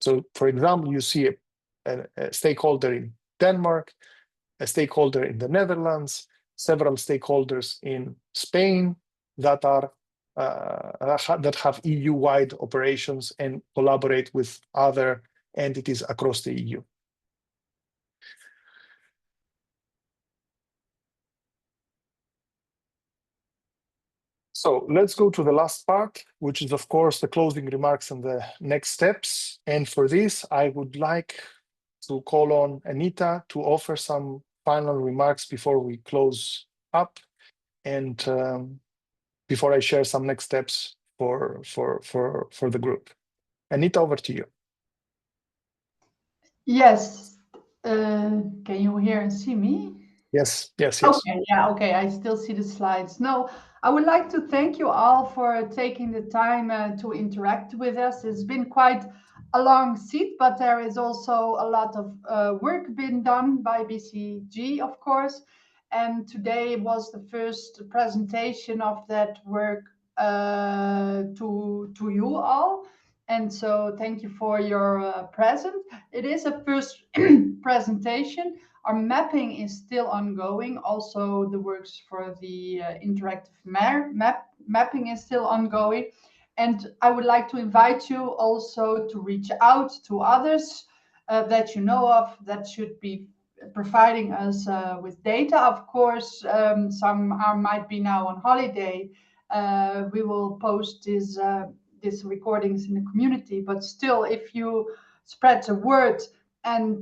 So for example, you see a stakeholder in Denmark, a stakeholder in the Netherlands, several stakeholders in Spain that are that have EU-wide operations and collaborate with other entities across the EU. So let's go to the last part, which is, of course, the closing remarks and the next steps. And for this, I would like to call on Anita to offer some final remarks before we close up, and before I share some next steps for the group. Anita, over to you. Yes. Can you hear and see me? Yes. Okay, yeah, okay. I still see the slides. No, I would like to thank you all for taking the time to interact with us. It's been quite a long seat, but there is also a lot of work been done by BCG, of course. And today was the first presentation of that work to you all. And so thank you for your presence. It is a first presentation. Our mapping is still ongoing. Also, the works for the interactive mapping is still ongoing. And I would like to invite you also to reach out to others that you know of that should be providing us with data. Of course, some might be now on holiday. We will post these recordings in the community, but still, if you spread the word and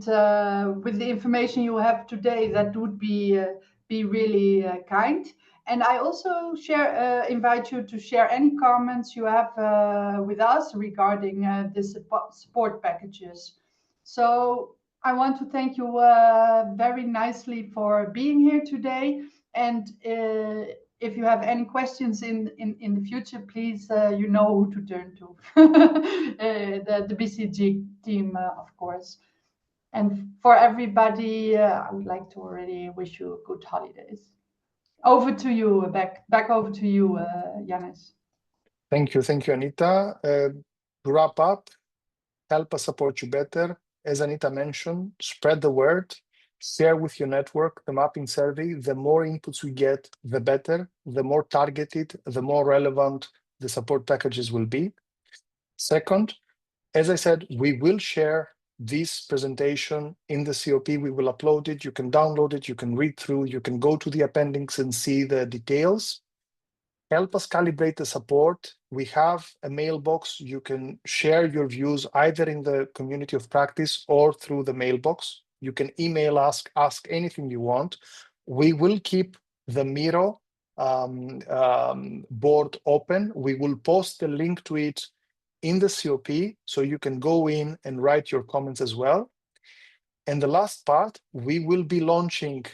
with the information you have today, that would be really kind. And I also invite you to share any comments you have with us regarding the support packages. So I want to thank you very nicely for being here today. And if you have any questions in the future, please, you know who to turn to. The BCG team, of course. And for everybody, I would like to already wish you good holidays. Over to you, back over to you, Yanis. Thank you, Anita. To wrap up, help us support you better. As Anita mentioned, spread the word, share with your network the mapping survey. The more inputs we get, the better. The more targeted, the more relevant the support packages will be. Second, as I said, we will share this presentation in the COP. We will upload it. You can download it. You can read through. You can go to the appendix and see the details. Help us calibrate the support. We have a mailbox. You can share your views either in the community of practice or through the mailbox. You can email us, ask anything you want. We will keep the Miro board open. We will post the link to it in the COP, so you can go in and write your comments as well. And the last part, we will be launching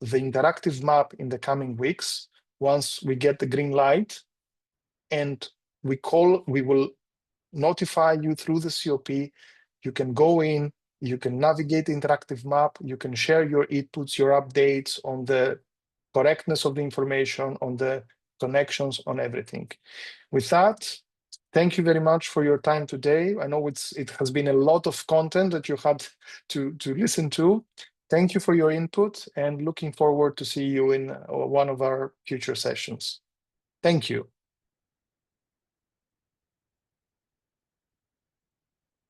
the interactive map in the coming weeks once we get the green light, and we will notify you through the COP. You can go in, you can navigate the interactive map, you can share your inputs, your updates on the correctness of the information, on the connections, on everything. With that, thank you very much for your time today. I know it has been a lot of content that you had to listen to. Thank you for your input, and looking forward to see you in one of our future sessions. Thank you.